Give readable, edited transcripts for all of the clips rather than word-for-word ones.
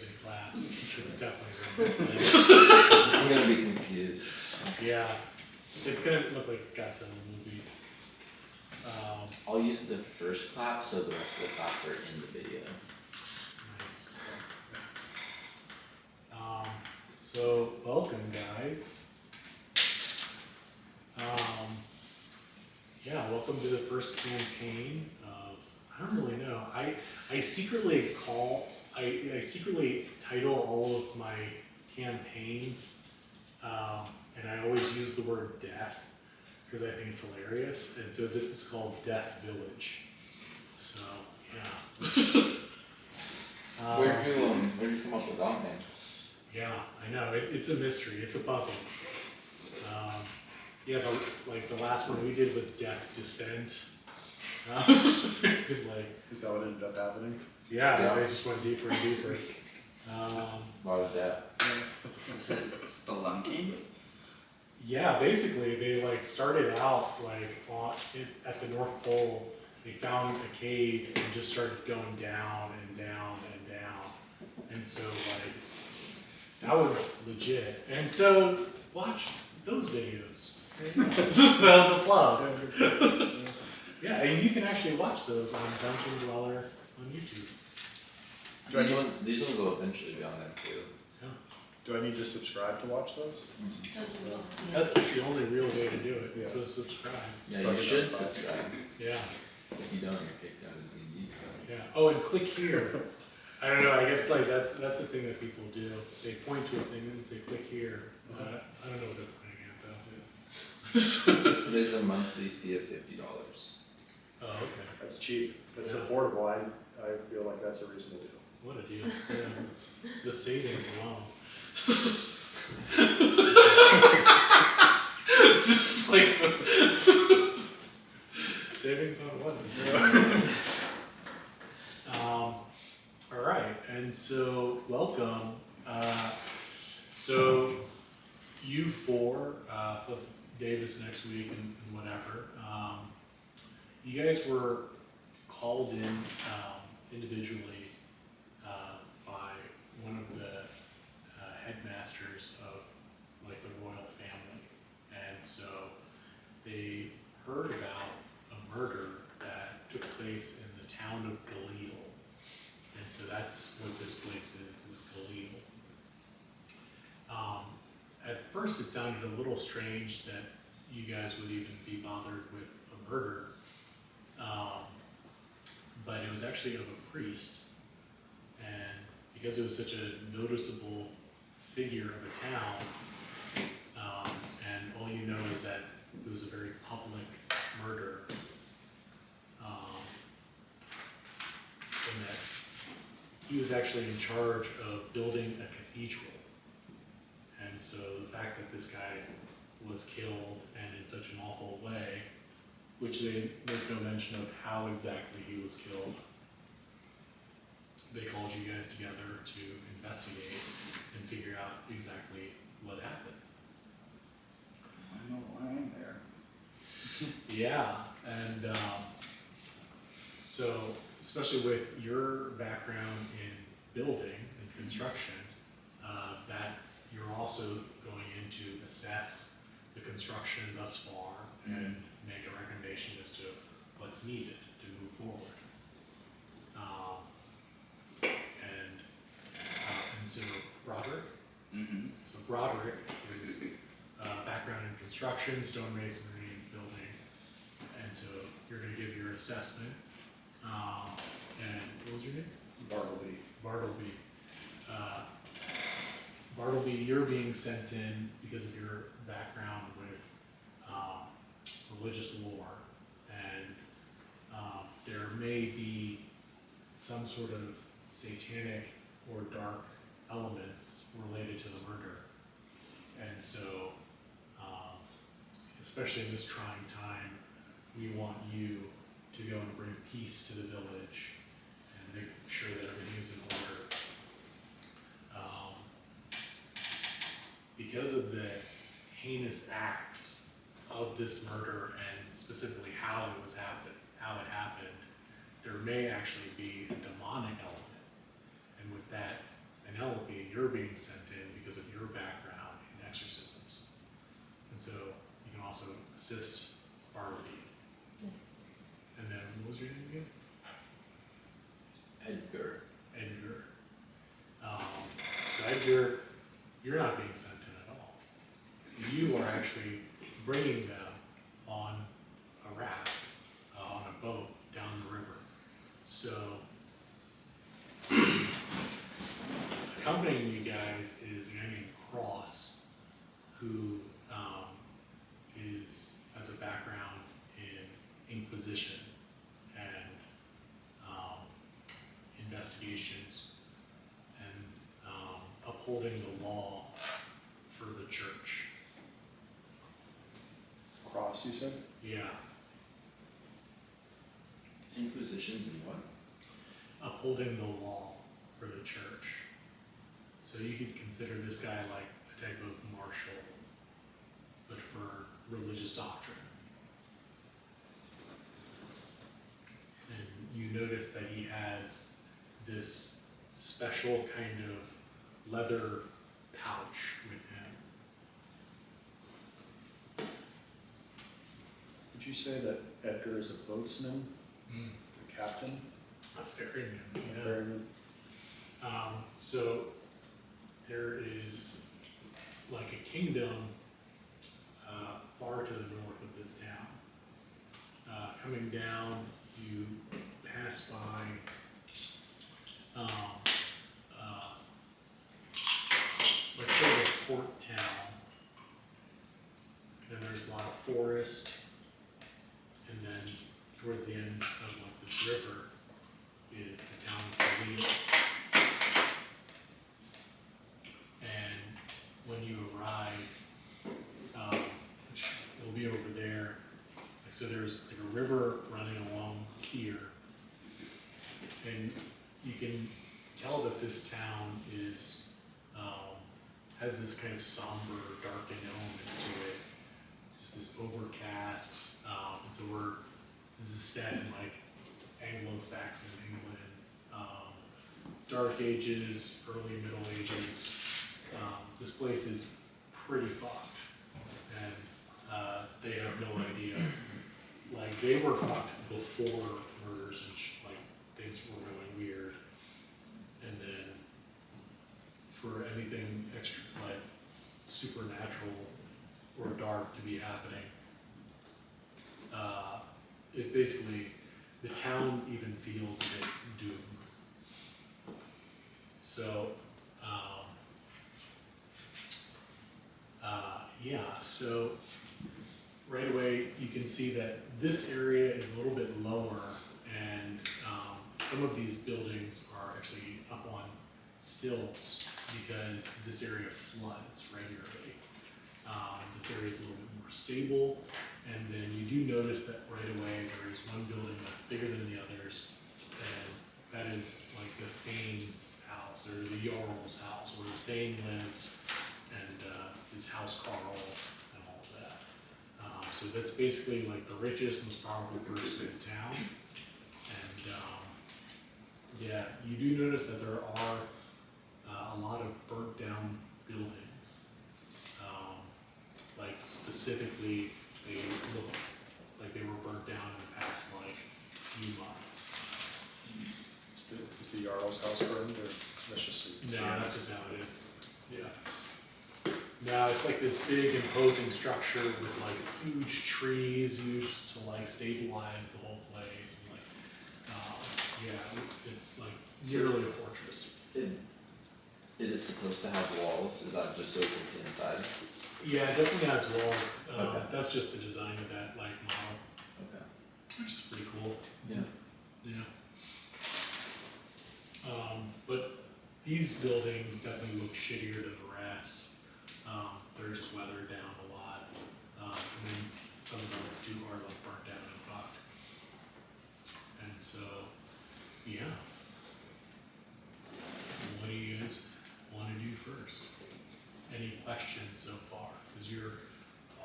too many claps. It's definitely I'm gonna be confused. Yeah. It's gonna look like Godzilla movie. I'll use the first clap so the rest of the claps are in the video. Nice. So welcome guys. Yeah, welcome to the first campaign of, I don't really know. I secretly title all of my campaigns, and I always use the word death because I think it's hilarious. And so this is called Death Village. So yeah. Where'd you come up with that name? Yeah, I know. It's a mystery. It's a puzzle. Yeah, the last one we did was Death Descent. Is that what ended up happening? Yeah, they just went deeper and deeper. Why was that? Was it Spelunky? Yeah, basically they started out at the North Pole. They found a cave and just started going down and down and down. And so that was legit. And so watch those videos. That was a plug. Yeah, and you can actually watch those on Dungeon Dweller on YouTube. These ones will eventually be on there too. Yeah. Do I need to subscribe to watch those? That's the only real way to do it. Yeah. So subscribe. Yeah, So you I should can- subscribe. Yeah. If you don't, you're kicked out of D&D. Yeah. Oh, and click here. I don't know. I guess that's the thing that people do. They point to a thing and say click here. I don't know what they're pointing at though. There's a monthly fee of $50. Oh, okay. That's cheap. That's Yeah. affordable. I feel like that's a reasonable deal. What a deal. Yeah. The savings alone. Just like savings on what? All right, and so welcome. So you four plus Davis next week and whatever. You guys were called in individually by one of the headmasters of the royal family, and so they heard about a murder that took place in the town of Galele, and so that's what this place is Galele. At first it sounded a little strange that you guys would even be bothered with a murder, but it was actually of a priest, and because it was such a noticeable figure of a town, and all you know is that it was a very public murder, and that he was actually in charge of building a cathedral. And so the fact that this guy was killed and in such an awful way, which they make no mention of how exactly he was killed, they called you guys together to investigate and figure out exactly what happened. I know why I'm there. Yeah, and so especially with your background in building and construction, that you're also going in to assess the construction thus far and make a recommendation as to what's needed to move forward. And so Brodrick. Mm-hmm. So Brodrick is background in construction, stonemasonry, and building, and so you're going to give your assessment. And what was your name? Bartlebee. Bartlebee. Bartlebee, you're being sent in because of your background with religious lore, and there may be some sort of satanic or dark elements related to the murder. And so, especially in this trying time, we want you to go and bring peace to the village and make sure that everything is in order. Because of the heinous acts of this murder and specifically how it happened, there may actually be a demonic element. And with that, I being sent in because of your background in exorcisms. And so you can also assist Bartlebee. Nice. And then, what was your name again? Edgar. Edgar. So Edgar, you're not being sent in at all. You are actually bringing them on a raft, on a boat down the river. So, accompanying you guys is a guy named Cross, who has a background in Inquisition and investigations and upholding the law for the church. Cross, you said? Yeah, Inquisitions and what? upholding the law for the church. So you could consider this guy like a type of marshal, but for religious doctrine. And you notice that he has this special kind of leather pouch with him. Did you say that Edgar is a boatsman, a captain, A ferryman, a yeah. ferryman? So there is like a kingdom far to the north of this town. Coming down, you pass by like sort of a port town, and then there's a lot of forest, and then towards the end of like this river is the town of Galele. And when you arrive, which will be over there, like, so there's like a river running along here, and you can tell that this town is has this kind of somber, darkened element to it. Just this overcast, and so this is set in like Anglo-Saxon England, Dark Ages, early Middle Ages. This place is pretty fucked, and they have no idea. Like, they were fucked before murders and like things were going weird, and then for anything extra, like supernatural or dark to be happening, it basically, the town even feels a bit doomed. So, so right away you can see that this area is a little bit lower, and some of these buildings are actually up on stilts because this area floods regularly. This area is a little bit more stable, and then you do notice that right away there is one building that's bigger than the others, and that is like the Thane's house, or the Jarl's house, where the Thane lives, and his house Carl, and all of that. So that's basically like the richest, most powerful person in town, and yeah, you do notice that there are a lot of burnt down buildings. Like specifically, they look like they were burnt down in the past like few months. Is the Jarl's house burned, or that's just? No, that's just how it is. Yeah. No, it's like this big imposing structure with like huge trees used to like stabilize the whole place. And like, yeah, it's like nearly a fortress. Is it supposed to have walls? Is that just so you can see inside? Yeah, it definitely has walls. Okay. That's just the design of that like model, Okay. which is pretty cool. Yeah. Yeah. But these buildings definitely look shittier than the rest. They're just weathered down a lot. And then some of them are like burnt down and fucked. And so, yeah. What do you guys want to do first? Any questions so far? Because you're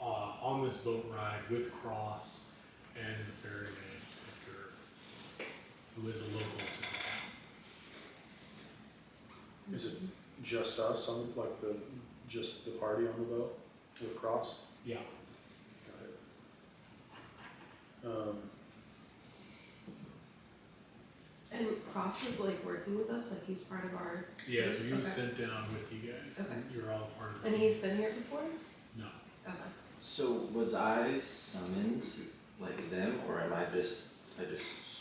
on this boat ride with Cross and the ferryman, Edgar, who is a local to the town. Is it just us on, like just the party on the boat with Cross? Yeah. Got it. And Cross is like working with us, like he's part of our, Yeah, so he was Okay. sent down with you guys. Okay. You're all part of it. and he's been here before? No. Okay. So was I summoned like them, or I just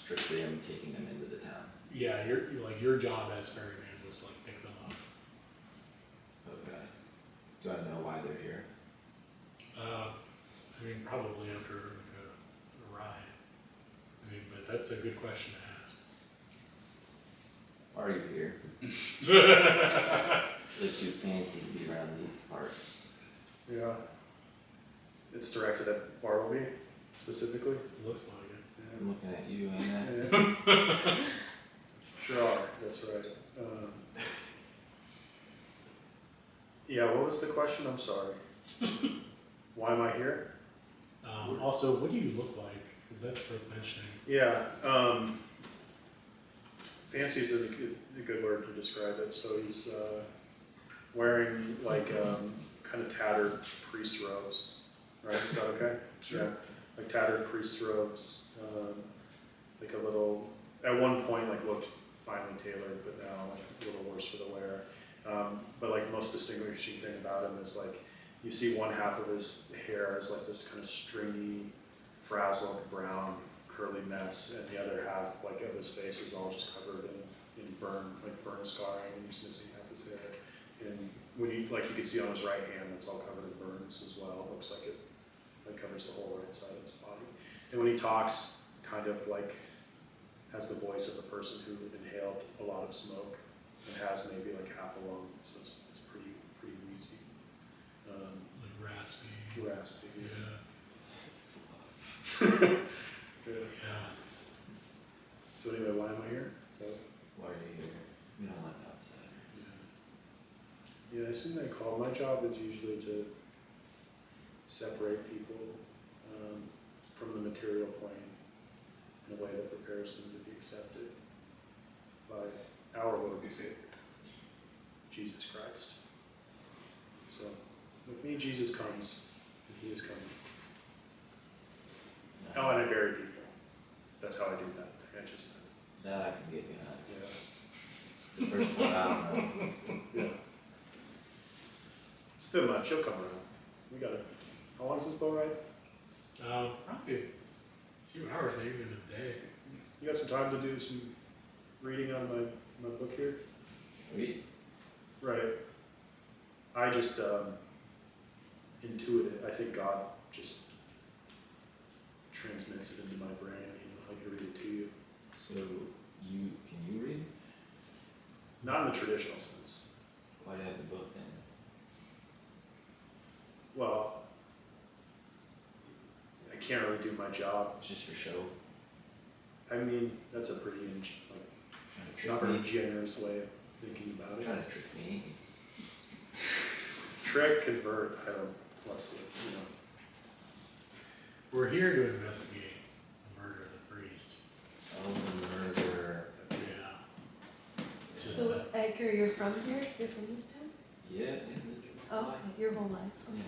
strictly am taking them into the town? Yeah, you're like your job as ferryman was to like pick them up. Okay. Do I know why they're here? I mean, probably after like a ride. I mean, but that's a good question to ask. Why are you here? Look too fancy to be around these parts. Yeah. It's directed at Bartlebee specifically. Looks like it. I'm looking at you, ain't I? Yeah. Sure are, that's right. Yeah, what was the question? I'm sorry. Why am I here? Also, what do you look like? Because that's worth mentioning. Yeah, fancy is a good word to describe it. So he's wearing like kind of tattered priest robes, right? Is that okay? Sure. Yeah, like tattered priest robes, like a little, at one point like looked finely tailored, but now like a little worse for the wear. But like the most distinguishing thing about him is like, you see one half of his hair is like this kind of stringy, frazzled brown curly mess, and the other half like of his face is all just covered in burn scarring, and he's missing half his hair. And when you can see on his right hand, it's all covered in burns as well. It looks like it like covers the whole right side of his body. And when he talks, kind of like has the voice of a person who inhaled a lot of smoke and has maybe like half a lung, so it's pretty wheezy. Like raspy. Raspy. Yeah. Yeah. Yeah. So anyway, why am I here? So, Why are you here? We don't like outside. yeah, I assume they call. My job is usually to separate people from the material plane in a way that prepares them to be accepted by our Lord and Savior, Jesus Christ. So, with me, Jesus comes, and He is coming. Oh, and I bury people. That's how I do that. I just said. That I can get behind. Yeah. The first one, I don't know. Yeah. It's a bit much. He'll come around. We got it. How long is this boat ride? Probably a few hours, maybe even a day. You got some time to do some reading on my book here? Wait. Right. I just intuit it. I think God just transmits it into my brain. I can read it to you. So can you read? Not in the traditional sense. Why do you have the book then? Well, I can't really do my job. It's just for show. I mean, that's a pretty Trying not to very trick me. generous way of thinking about it. Trying to trick me. Trick, convert, I don't, what's the, We're here to investigate the murder of the priest. Oh, the murder. Yeah. Just So that- Edgar, you're from here? You're from this town? Yeah. Oh, okay, your whole life, okay,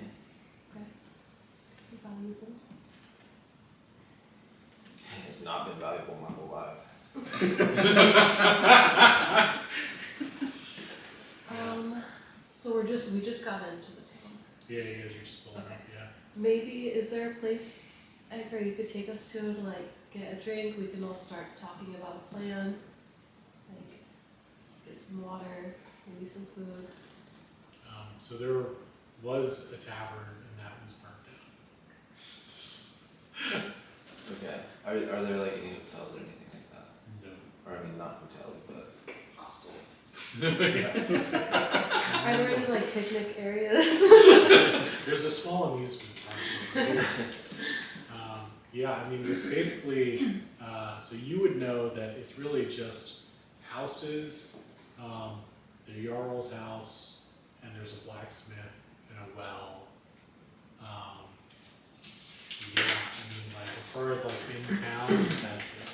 Yeah. okay. You valuable? It's not been valuable my whole life. So we just got into the town. Yeah, you guys are just pulling up, yeah. Maybe, is there a place, Edgar, you could take us to like get a drink? We can all start talking about a plan. Like, get some water, maybe some food. So there was a tavern and that was burnt down. Okay. Are there like any hotels or anything like that? No. Or I mean, not hotels, but hostels. Yeah. Are there any like picnic areas? There's a small amusement park. Yeah, I mean, it's basically, so you would know that it's really just houses, the Jarl's house, and there's a blacksmith and a well. Yeah, I mean, like, as far as like in town, that's it.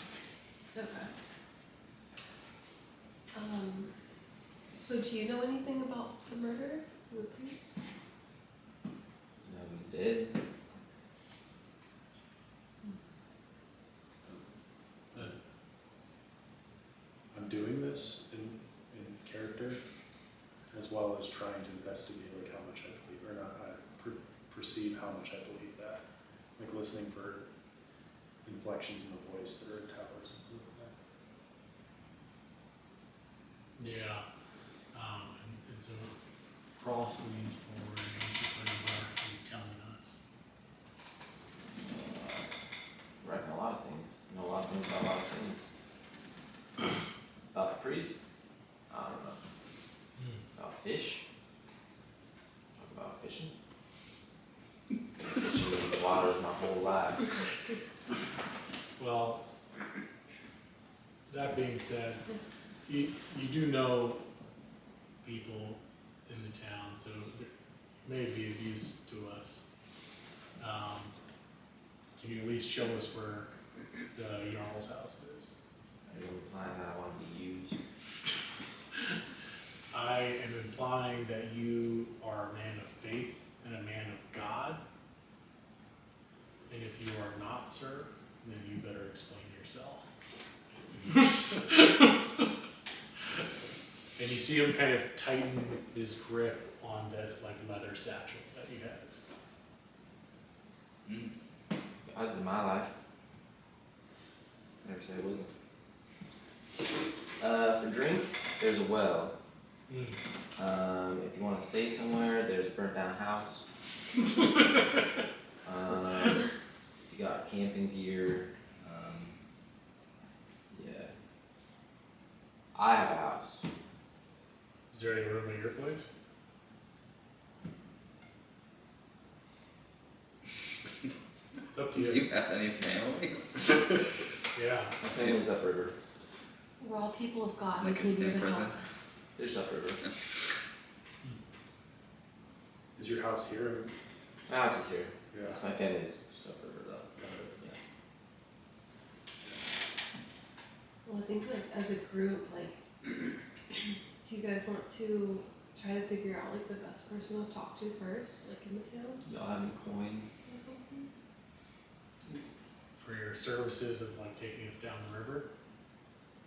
Okay. So do you know anything about the murder of the priest? You know who's dead? I'm doing this in character, as well as trying to investigate like how much I believe, or not, perceive how much I believe that. Like listening for inflections in the voice that are in towers and stuff like that. Yeah. And so Cross leans forward and he's just like, what are you telling us? I reckon a lot of things. I know a lot of things about a lot of things. About the priest? I don't know. About fish? Talk about fishing? Fishing in the water is my whole life. Well, that being said, you do know people in the town, so it may be of use to us. Can you at least show us where the Jarl's house is? Are you implying that I want to be used? I am implying that you are a man of faith and a man of God. And if you are not, sir, then you better explain yourself. And you see him kind of tighten his grip on this like leather satchel that he has. God's in my life. Never say it wasn't. For drink, there's a well. If you want to stay somewhere, there's a burnt down house. If you got camping gear, yeah. I have a house. Is there any room at your place? It's up to Do you. you have any family? Yeah. My family's upriver. We're all people of God. Like we need in your prison? help. They're just upriver. Is your house here? My house is here. Yeah. Just my family's just upriver though. Got it. Yeah. Well, I think like as a group, like, do you guys want to try to figure out like the best person to talk to first, like in the town Y'all have any coin? or something? For your services of like taking us down the river.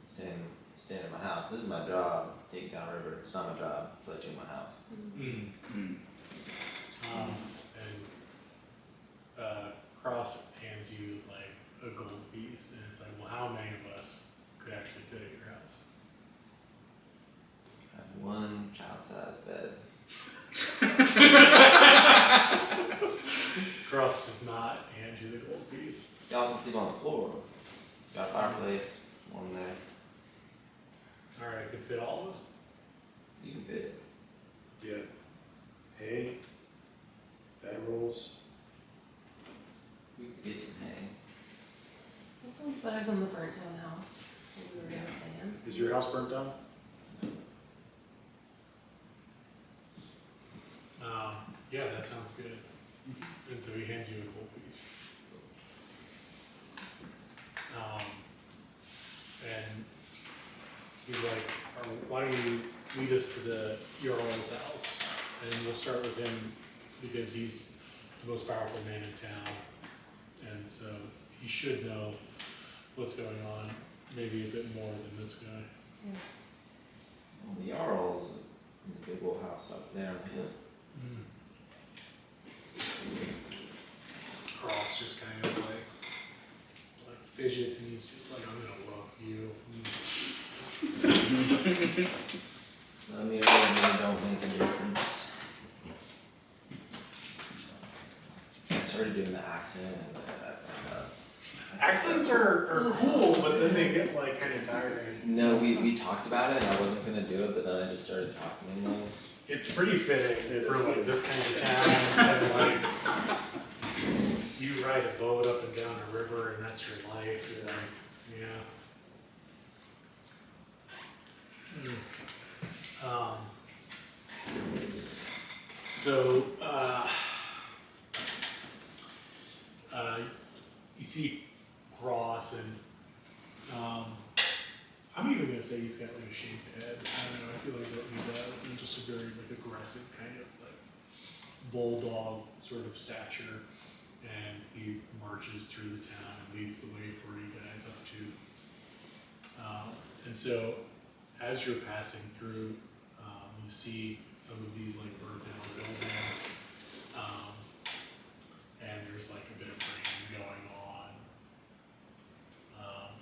Stand at my house. This is my job. Take down river. It's not my job to let you in my house. And Cross hands you like a gold piece, and it's like, well, how many of us could actually fit at your house? I have one child-sized bed. Cross does not hand you the gold piece. Y'all can sleep on the floor. Got a fireplace, one there. All right, could fit all of us. You can fit it. Yeah. Hay, bed rolls. We can get some hay. That sounds better than the burnt down house that we were gonna stay in. Is your house burnt down? Yeah, that sounds good. And so he hands you a gold piece. And he's like, why don't you lead us to the Jarl's house? And we'll start with him because he's the most powerful man in town. And so he should know what's going on, maybe a bit more than this guy. Yeah. Well, the Jarl's in the big old house up there on the hill. Cross just kind of like fidgets, and he's just like, I'm gonna love you. Let me really don't make a difference. I started doing the accent and I fucked up. Accents are cool, but then they get like kind of tiring. No, we talked about it and I wasn't gonna do it, but then I just started talking like It's pretty fitting It for is. like this kind of town, and like you ride a boat up and down a river, and that's your life. And, yeah. So, you see Ross, and I'm even gonna say he's got like a shaved head. I don't know, I feel like that he does, and just a very like aggressive kind of like bulldog sort of stature. And he marches through the town and leads the way for you guys up to. And so, as you're passing through, you see some of these like burnt down buildings, and there's like a bit of rain going on.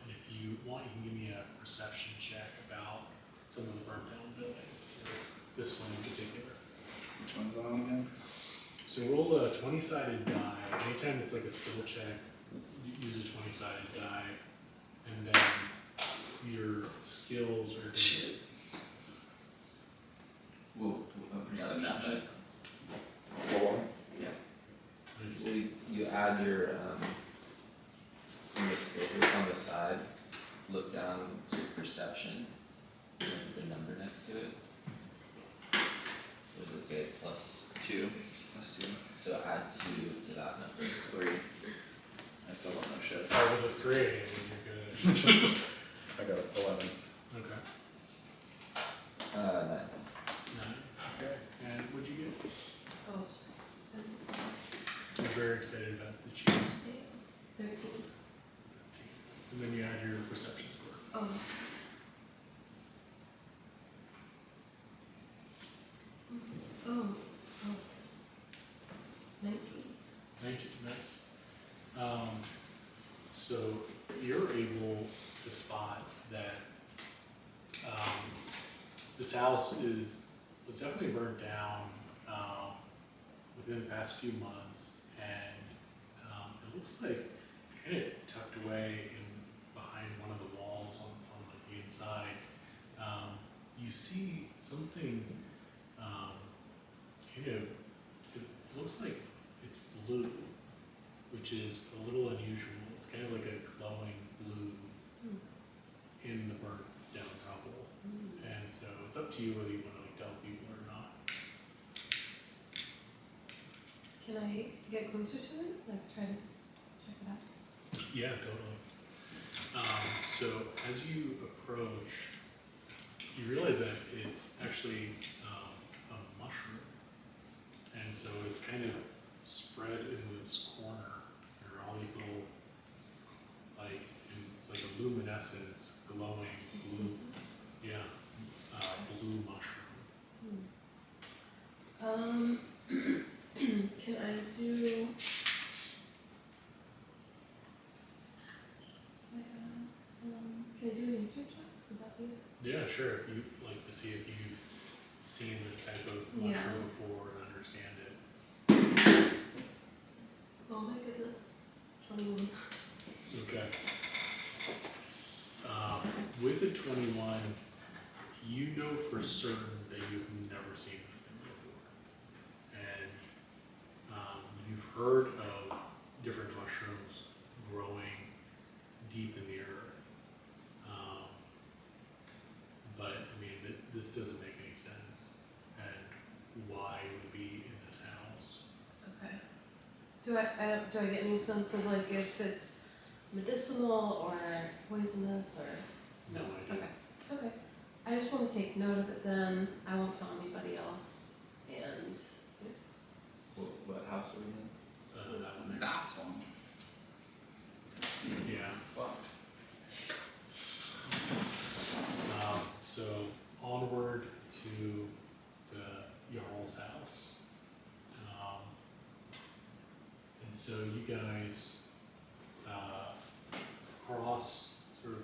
And if you want, you can give me a perception check about some of the burnt down buildings, or this one in particular. Which one's on again? So roll a 20-sided die. Anytime it's like a skill check, use a 20-sided die, and then your skills are gonna Shit. Whoa, Another perception check. check. Yeah. So you add your, in this case, it's on the side, look down to perception, and the number next to it. What does it say, plus? 2. Plus 2. So add 2 to that number. 3. I still don't know shit. start with a 3, and you're good. I got 11. Okay. 9. 9. Okay. And what'd you get? Oh, sorry. I'm very excited about the cheese. 13. So then you add your perception score. Oh, that's oh, oh. 19. 19, nice. So you're able to spot that this house was definitely burnt down within the past few months, and it looks like kind of tucked away behind one of the walls on like the inside. You see something kind of, it looks like it's blue, which is a little unusual. It's kind of like a glowing blue in the burnt down rubble. And so it's up to you whether you want to like tell people or not. Can I get closer to it? Like try to check it out? Yeah, totally. So as you approach, you realize that it's actually a mushroom. And so it's kind of spread in this corner. There are all these little, like, and it's like a luminescence, glowing blue, yeah, blue mushroom. Can I do? Can I do a nature check? Would that be? Yeah, sure. If you'd like to see if you've seen this type of Yeah. mushroom before and understand it. Oh my goodness. 21. Okay. With a 21, you know for certain that you've never seen this thing before. And you've heard of different mushrooms growing deep in the earth. But I mean, this doesn't make any sense. And why it would be in this house. Okay. Do I get any sense of like if it's medicinal or poisonous or? No idea. Okay. Okay. I just want to take note of it then. I won't tell anybody else. And What house are we in? That one there. That's one. Yeah. Fucked. So onward to the Jarl's house. And so you guys cross sort of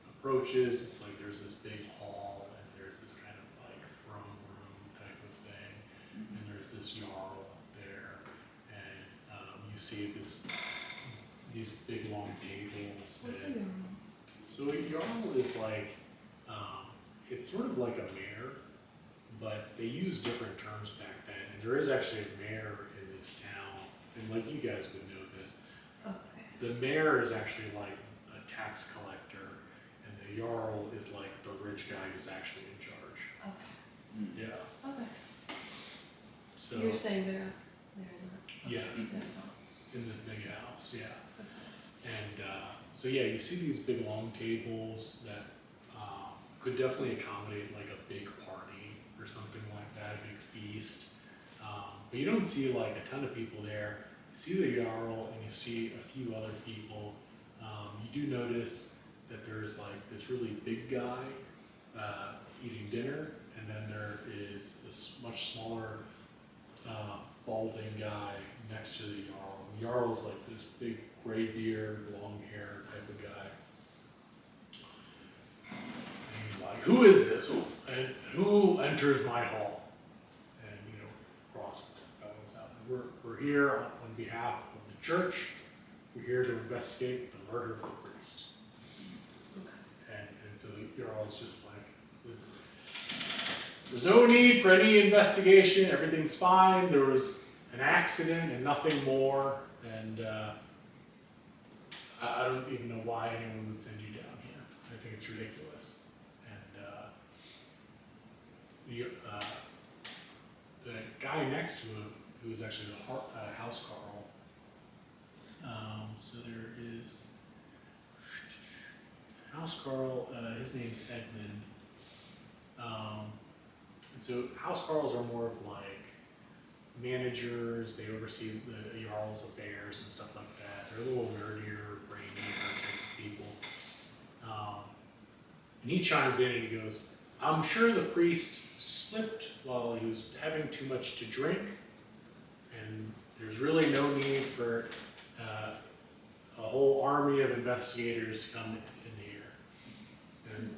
approaches. It's like there's this big hall and there's this kind of like throne room type of thing. And there's this Jarl up there. And you see these big long tables. what's and- a yarn? So a Jarl is like, it's sort of like a mayor, but they use different terms back then. And there is actually a mayor in this town, and like you guys would know this. Okay. The mayor is actually like a tax collector, and the Jarl is like the rich guy who's actually in charge. Okay. Yeah. Okay. So You're saying they're in yeah, that house. in this big house, yeah. Okay. And so yeah, you see these big long tables that could definitely accommodate like a big party or something like that, a big feast. But you don't see like a ton of people there. You see the Jarl and you see a few other people. You do notice that there's like this really big guy eating dinner, and then there is this much smaller balding guy next to the Jarl. The Jarl's like this big gray beard, long hair type of guy. And he's like, "Who is this? And who enters my hall?" And Cross bellows out, "We're here on behalf of the church. We're here to investigate the murder of the priest." And so the Jarl's just like, "There's no need for any investigation. Everything's fine. There was an accident and nothing more. And I don't even know why anyone would send you down here. I think it's ridiculous." And the guy next to him, who is actually the house Carl. So there is House Carl. His name's Edmund. And so house Carls are more of like managers. They oversee the Jarl's affairs and stuff like that. They're a little nerdier, brainier type of people. And he chimes in and he goes, "I'm sure the priest slipped while he was having too much to drink, and there's really no need for a whole army of investigators to come in here." And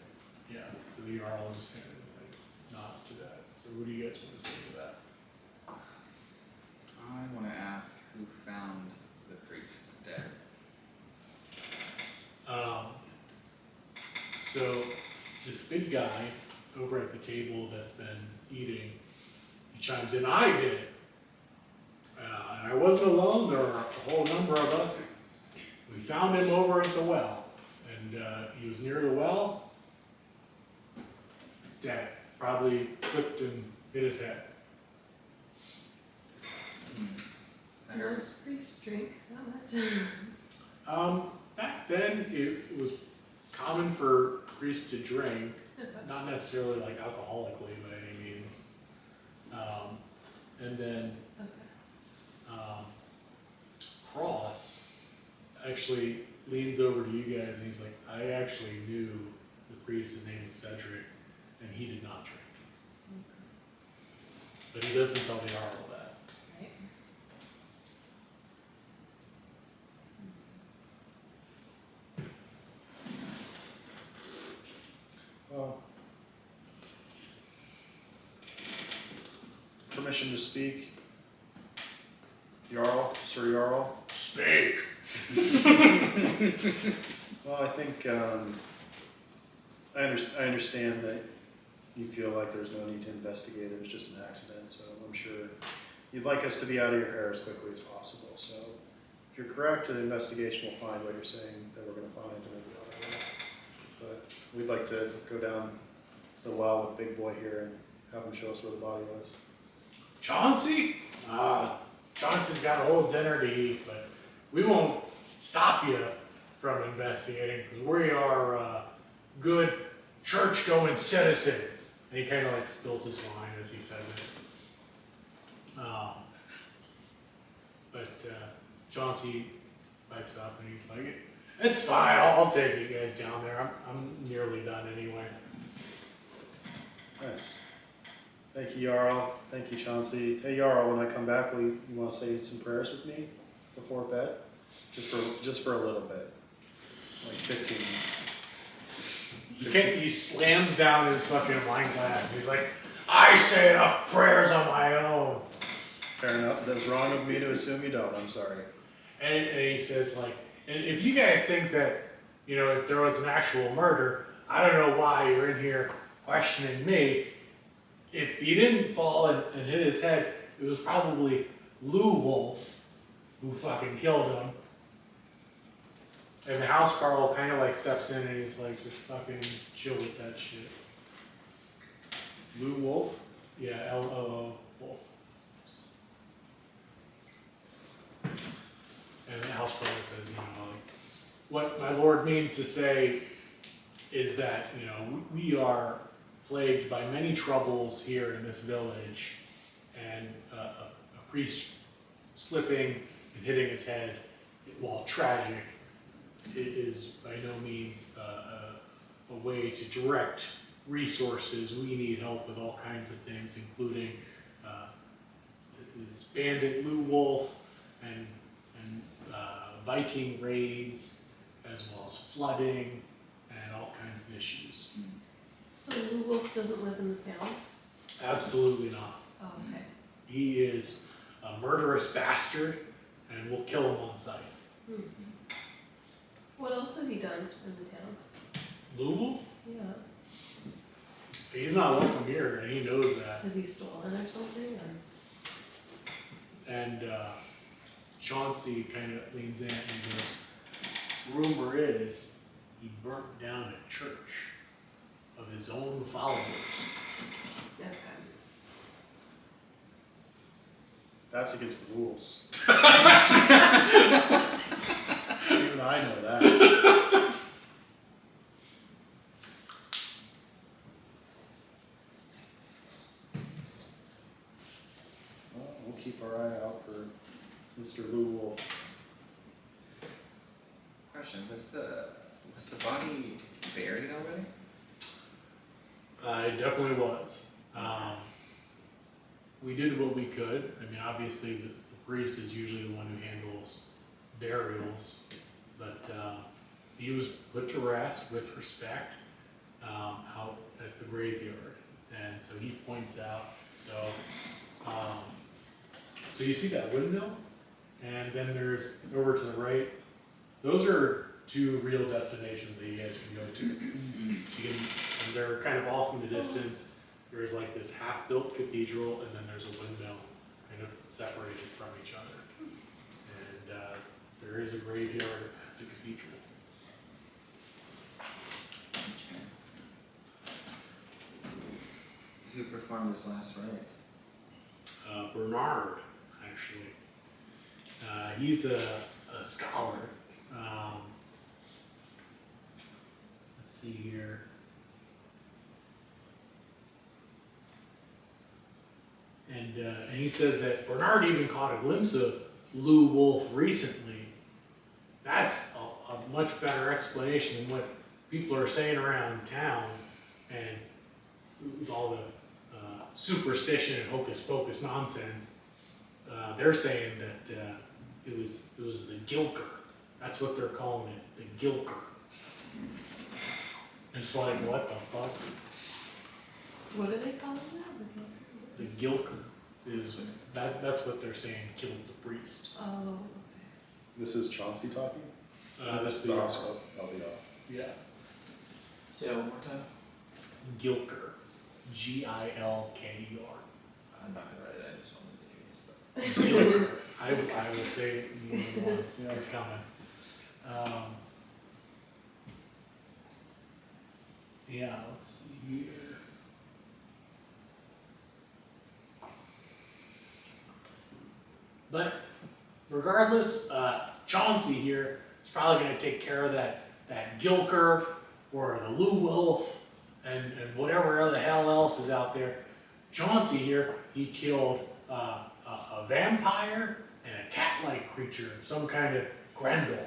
yeah, so the Jarl just kind of like nods to that. So what do you guys want to say to that? I want to ask who found the priest dead. So this big guy over at the table that's been eating, he chimes in, "I did. And I wasn't alone. There were a whole number of us. We found him over at the well, and he was near the well, dead. Probably slipped and hit his head." I Do heard most priests drink that much? Back then, it was common for priests to drink, not necessarily like alcoholically by any means. And then Cross actually leans over to you guys and he's like, "I actually knew the priest. His name was Cedric, and he did not drink." But he doesn't tell the Jarl that. Right. Well, permission to speak, Jarl, Sir Jarl. Speak! Well, I think I understand that you feel like there's no need to investigate. It was just an accident, so I'm sure you'd like us to be out of your hair as quickly as possible. So if you're correct, an investigation will find what you're saying that we're going to find, and we'll be on our way. But we'd like to go down the well with Big Boy here and have him show us where the body was. Chauncey? Chauncey's got a whole dinner to eat, but we won't stop you from investigating because we are good church-going citizens. And he kind of like spills his wine as he says it. But Chauncey pipes up and he's like, "It's fine. I'll take you guys down there. I'm nearly done anyway." Nice. Thank you, Jarl. Thank you, Chauncey. Hey, Jarl, when I come back, you want to say some prayers with me before bed? Just for a little bit. Like 15. He slams down his fucking wine glass. He's like, "I say enough prayers on my own." Fair enough. That's wrong of me to assume you don't. I'm sorry. And he says, like, "And if you guys think that, if there was an actual murder, I don't know why you're in here questioning me. If he didn't fall and hit his head, it was probably Lou Wolf who fucking killed him." And the house Carl kind of like steps in and he's like, "Just fucking chill with that shit." Lou Wolf? Yeah, L-O-O, Wolf. And the house Carl says, like, "What my lord means to say is that, we are plagued by many troubles here in this village, and a priest slipping and hitting his head, while tragic, is by no means a way to direct resources. We need help with all kinds of things, including this bandit Lou Wolf and Viking raids, as well as flooding and all kinds of issues. So Lou Wolf doesn't live in the town? Absolutely not. Oh, okay. He is a murderous bastard, and we'll kill him on sight. Hmm. What else has he done in the town? Lou Wolf? Yeah. He's not welcome here, and he knows that. Has he stolen or something? Or? And Chauncey kind of leans in and goes, rumor is he burnt down a church of his own followers. Okay. That's against the rules. Even I know that. Well, we'll keep our eye out for Mr. Lou Wolf. Question, was the body buried already? It definitely was. We did what we could. I mean, obviously, the priest is usually the one who handles burials, but he was put to rest with respect out at the graveyard, and so he points out. So you see that windmill, and then there's over to the right. Those are two real destinations that you guys can go to. So you can, and they're kind of off in the distance. There's like this half-built cathedral, and then there's a windmill kind of separated from each other. And there is a graveyard at the cathedral. Okay. Who performed his last rites? Bernard, actually. He's a scholar. Let's see here. And he says that Bernard even caught a glimpse of Lou Wolf recently. That's a much better explanation than what people are saying around town, and with all the superstition and hocus pocus nonsense. They're saying that it was the Gilker. That's what they're calling it, the Gilker. It's like, what the fuck? What do they call it now? The Gilker is that's what they're saying killed the priest. Oh, okay. This is Chauncey talking? That's the the Oscar. Oh, the Yeah. Say it one more time. Gilker. Gilker. I'm not gonna write it, I just wanted to hear you stuff. Gilker. I will say it more than once. Yeah, it's coming. Yeah, let's see here. But regardless, Chauncey here is probably going to take care of that Gilker or the Lou Wolf and whatever the hell else is out there. Chauncey here, he killed a vampire and a cat-like creature, some kind of Grendel.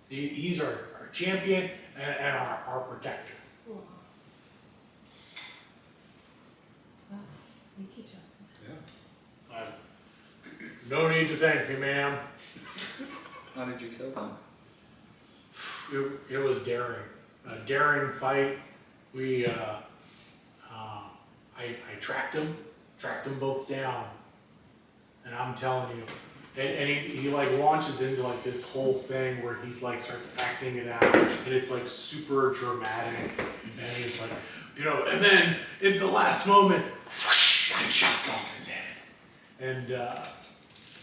He's our champion and our protector. Wow. Wow. Thank you, Johnson. Yeah. No need to thank me, ma'am. How did you kill them? It was daring. A daring fight. We, I tracked them both down. And I'm telling you, and he like launches into like this whole thing where he's like starts acting it out, and it's like super dramatic. And he's like, and then at the last moment, whoosh, I chopped off his head. And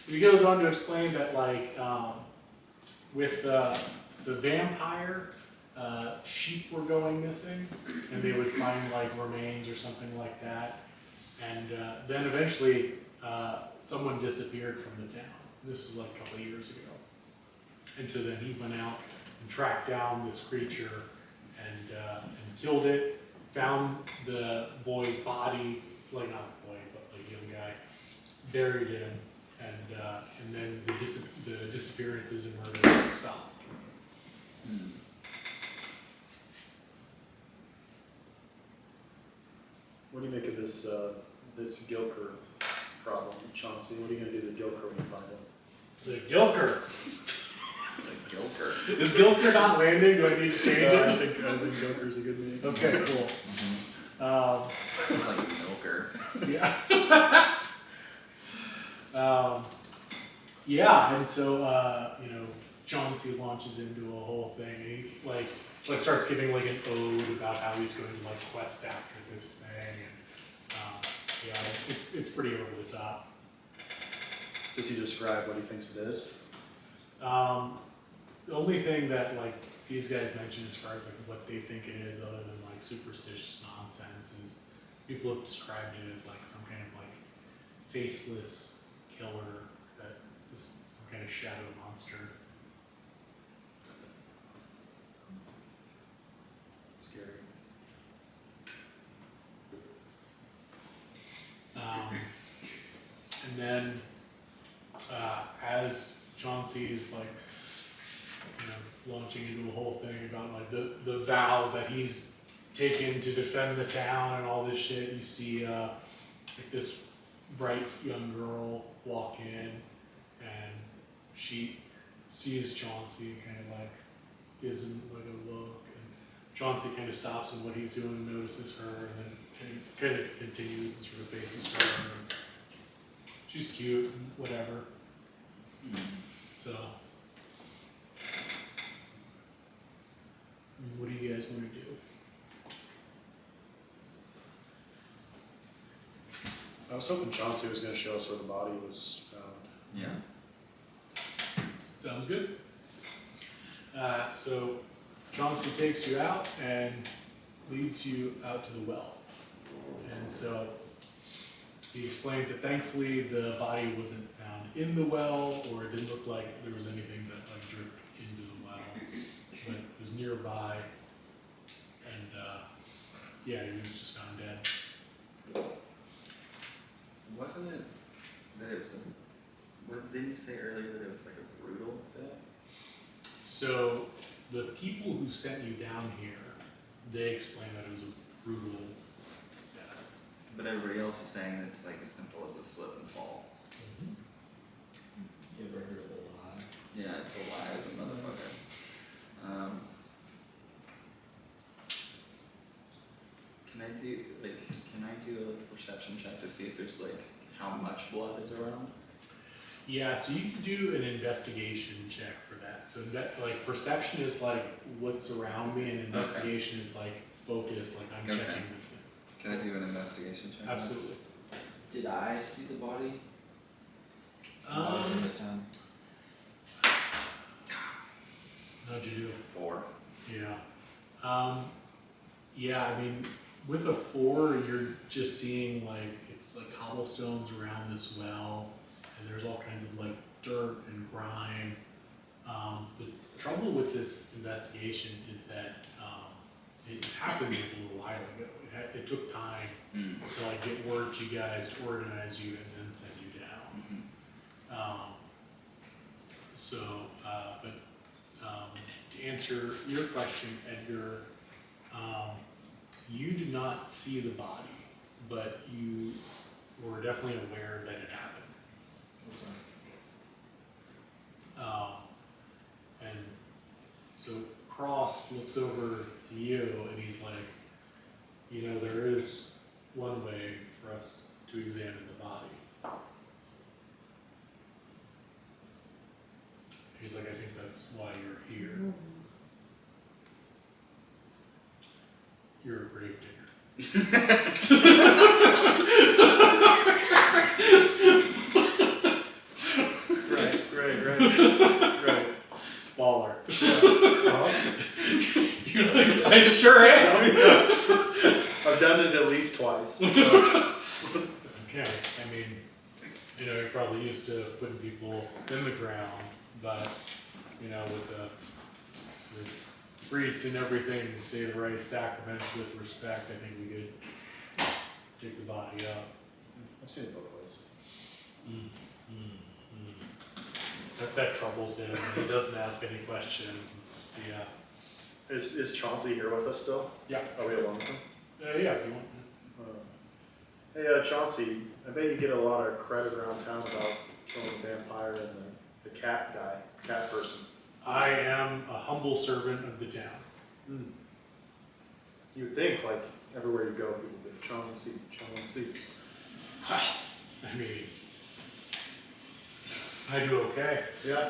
he goes on to explain that like with the vampire, sheep were going missing, and they would find like remains or something like that. And then eventually someone disappeared from the town. This was like a couple of years ago. And so then he went out and tracked down this creature and killed it. Found the boy's body, like not the boy, but like the young guy, buried him, and then the disappearances and murders stopped. What do you make of this Gilker problem, Chauncey? What are you gonna do to Gilker when you find him? The Gilker. The Gilker. Is Gilker not landing? Do I need to change I it? think Gilker's a good name. Okay, cool. It's like Milker. Yeah. Yeah, and so Chauncey launches into a whole thing, and he's like starts giving like an ode about how he's going to like quest after this thing, and yeah, it's pretty over the top. Does he describe what he thinks it is? The only thing that like these guys mention as far as like what they think it is, other than like superstitious nonsense, is people have described it as like some kind of like faceless killer that is some kind of shadow monster. Scary. And then as Chauncey is like launching into a whole thing about like the vows that he's taken to defend the town and all this shit, you see like this bright young girl walk in, and she sees Chauncey and kind of like gives him like a look, and Chauncey kind of stops in what he's doing and notices her, and then kind of continues and sort of faces her. And she's cute and whatever. So, what do you guys want to do? I was hoping Chauncey was gonna show us where the body was found. Yeah. Sounds good. So Chauncey takes you out and leads you out to the well. And so he explains that thankfully the body wasn't found in the well, or it didn't look like there was anything that like dripped into the well, but it was nearby, and yeah, he was just found dead. Wasn't it that it was what didn't you say earlier that it was like a brutal death? So the people who sent you down here, they explained that it was a brutal death. But everybody else is saying that it's like as simple as a slip and fall. You ever heard of a lie? Yeah, it's a lie as a motherfucker. Can I do a perception check to see if there's like how much blood is around? Yeah, so you can do an investigation check for that. So like perception is like what's around me, and investigation is like focus, like I'm checking this thing. Can I do an investigation check? Absolutely. Did I see the body? Um, At the time? How'd you do? 4. Yeah. Yeah, I mean, with a 4, you're just seeing like, it's like cobblestones around this well, and there's all kinds of like dirt and grime. The trouble with this investigation is that it happened like a little while ago. It took time to like get word to you guys, to organize you, and then send you down. To answer your question, Edgar, you did not see the body, but you were definitely aware that it happened. And so Cross looks over to you and he's like, there is one way for us to examine the body. He's like, I think that's why you're here. You're a grave digger. Right. Baller. You're like, I sure am. I've done it at least twice. So. Okay, I mean, you're probably used to putting people in the ground, but, with the priest and everything to say the right sacraments with respect, I think we could take the body up. I've seen it both ways. Mm, mm, mm. That troubles him, and he doesn't ask any questions, it's just, yeah. Is Chauncey here with us still? Yeah. Are we alone with him? Yeah, if you want. Hey, Chauncey, I bet you get a lot of credit around town about killing the vampire and the cat guy, cat person. I am a humble servant of the town. Hmm. You would think, like, everywhere you go, people would be Chauncey, Chauncey. I mean, I do okay. Yeah.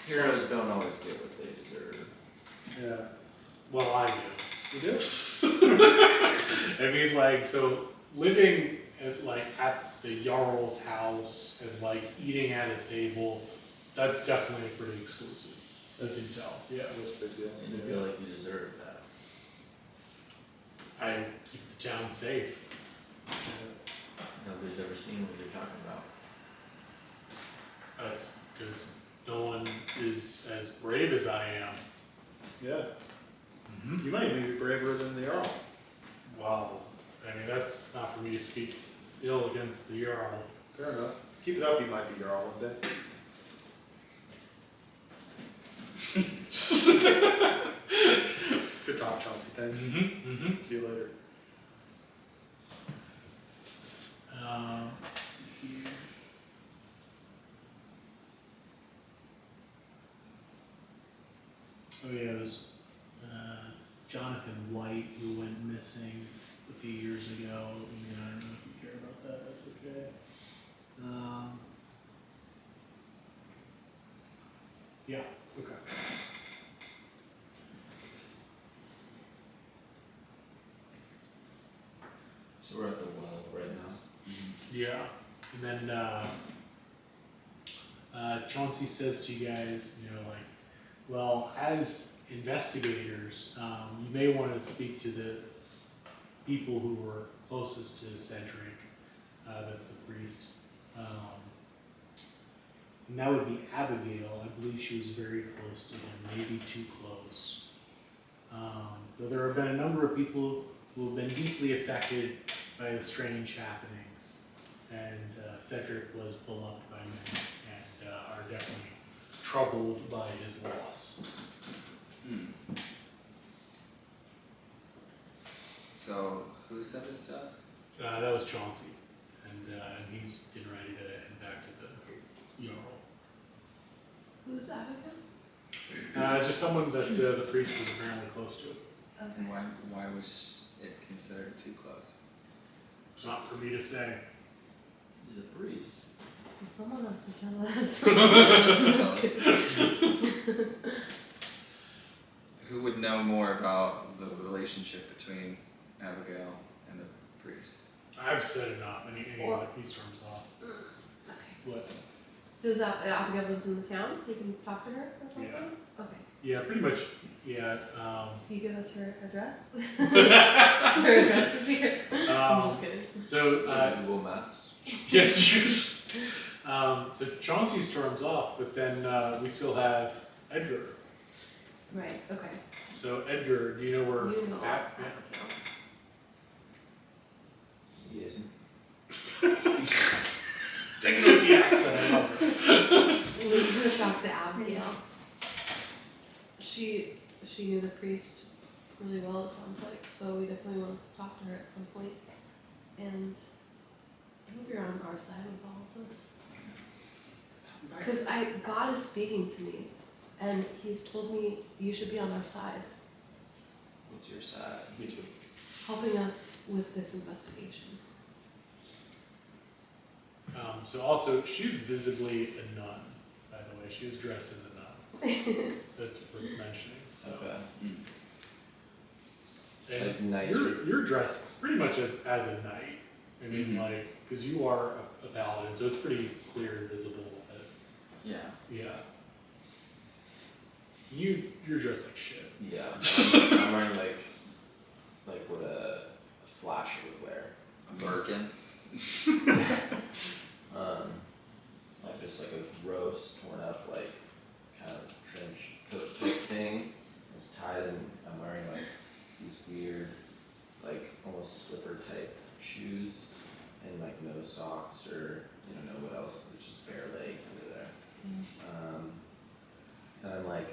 Heroes don't always get what they deserve. Yeah. Well, I do. You do? I mean, like, so living at the Jarl's house and like eating at his table, that's definitely pretty exclusive, as you can tell. Yeah, That's a big deal. And you feel like you deserve that. I keep the town safe. Nobody's ever seen what you're talking about. That's because no one is as brave as I am. Yeah. Mm-hmm. You might even be braver than the Jarl. Wow. I mean, that's not for me to speak ill against the Jarl. Fair enough. Keep it up, you might be Jarl one day. Good talk, Chauncey. Thanks. Mm-hmm. Mm-hmm. See you later. Let's see here. Oh yeah, it was Jonathan White who went missing a few years ago. I mean, I don't know if you care about that. That's okay. Yeah. Okay. So we're at the well right now. Yeah, and then Chauncey says to you guys, you know, like, well, as investigators, you may want to speak to the people who were closest to Cedric. That's the priest. And that would be Abigail. I believe she was very close to him, maybe too close. Though there have been a number of people who have been deeply affected by the strange happenings, and Cedric was beloved by many, and are definitely troubled by his loss. So, who said this to us? That was Chauncey, and he's getting ready to head back to the Jarl. Who's Abigail? Just someone that the priest was apparently close to. Okay. And why was it considered too close? It's not for me to say. He's a priest. Well, someone else to tell us. Just kidding. Who would know more about the relationship between Abigail and the priest? I've said enough. Any Or- he storms off. Okay. What? Does Abigail lives in the town? You can talk to her or something? Yeah. Okay. Yeah, pretty much. Yeah. Do you give us her address? Her address is here. I'm just kidding. So Google Maps. yes. So Chauncey storms off, but then we still have Edgar. Right, okay. So Edgar, do you know where? You know Bat- He isn't. Take note of the accent. I love it. We're gonna talk to Abigail. She knew the priest really well, it sounds like, so we definitely want to talk to her at some point. And I hope you're on our side with all of this. Because God is speaking to me, and He's told me you should be on our side, What's your side? Me too. helping us with this investigation. So also, she's visibly a nun, by the way. She was dressed as a nun. That's worth mentioning. So, Okay. and Like nicer. you're dressed pretty much as a knight. I mean, Mhm. like, because you are a paladin, so it's pretty clear and visible that, Yeah. yeah. You're dressed like shit. Yeah. I'm wearing like what a flasher would wear. A Birkin? Like just like a rose torn up, like kind of trench coat type thing. socks or you don't know what else. There's just bare legs under there. And I'm like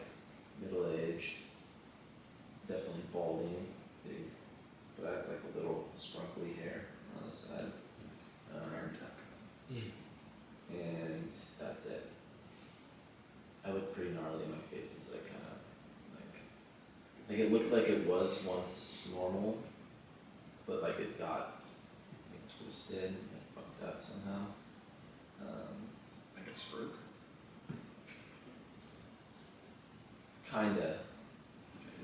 middle aged, definitely balding, big, but I have like a little scrunkly hair on the side. Hair tuck. And that's it. I look pretty gnarly. My face is like kind of like it looked like it was once normal, but like it got like twisted and fucked up somehow. Like a stroke. Kinda.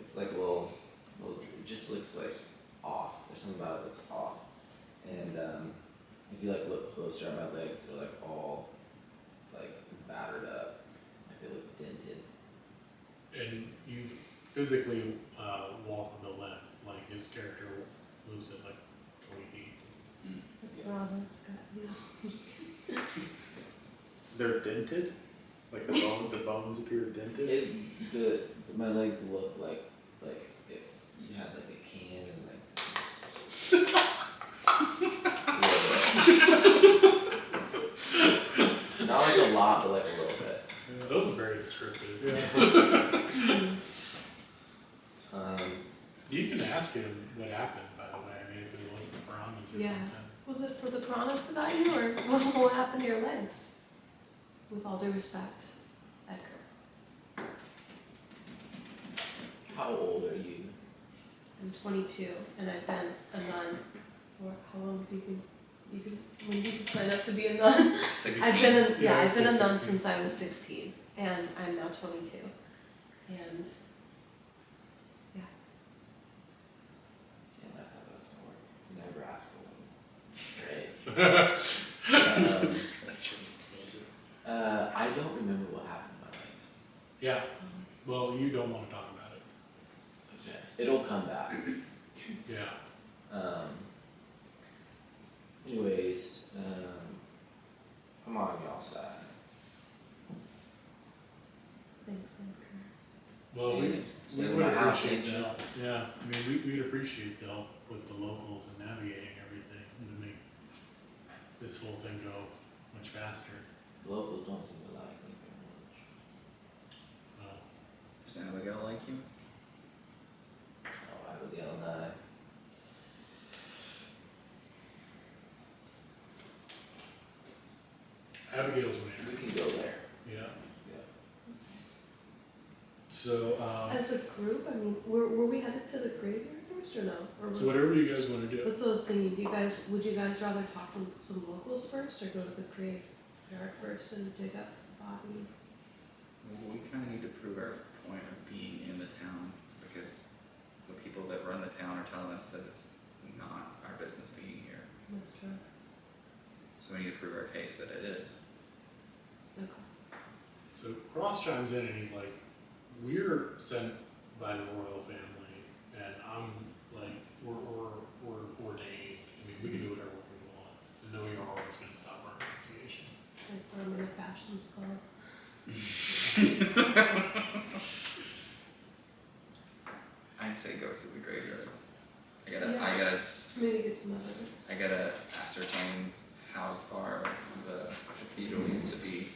It's like a little, it just looks like off. There's something about it that's off. And if you like look closer at my legs, they're like all like battered up. Like they look dented. And you physically walk with a limp, like his character moves at like 20 feet. It's like Robin's got, I'm just kidding. They're dented? Like the bones appear dented? My legs look like if you had like a can and like this. Not like a lot, but like a little bit. Yeah, that was very descriptive. You can ask him what happened, by the way. I mean, if it was the piranhas or Yeah. something. Was it for the piranhas that got you, or what happened to your legs? With all due respect, Edgar. How old are you? I'm 22, and I've been a nun for how long do you think? When did you sign up to be a nun? I've been a nun 16. since I was 16, and I'm now 22, and yeah. Yeah, I thought that was gonna work. Never ask a woman. Right. I don't remember what happened to my legs. Yeah. Well, you don't want to talk about it. Okay. It'll come back. Yeah. Anyways, I'm on y'all's side. Thanks, Edgar. Well, we Stay would in my house, appreciate ain't the you? help. Yeah. I mean, we'd appreciate the help with the locals and navigating everything and to make this whole thing go much faster. Locals don't seem to like me very much. Does Abigail like you? Oh, Abigail and I. Abigail's We married. can go there. Yeah. Yeah. So, As a group, I mean, were we headed to the graveyard first or no? Or so whatever you guys want to do. that's what I was thinking. Would you guys rather talk to some locals first, or go to the graveyard first and dig up the body? Well, we kind of need to prove our point of being in the town because the people that run the town are telling us that it's not our business being here. That's true. So we need to prove our case that it is. Okay. So Cross chimes in and he's like, "We're sent by the royal family, and I'm like, we're ordained. I mean, we can do whatever we want, and then we are always going to stop our investigation." Like, I'm gonna bash some skulls. I'd say go to the graveyard. Yeah. Maybe get some evidence. I gotta ascertain how far the cathedral needs to be.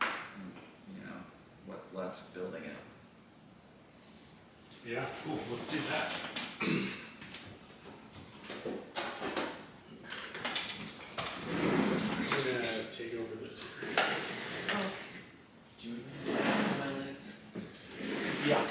And, you know, what's left building it. Yeah, cool. Let's do that. I'm gonna take over this here. Oh, Do you remember what happened to my legs? Yeah.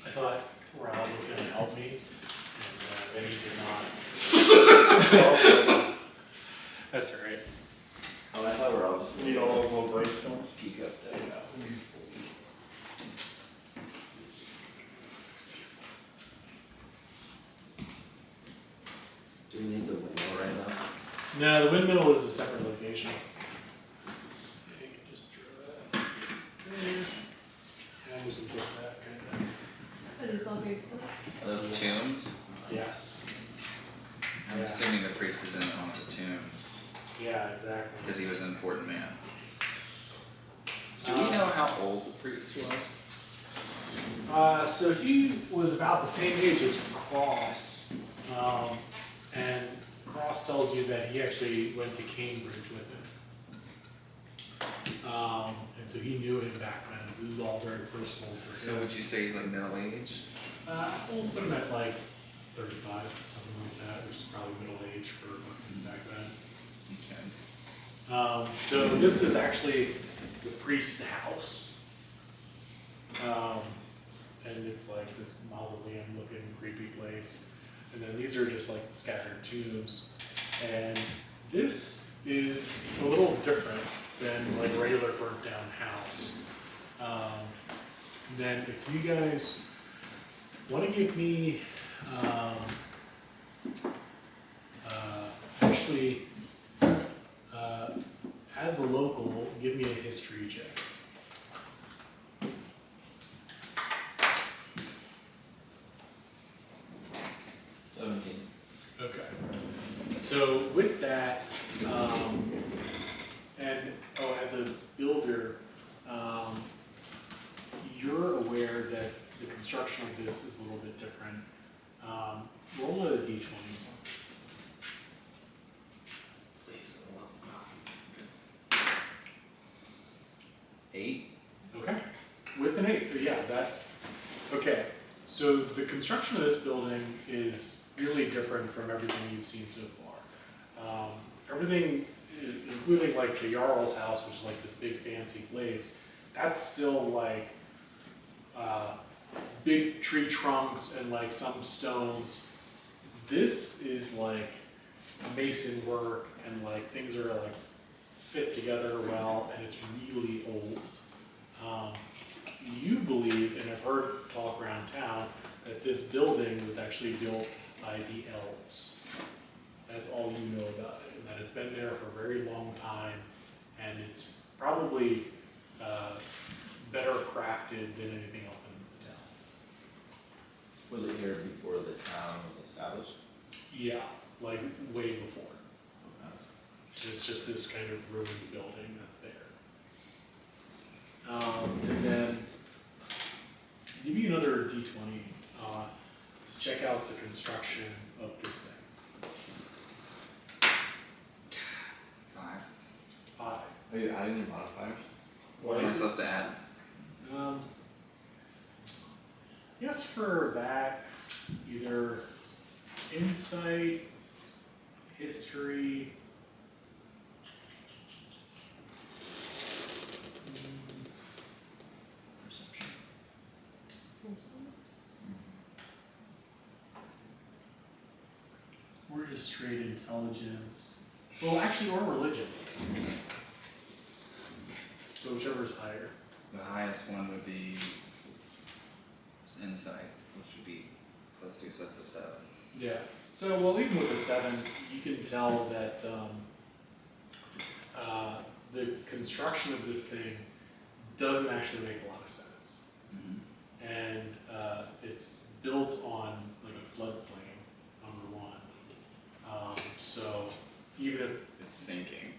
I thought Rob was gonna help me, and then he did not. That's alright. Oh, I thought we were all just Need all those little gravestones? peek up there. Do we need the window right now? No, the windmill is a separate location. Yeah, you can just throw that there. And we can get that kinda. are these all gravestones? Are those tombs? Yes. I'm Yeah. assuming the priest is in on the tombs, Yeah, exactly. cause he was an important man. Do we Um, know how old the priest was? So he was about the same age as Cross, and Cross tells you that he actually went to Cambridge with him. And so he knew him back then, so this is all very personal for So him. would you say he's like middle aged? We'll put him at like 35, something like that, which is probably middle age for back then. Okay. So this is actually the priest's house. And it's like this mausoleum looking creepy place. And then these are just like scattered tombs. And this is a little different than like a regular burnt down house. Then if you guys want to give me, actually, as a local, give me a history check. 17. Okay. So with that, and as a builder, you're aware that the construction of this is a little bit different. Roll a d20. Please, for the love of God. 8? Okay. With an 8, yeah, that. Okay. So the construction of this building is really different from everything you've seen so far. Everything, including like the Jarl's house, which is like this big fancy place, that's still like big tree trunks and like some stones. This is like mason work and like things are like fit together well, and it's really old. You believe, and I've heard talk around town, that this building was actually built by the elves. That's all you know about it, and that it's been there for a very long time, and it's probably better crafted than anything else in the town. Was it here before the town was established? Yeah, like way before. Okay. It's just this kind of ruined building that's there. And then give you another d20 to check out the construction of this thing. 5. 5. Are you adding your modifiers? What am I supposed to add? Yes, for that, either insight, history. Perception. Or just straight intelligence. Well, actually, or religion. So whichever's higher. The highest one would be insight, which would be +2, so that's a 7. Yeah. So, well, even with a 7, you can tell that the construction of this thing doesn't actually make a lot of sense. Mm-hmm. And it's built on like a floodplain, number one. So even if, It's sinking.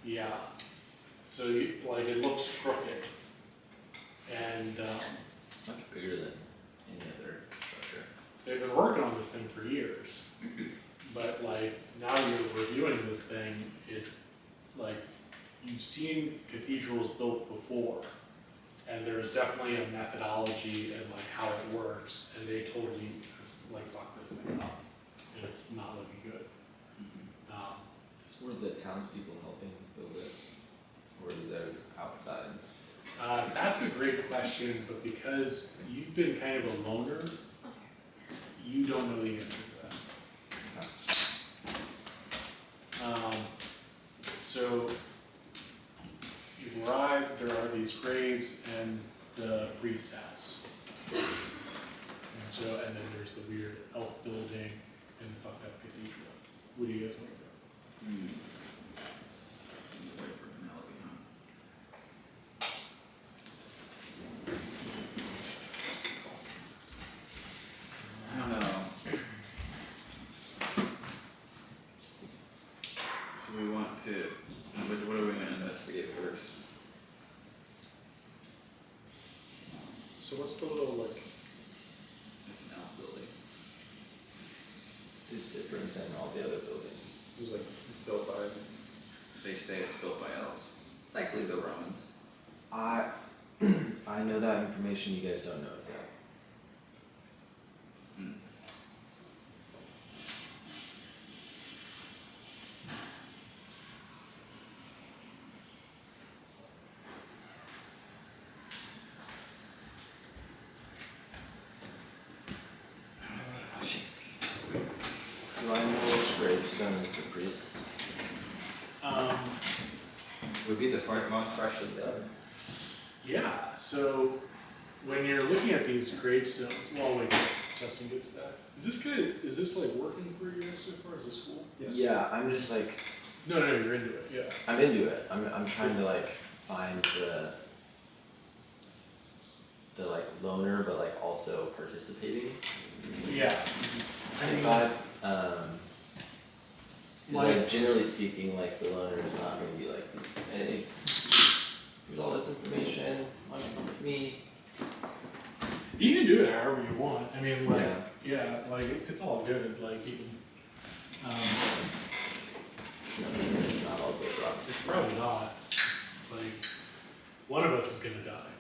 yeah, so you, like it looks crooked. And It's much bigger than any other structure. they've been working on this thing for years. But like now you're reviewing this thing, it like you've seen cathedrals built before. And there's definitely a methodology and like how it works, and they totally like fucked this thing up, and it's not looking good. Were the townspeople helping build it? Or is there outside? That's a great question, but because you've been kind of a loner, you don't know the answer to that. So you arrive, there are these graves and the priest's house. And so, and then there's the weird elf building and the fucked up cathedral. What do you guys want to do? Wait for Penelope, huh? I don't know. want to, what are we gonna investigate first? So what's the little like, It's an outbuilding. It's different than all the other buildings. it was like built by, They say it's built by elves, likely the Romans. I know that information, you guys don't know it yet. Hmm. Do I know which gravestone is the priest's? Would be the most freshly dead. Yeah, so when you're looking at these gravestones, well, wait, Justin gets back. Is this like working for you guys so far? Is this cool? Yeah, I'm just like, No, you're into it, yeah. I'm into it. I'm trying to like find the like loner, but like also participating. Yeah. I mean, But Like- like generally speaking, like the loner is not going to be like, hey, here's all this information. Why don't you come with me? you can do it however you want. I mean, like, Yeah. yeah, like it's all good. Like you can. It's not all good, Rob. It's probably not. It's like one of us is gonna die.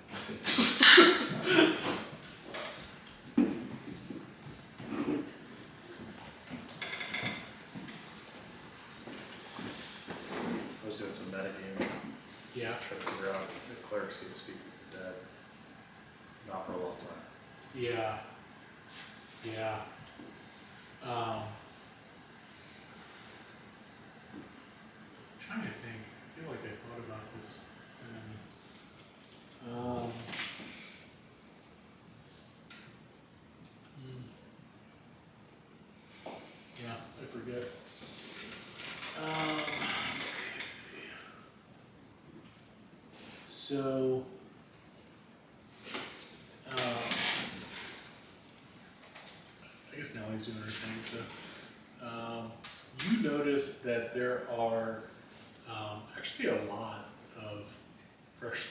I was doing some metagaming. Yeah. Trying to figure out if clerics can speak with the dead. Not for a long time. Yeah. Yeah. Trying to think. I feel like I thought about this. Yeah, I forget. So, I guess Nellie's doing her thing, so, you notice that there are, actually a lot of fresh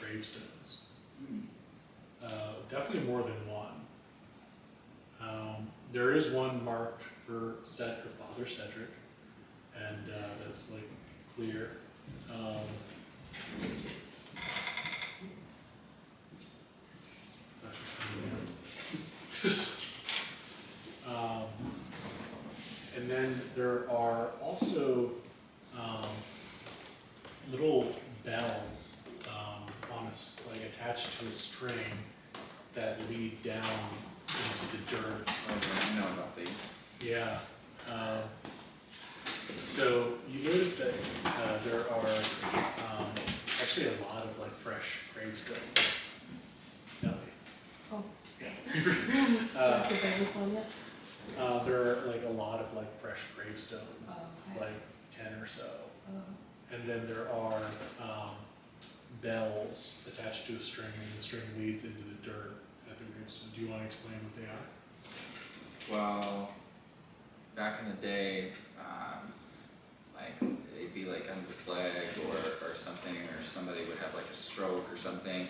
gravestones. Definitely more than one. There is one marked for Father Cedric, and that's like clear. That's just and then there are also little bells like attached to a string that lead down into the dirt. Okay, I know about these. Yeah. So you notice that there are actually a lot of like fresh gravestones. Nelly. Oh, Yeah. I think I missed one yet. There are like a lot of like fresh gravestones, Oh, okay. like 10 or so. Oh, And then there are bells attached to a string, and the string leads into the dirt at the gravestone. Do you want to explain what they are? Well, back in the day, like they'd be like under the flag or something, or somebody would have like a stroke or something,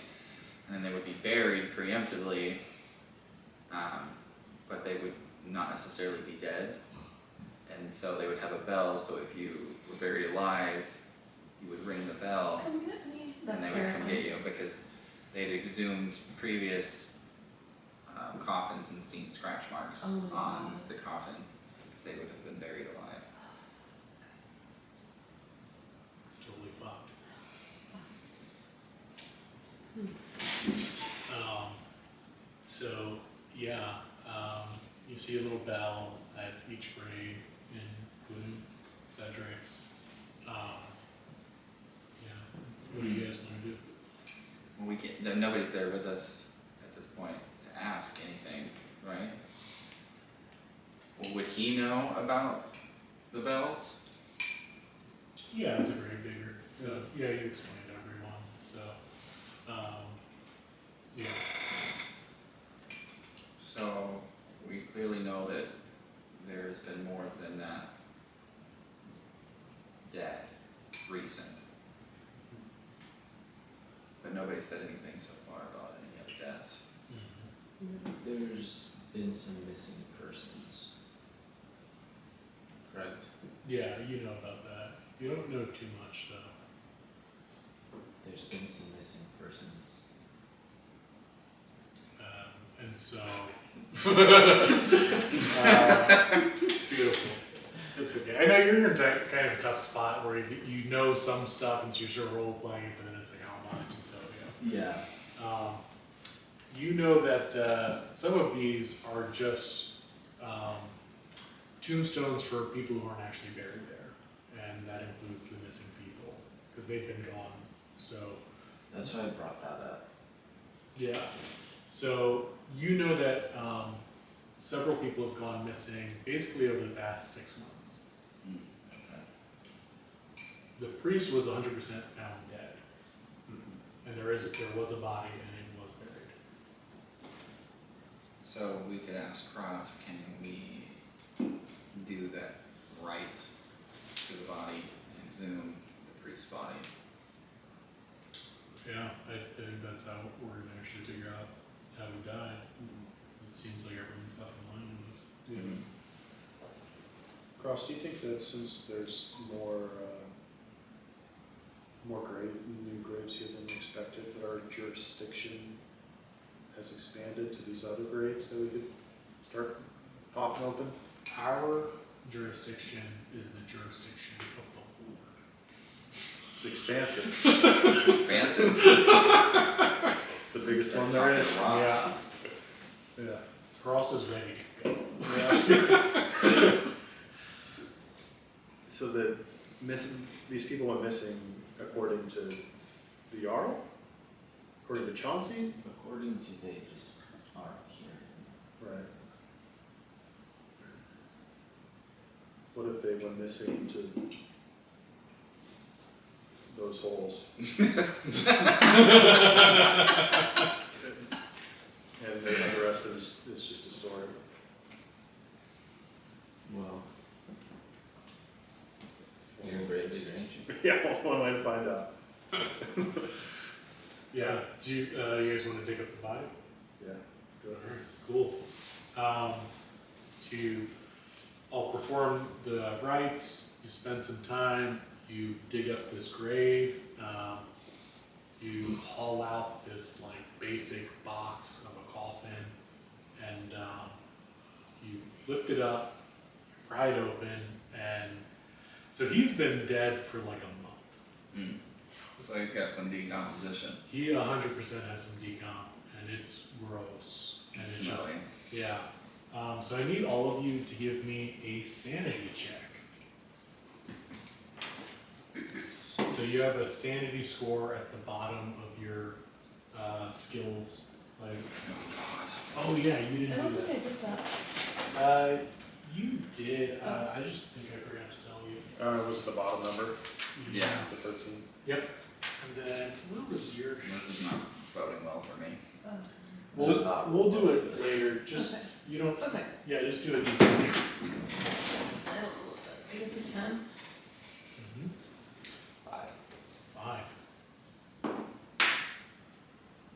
and then they would be buried preemptively, but they would not necessarily be dead, and so they would have a bell. So if you were buried alive, you would ring the bell, come get me. and That's they would come terrifying. get you because they'd exhumed previous coffins and seen scratch marks Oh my on God. the coffin because they would have been buried alive. It's totally fucked. So yeah, you see a little bell at each grave, including Cedric's. Yeah. What do you guys want to do? Well, we can't. Nobody's there with us at this point to ask anything, right? Well, would he know about the bells? Yeah, as a grave digger. So yeah, you explained to everyone. So yeah. So we clearly know that there's been more than that death recent. But nobody said anything so far about any other deaths. There's been some missing persons. Correct? Yeah, you know about that. You don't know too much though. There's been some missing persons. And so, beautiful. It's okay. I know you're in a kind of a tough spot where you know some stuff and so you're sort of role playing, but then it's like how much, and so Yeah. you know that some of these are just tombstones for people who aren't actually buried there, and that includes the missing people because they've been gone. So That's why I brought that up. yeah, so you know that several people have gone missing basically over the past 6 months. The priest was 100% found dead, and there was a body and it was buried. So we could ask Cross, can we do that rites to the body and exhume the priest's body? Yeah, I think that's how we're gonna actually figure out how he died. It seems like everyone's fucking lying to us. Yeah. Cross, do you think that since there's more new graves here than expected, that our jurisdiction has expanded to these other graves that we could start popping open? Our jurisdiction is the jurisdiction of the Lord. It's expansive. Expansive. It's the biggest one there is. Yeah. Yeah. Cross is ready to go. Yeah. So the these people went missing according to the Jarl? According to Chauncey? According to they just aren't here. Right. What if they went missing into those holes? And the rest of it is just a story. Well, you're a great big range. Yeah, one way to find out. Yeah. Do you guys want to dig up the body? Yeah, let's go. Alright, cool. I'll perform the rites, you spend some time, you dig up this grave, you haul out this like basic box of a coffin, and you lift it up, pry it open, and so he's been dead for like a month. So he's got some decomposition. He 100% has some decomp, and it's gross, and it's just, Smelly. yeah. So I need all of you to give me a sanity check. So you have a sanity score at the bottom of your skills. Like, oh yeah, you I didn't don't do think that. I did that. You did. I just think I forgot to tell you. Was it the bottom number? Yeah. The 13? Yep. And then what was your? This is not boding well for me. We'll do it later. Just Okay. you don't. Okay. Yeah, just do it. I don't know what that, I guess a 10. 5. 5.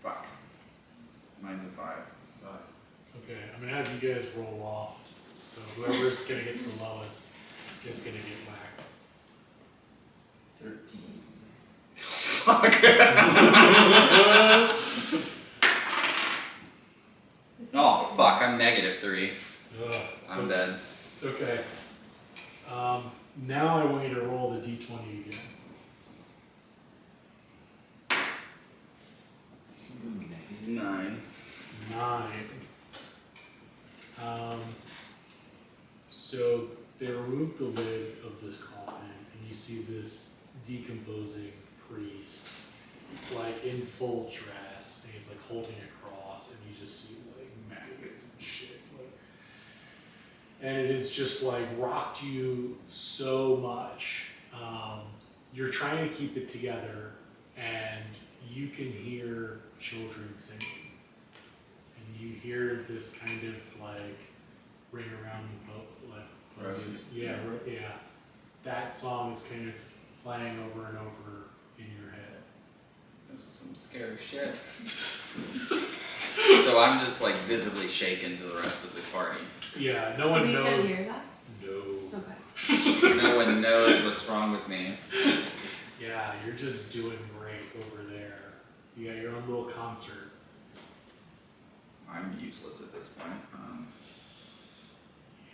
Fuck. Mine's a 5. Okay, I'm gonna have you guys roll off. So whoever's gonna get the lowest is gonna get whacked. 13. Oh, fuck, I'm -3. Ugh. I'm dead. Okay. Now I want you to roll the d20 again. Negative. 9. 9. So they remove the lid of this coffin, and you see this decomposing priest, like in full dress, and he's like holding a cross, and you just see like maggots and shit. Like, and it is just like rocked you so much. You're trying to keep it together, and you can hear children singing. And you hear this kind of like ring around the boat, like Roses. yeah, yeah. That song is kind of playing over and over in your head. This is some scary shit. So I'm just like visibly shaken to the rest of the party. Yeah, no one You can knows. hear that? No. Okay. No one knows what's wrong with me. Yeah, you're just doing great over there. You got your own little concert. I'm useless at this point.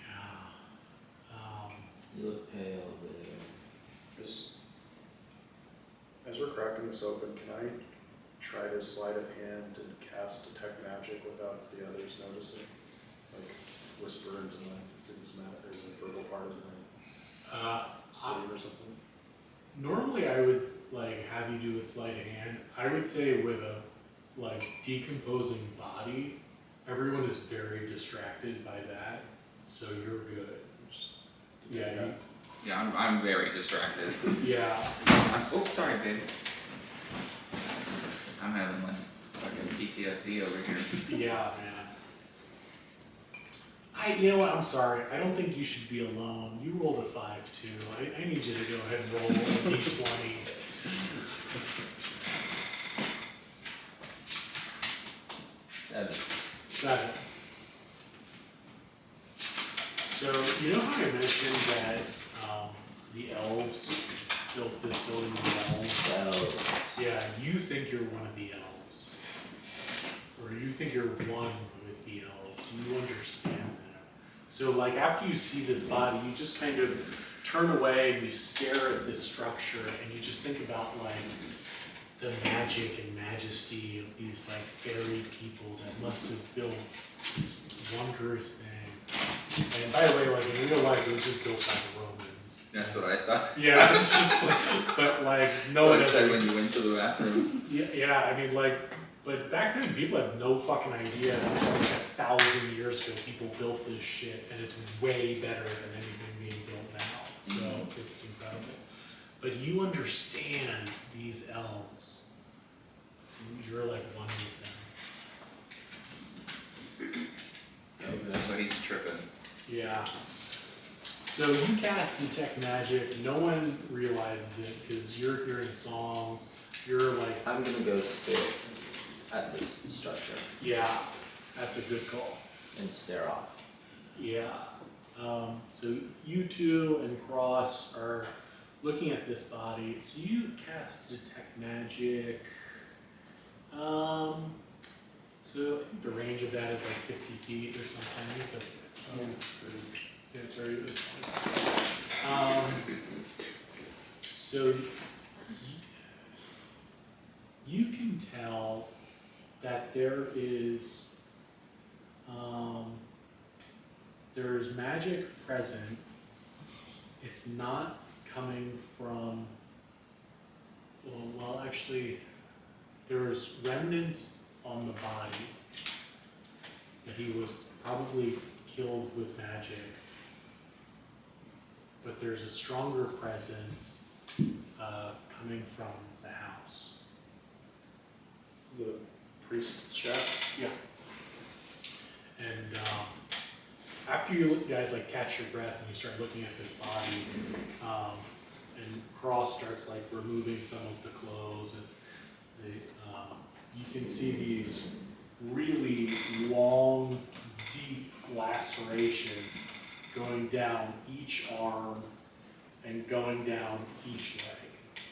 Yeah. You look pale, but As we're cracking this open, can I try to sleight of hand and cast detect magic without the others noticing? Like whisper into my verbal part of my sleeve or something? Normally I would like have you do a sleight of hand. I would say with a like decomposing body, everyone is very distracted by that, so you're good. Yeah, Yeah, I'm very distracted. yeah. Oh, sorry, babe. I'm having like fucking PTSD over here. Yeah, man. You know what, I'm sorry, I don't think you should be alone. You rolled a 5 too. I need you to go ahead and roll a d20. Seven. So, you know how I mentioned that the elves built this building with the elves? Yeah, you think you're one of the elves. Or you think you're one with the elves. You understand that. So like after you see this body, you just kind of turn away and you stare at this structure and you just think about like the magic and majesty of these like fairy people that must have built this wondrous thing. And by the way, like in real life, it was just built by the Romans. That's what I thought. Yeah, it's just like, but like no one I has said like, when you went to the bathroom. yeah, I mean like, but back then people had no fucking idea that like 1,000 years ago people built this shit and it's way better than anything being built now. So it's incredible. But you understand these elves. You're like one with them. That's why he's tripping. Yeah. So you cast detect magic. No one realizes it because you're hearing songs. You're like, I'm gonna go sit at this structure yeah, that's a good call. and stare off. Yeah. So you two and Cross are looking at this body. So you cast detect magic. So I think the range of that is like 50 feet or something. It's okay. Yeah, it's very good. So you can tell that there's magic present. It's not coming from, well actually, there's remnants on the body that he was probably killed with magic, but there's a stronger presence coming from the house. The priest shack? Yeah. And after you guys like catch your breath and you start looking at this body, and Cross starts like removing some of the clothes, and you can see these really long, deep lacerations going down each arm and going down each leg.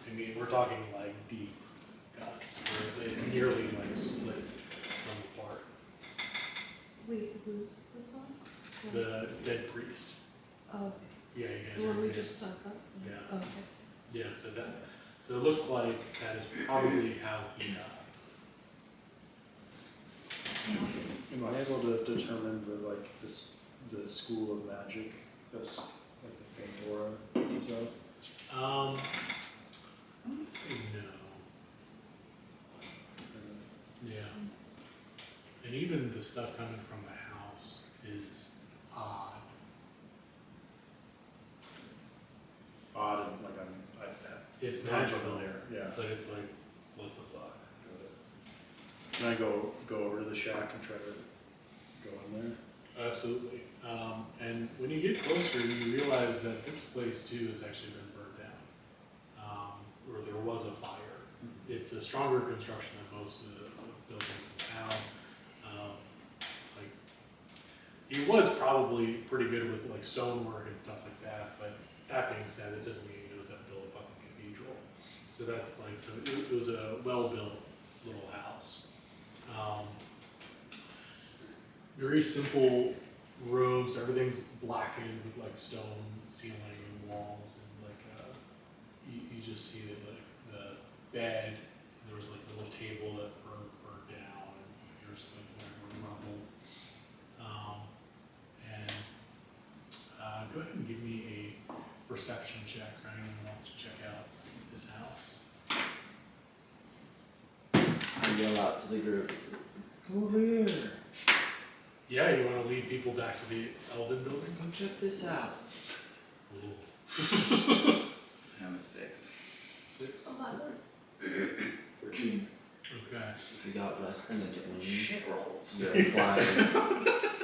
I mean, we're talking like deep cuts where they nearly like split them apart. Wait, who's this one? The dead priest. Oh, Yeah, you the guys are one we examining. just dug up? Yeah. Oh, okay. Yeah, so it looks like that is probably how he died. Am I able to determine the school of magic that's like the faint aura and stuff? I'm gonna say no. Yeah. And even the stuff coming from the house is odd. Odd and like It's I'm magical, familiar, yeah. but it's like, what the fuck? Can I go over to the shack and try to go in there? Absolutely. And when you get closer, you realize that this place too has actually been burned down. was a fire. It's a stronger construction than most of the buildings in town. Like, it was probably pretty good with like stonework and stuff like that, but that being said, it doesn't mean he knows how to build a fucking cathedral. So that, like, so it was a well-built little house. Very simple rooms, everything's blackened with like stone ceiling and walls, and like, you just see that like the bed, there was like a little table that burned down, and there's like whatever rubble. Go ahead and give me a perception check for anyone who wants to check out this house. I yell out to the group, come over here, Yeah, you want to lead people back to the Elven building? come check this out. Ooh. I'm a 6. 6. 11. 13. Okay. If you got less than a 20, Shit rolls. you're implying.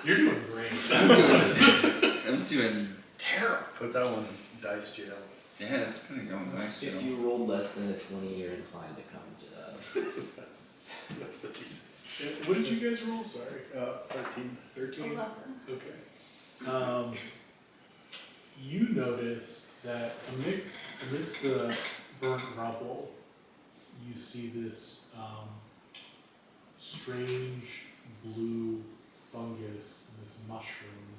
You're doing great. I'm doing terrible. Put that one in dice jail. Yeah, that's gonna go nice, If you rolled less than a 20, you're inclined to come to That's the decent. What did you guys roll? Sorry. 13. 13? 11. Okay. You notice that amidst the burnt rubble, you see this strange blue fungus, this mushroom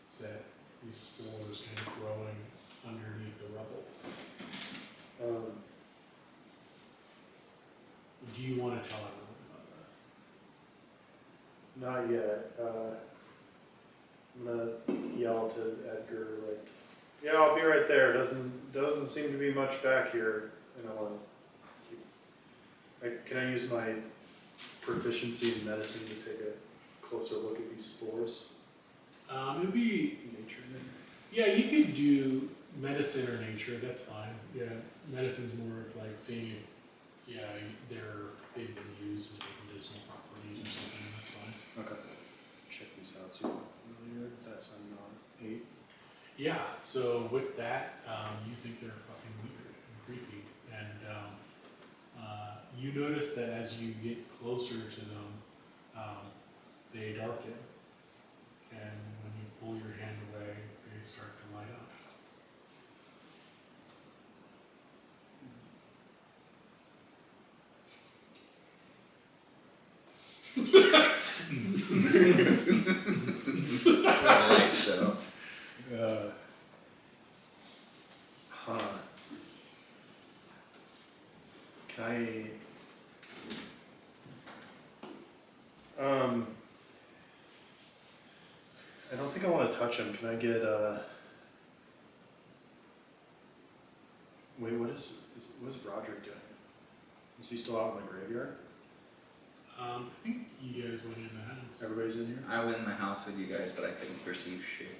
set, these spores kind of growing underneath the rubble. Do you want to tell everyone about that? Not yet. I'm gonna yell to Edgar, like, yeah, I'll be right there. Doesn't seem to be much back here. And I want to keep. Can I use my proficiency in medicine to take a closer look at these spores? It would be, Nature. yeah, you could do medicine or nature, that's fine. Yeah, medicine's more of like seeing if, yeah, they've been used as like medicinal properties or something, that's fine. Okay. Check these out. See if I'm familiar. That's I'm not 8. Yeah, so with that, you think they're fucking weird and creepy, and you notice that as you get closer to them, they darken, and when you pull your hand away, they start to light up. Light show. Huh. Can I? I don't think I want to touch him. Can I get? Wait, what is Brodrick doing? Is he still out in the graveyard? I think you guys went in the house. Everybody's in here. I went in the house with you guys, but I couldn't perceive shit.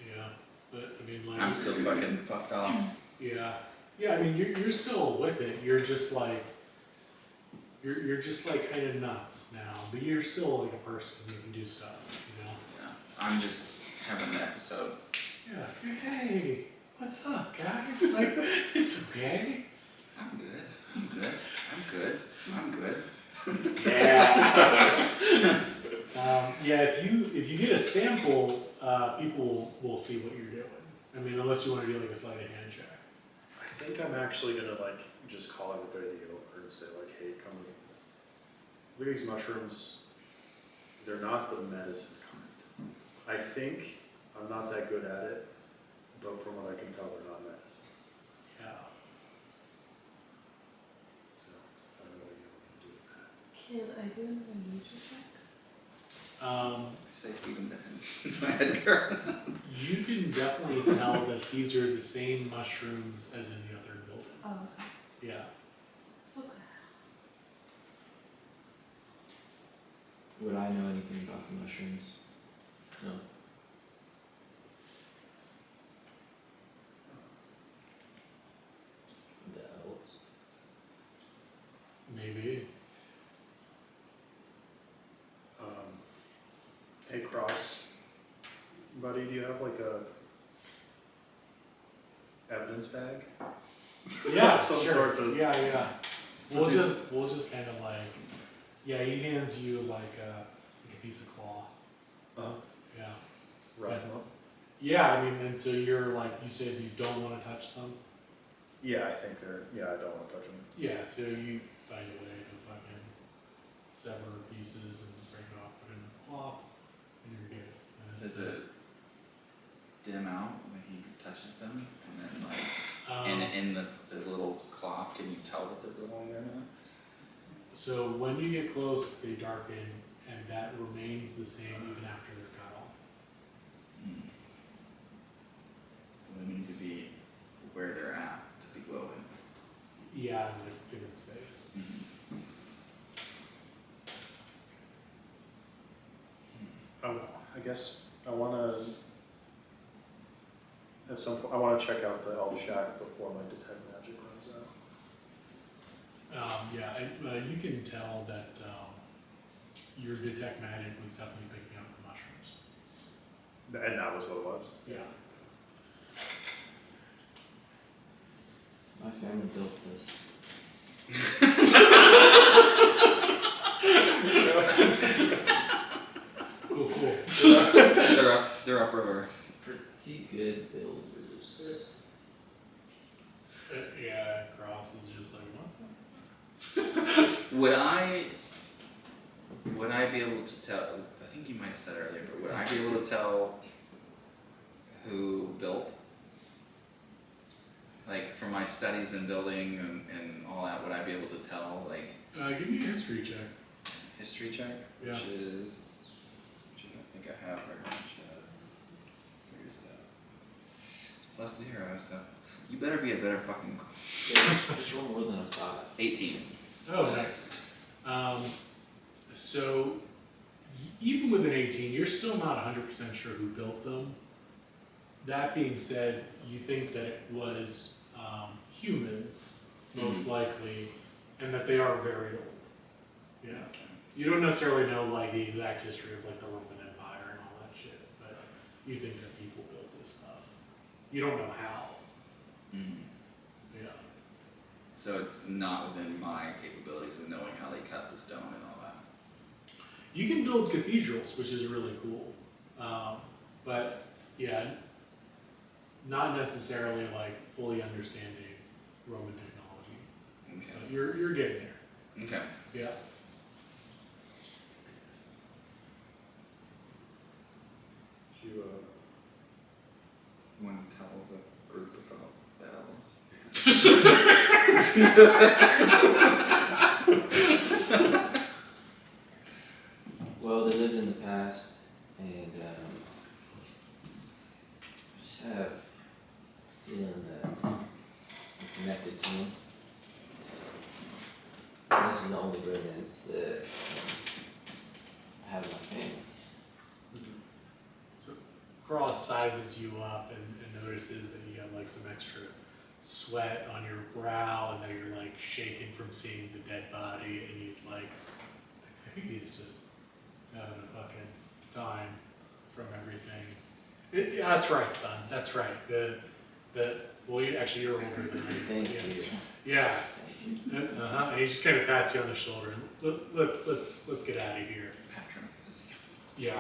Yeah, but I mean, like, I'm still fucking fucked off. yeah, I mean, you're still with it. You're just like kind of nuts now, but you're still like a person. You can do stuff, you know. Yeah, I'm just having an episode. Yeah. Hey, what's up, guys? Like, it's okay. I'm good. I'm good. I'm good. I'm good. Yeah. Yeah. If you get a sample, people will see what you're doing. I mean, unless you want to do like a sleight of hand check. I think I'm actually gonna like just call everybody over and say like, hey, come look at these mushrooms. They're not the medicine kind. I think I'm not that good at it, but from what I can tell, they're not medicine. Yeah. So I don't know what you can do with that. Can I do another nature check? I say feed him to him. Edgar. You can definitely tell that these are the same mushrooms as in the other building. Oh, okay. Yeah. Okay. Would I know anything about the mushrooms? No. The elves. Maybe. Hey, Cross, buddy, do you have like a evidence bag? Yeah, Some sure. sort of- Yeah. We'll But these- just kind of like, yeah, he hands you like a piece of cloth. Yeah. Wrap them up. Yeah, I mean, and so you're like, you said you don't want to touch them. Yeah, I think they're. Yeah, I don't want to touch them. Yeah, so you find a way to fucking sever pieces and break it off, put it in a cloth, and you're good. And it's Does it dim out when he touches them? And then like, um, in the little cloth, can you tell that they're belong there now? So when you get close, they darken, and that remains the same even after they're cut off. So they need to be where they're at to be glowing. Yeah, in a given space. I guess I want to. At some point, I want to check out the elf shack before my detect magic runs out. Yeah, and, you can tell that your detect magic was definitely picking up the mushrooms. And that was what it was. Yeah. My family built this. Cool. They're upriver. Pretty good builders. Yeah, Cross is just like, what Would I be able to tell? I think you might have said it earlier, but would I be able to tell who built? Like from my studies in building and all that, would I be able to tell like give me a history check. history check, Yeah. which I don't think I have very much. Where's that? It's +0, so you better be a better fucking. Yeah, just roll more than a 5. 18. Oh, nice. So, even with an 18, you're still not 100% sure who built them. That being said, you think that it was humans, most likely, and that they are very old. Yeah. You don't necessarily know like the exact history of like the Roman Empire and all that shit, but you think that people built this stuff. You don't know how. Yeah. So it's not within my capabilities of knowing how they cut the stone and all that. You can build cathedrals, which is really cool. But yeah, not necessarily like fully understanding Roman technology. Okay. But you're getting there. Okay. Yeah. You, Want to tell the group about battles? Well, they lived in the past, and I just have a feeling that I'm connected to them. And this is the only remnants that I have in my family. So Cross sizes you up and notices that you got like some extra sweat on your brow and that you're like shaking from seeing the dead body, and he's like, I think he's just having a fucking time from everything. Yeah, that's right, son. That's right. Well, actually, you're older than me. Thank you. Yeah. Thank you. And he just kind of pats you on the shoulder. Let's get out of here. Patronizes. Yeah.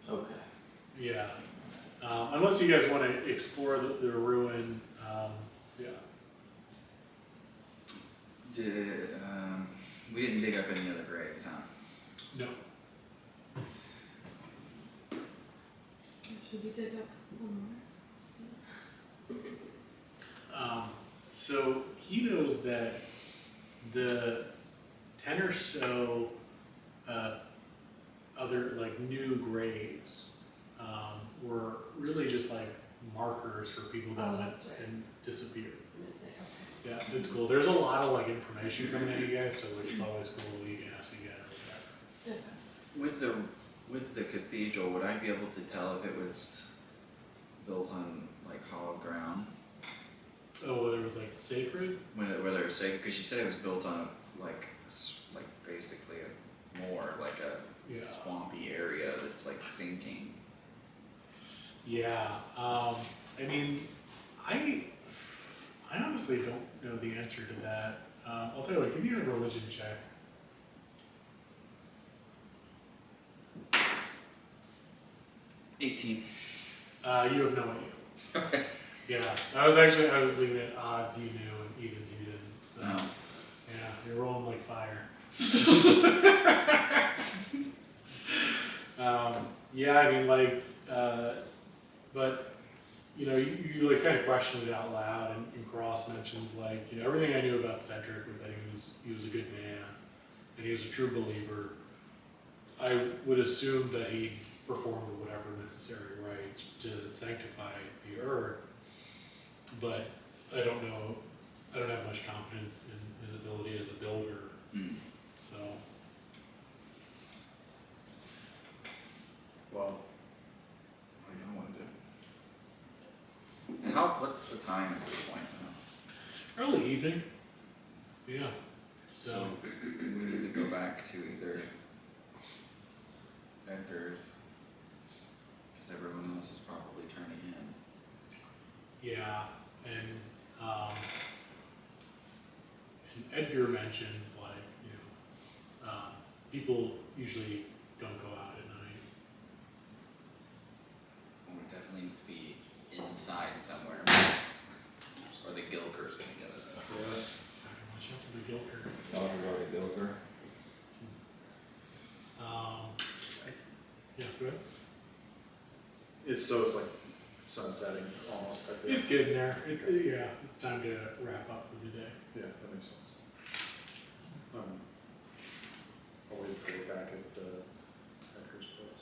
Okay. Yeah. Unless you guys want to explore the ruin, yeah. We didn't dig up any other graves, huh? No. Should we dig up one more? So he knows that the 10 or so other like new graves were really just like markers for people that Oh, went that's right. and disappeared. I'm gonna say, okay. Yeah, it's cool. There's a lot of like information coming at you guys, so like, it's always cool you can ask again or whatever. Okay. With the cathedral, would I be able to tell if it was built on like hollow ground? Oh, whether it was like sacred? Whether it was sacred, because you said it was built on like basically more like a Yeah. swampy area that's like sinking. Yeah, I mean, I honestly don't know the answer to that. I'll tell you what, give me a religion check. 18. You have no idea. Okay. Yeah, I was leaving it odds you knew and evens you didn't. So Oh. yeah, you're rolling like fire. Yeah, I mean like, but you know, you like kind of questioned it out loud, and Cross mentions like, you know, everything I knew about Cedric was that he was a good man, and he was a true believer. I would assume that he performed whatever necessary rites to sanctify the earth, but I don't know. I don't have much confidence in his ability as a builder. So Well, What do you want to do? And what's the time at this point? early evening. Yeah. So we need to go back to either Edgar's, because everyone else is probably turning in. Yeah, and Edgar mentions like, you know, people usually don't go out at night. Well, we definitely need to be inside somewhere, or the Gilker's gonna get us. yeah. Watch out for the Gilker. Y'all are going to Gilbert. Yeah, go ahead. It's like sunsetting almost, I think. It's getting there. Yeah, it's time to wrap up for the day. Yeah, that makes sense. I'll wait until we're back at Edgar's place.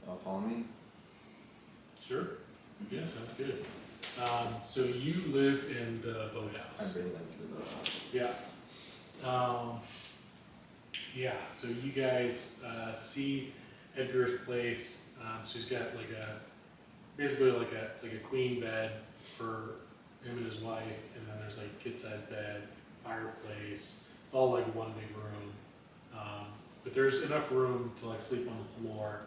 Y'all follow me? Sure. Yeah, sounds good. So you live in the I boathouse. bring them to the house. Yeah. Yeah, so you guys see Edgar's place. So he's got like basically like a queen bed for him and his wife, and then there's like kid-sized bed, fireplace. It's all like one big room. But there's enough room to like sleep on the floor.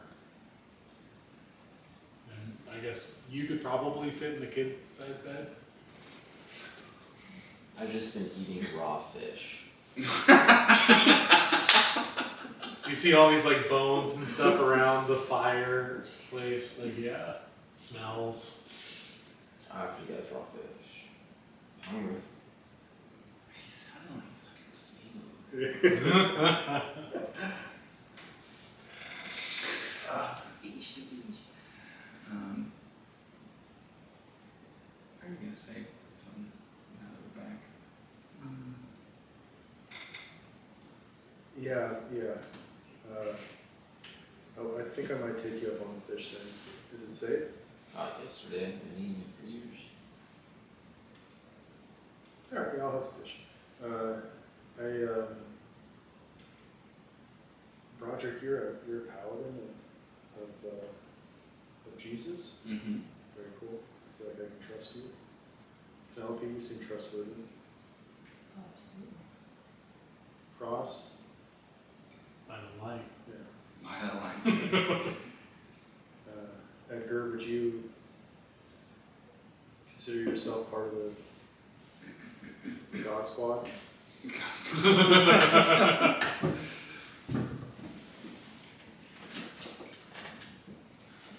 And I guess you could probably fit in the kid-sized bed. I've just been eating raw fish. So you see all these like bones and stuff around the fireplace. Like, yeah, it smells. I have to get raw fish. Hungry. He sounded like fucking sweet. Are you gonna say something now that we're back? Yeah. I think I might take you up on the fish thing. Is it safe? Yesterday, I've been eating it for years. Alright, yeah, I'll have some fish. Brodrick, you're a paladin of Jesus. Mm-hmm. Very cool. I feel like I can trust you. Penelope, you seem trustworthy. Oh, absolutely. Cross, By the light. yeah. I don't like Edgar, would you consider yourself part of the God Squad?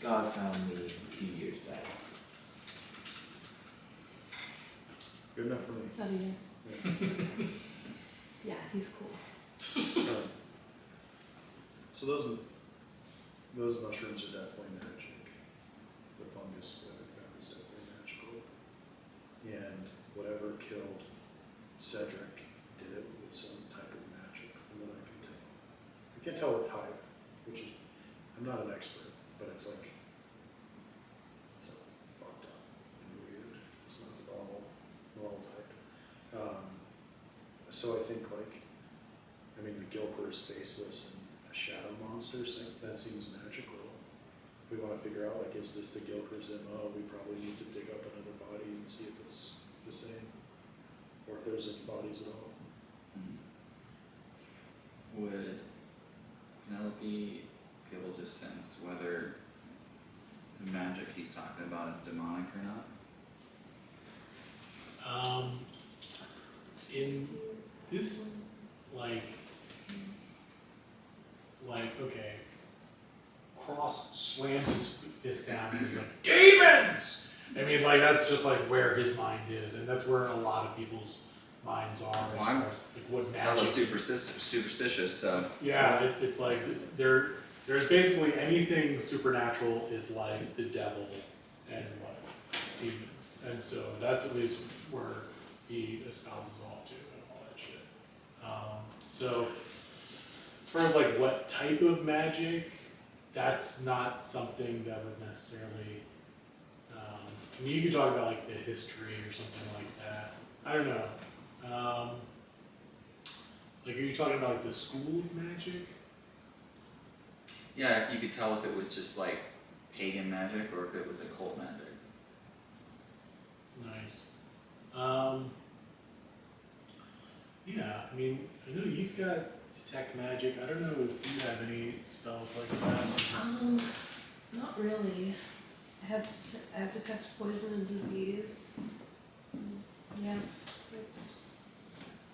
God found me a few years back. Good enough for me. Thought he is. Yeah, he's cool. So those mushrooms are definitely magic. The fungus that I found is definitely magical. And whatever killed Cedric did it with some type of magic, from what I can tell. I can't tell what type, which is, I'm not an expert, but it's like, it's like fucked up and weird. It's not the normal type. So I think like, I mean, the Gilker is faceless and a shadow monster, so that seems magical. If we want to figure out, like, is this the Gilker's MO, we probably need to dig up another body and see if it's the same, or if there's any bodies at all. Would Penelope be able to sense whether the magic he's talking about is demonic or not? In this, like, okay, Cross slams his fist down and he's like, demons! I mean, like, that's just like where his mind is, and that's where a lot of people's minds are as Well, I'm far as like what Hella magic. superstitious, so. Yeah, it's like there's basically anything supernatural is like the devil and like demons, and so that's at least where he espouses off to and all that shit. So as far as like what type of magic, that's not something that would necessarily. I mean, you could talk about like the history or something like that. I don't know. Like, are you talking about like the school of magic? Yeah, if you could tell if it was just like pagan magic or if it was occult magic. Nice. Yeah, I mean, I know you've got detect magic. I don't know if you have any spells like that. Not really. I have detect poison and disease. Yeah, it's,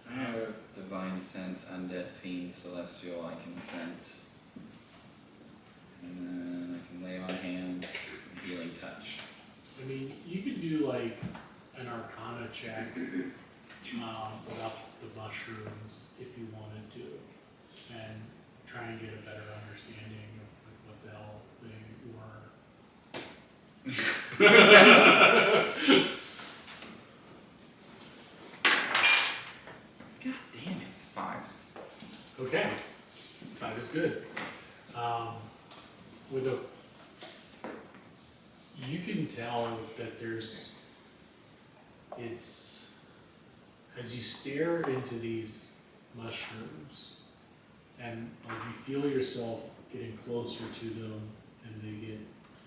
I have divine sense, undead fiend, celestial, I can sense. And then I can lay on hands, healing touch. I mean, you could do like an Arcana check without the mushrooms if you wanted to, and try and get a better understanding of like, what the hell they were. God damn it, it's 5. Okay, 5 is good. With a, you can tell that it's, as you stare into these mushrooms, and like you feel yourself getting closer to them, and they get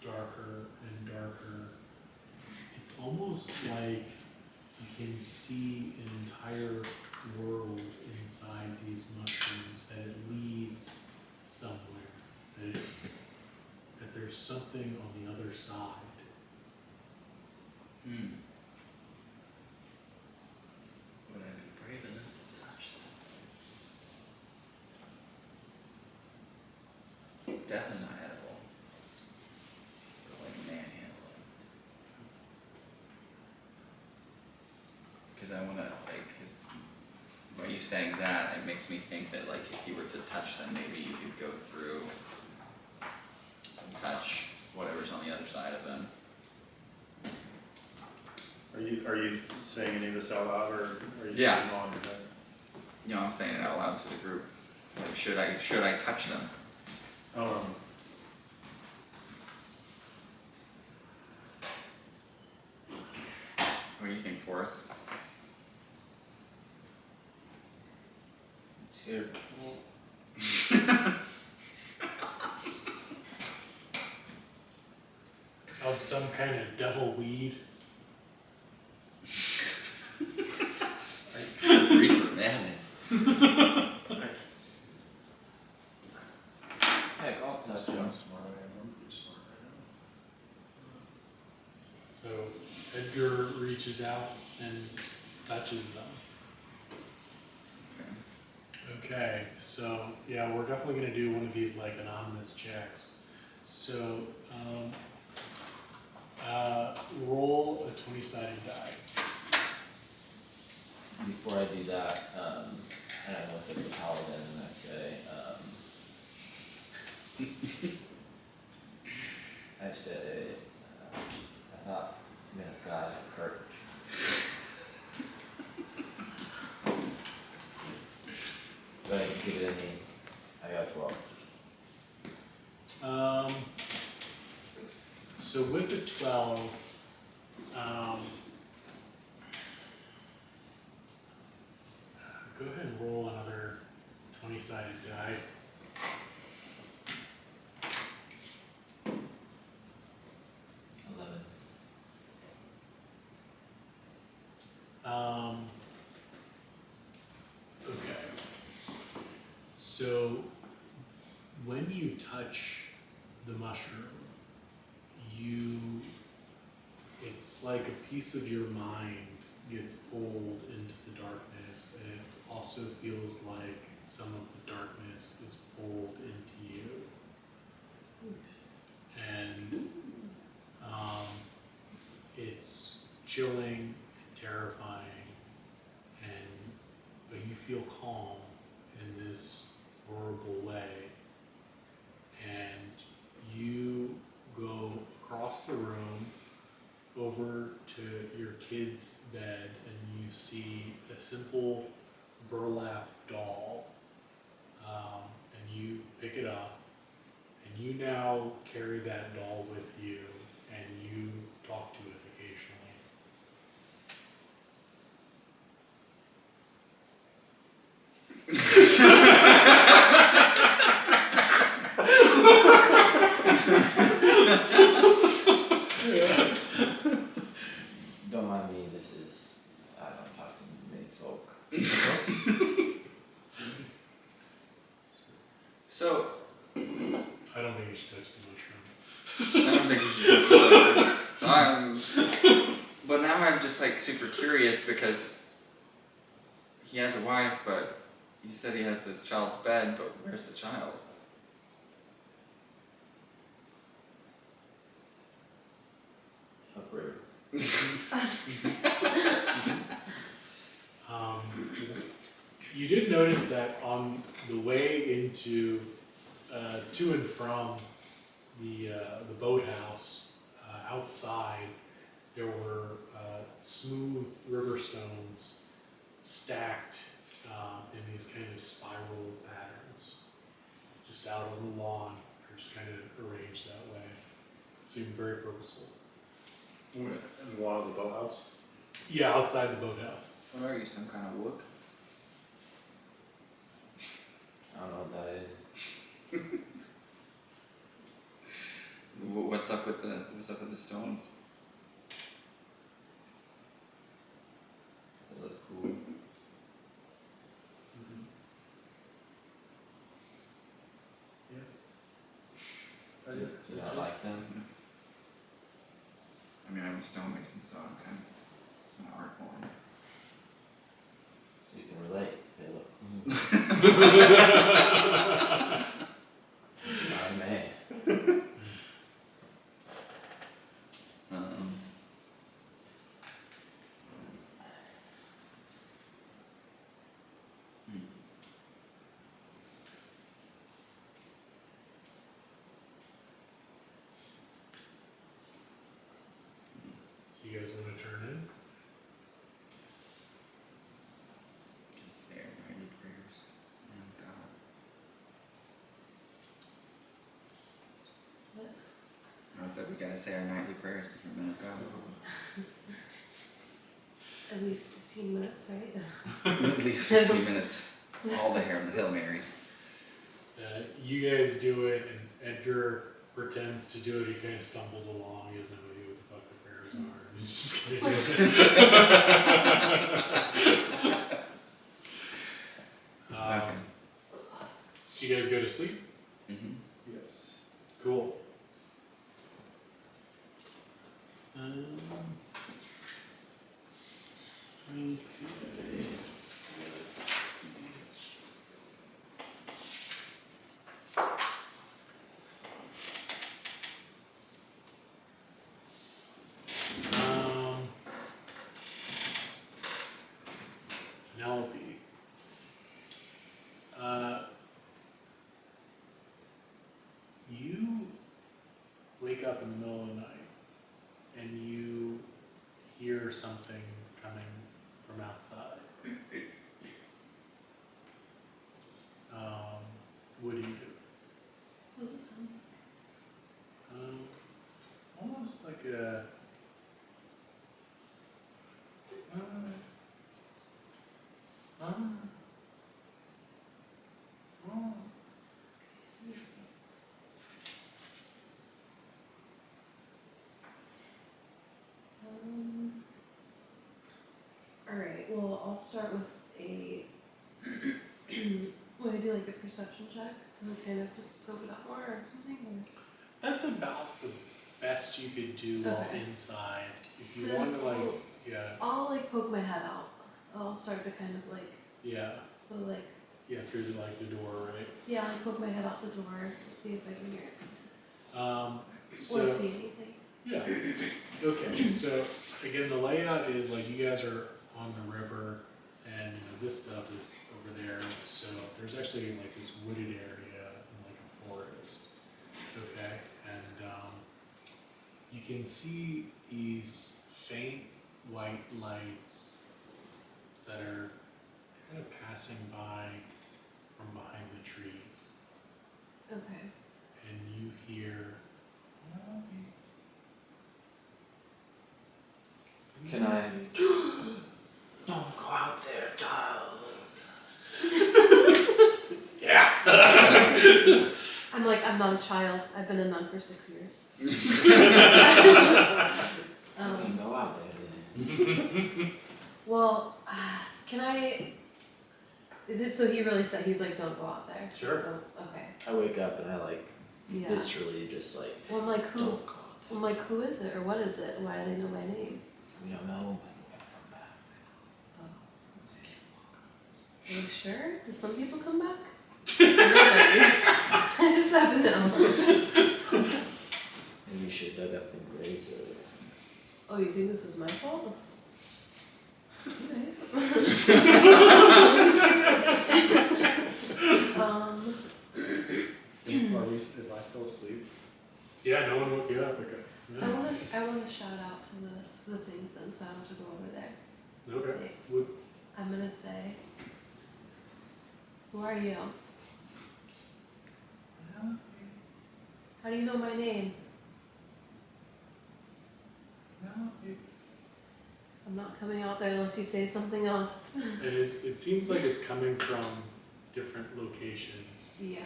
darker and darker. It's almost like you can see an entire world inside these mushrooms, that it leads somewhere, that there's something on the other side. Would I be brave enough to touch that? Definitely not edible. But like manhandle it. Because I wanna, like, cause by you saying that, it makes me think that like if you were to touch them, maybe you could go through and touch whatever's on the other side of them. Are you saying any of this out loud, or are you Yeah. thinking on your head? You know, I'm saying it out loud to the group. Like, should I touch them? What do you think, Forrest? It's here. Of some kind of devil weed. Reefer madness. Heck, I'll touch That's how him. smart I am. I'm pretty smart right So Edgar reaches out and touches them. Okay, so yeah, we're definitely gonna do one of these like anonymous checks. So roll a 20-sided die. Before I do that, and I look at the paladin and I say, I thought, man of God, Kurt. Do I give it any? I got 12. So with a 12, go ahead and roll another 20-sided die. Okay. So when you touch the mushroom, it's like a piece of your mind gets pulled into the darkness, and it also feels like some of the darkness is pulled into you. And it's chilling and terrifying, but you feel calm in this horrible way. And you go across the room over to your kid's bed, and you see a simple burlap doll, and you pick it up, and you now carry that doll with you, and you talk to it occasionally. Don't mind me, this is, I don't talk to many folk. So, I don't think you should touch the mushroom. I don't think we should just so but now I'm just like super curious because he has a wife, but you said he has this child's bed, but where's the child? Upriver. You did notice that on the way into, to and from the boathouse, outside, there were smooth river stones stacked in these kind of spiral patterns, just out on the lawn, or just kind of arranged that way. It seemed very purposeful. In the lawn of the boathouse? Yeah, outside the boathouse. What are you, some kind of wook? I don't know what that is. What's up with the stones? They look cool. I Do you not like them? I mean, I'm a stonemason, so I'm kind of, it's my art form. So you can relate. They look I may. So you guys want to turn in? Just say our nightly prayers. And God. What? I said we gotta say our nightly prayers because we're men of God. At least 15 minutes, right? At least 15 minutes. All the Hail Marys. You guys do it, and Edgar pretends to do it. He kind of stumbles along. He has no idea what the fuck the prayers are. He's just gonna do it. Okay. So you guys go to sleep? Mm-hmm. Yes. Cool. Okay. Let's see. Penelope. You wake up in the middle of the night and you hear something coming from outside. What do you do? What does it sound Almost like a Alright, well, I'll start with a. Want to do like a perception check to kind of just scope it out more or something? Or? that's about the best you could do while Okay. inside. If you want to like, yeah, I'll like poke my head out. I'll start to kind of like, yeah, so like, through the, like the door, right? yeah, like poke my head out the door to see if I can hear it. So Or see anything. yeah, okay. So again, the layout is like you guys are on the river, and you know, this stuff is over there. So there's actually like this wooded area and like a forest. Okay, and you can see these faint white lights that are kind of passing by from behind the trees, Okay. and you hear. Can I? Don't go out there, child. Yeah. I'm like, I'm not a child. I've been a nun for 6 years. Go out there. Well, can I? Is it so? He really said he's like, don't go out there. Sure. So, okay. I wake up and I like Yeah. viscerally just like Well, I'm like, who? don't go out I'm like, who is it or what is it? Why do they know my name? there. We don't know, but we're gonna come back. Oh. Let's get Are you sure? Do some people come back? Nobody. I just have to know. Maybe you should have dug up the graves earlier. Oh, you think this is my fault? Okay. Am I still asleep? Yeah, no one woke you up. Okay. I wanna shout out to the things then, so I don't have to go over there. Okay. See. What- I'm gonna say, who are you? How do you know my name? I'm not coming out there unless you say something else. And it seems like it's coming from different locations Yeah.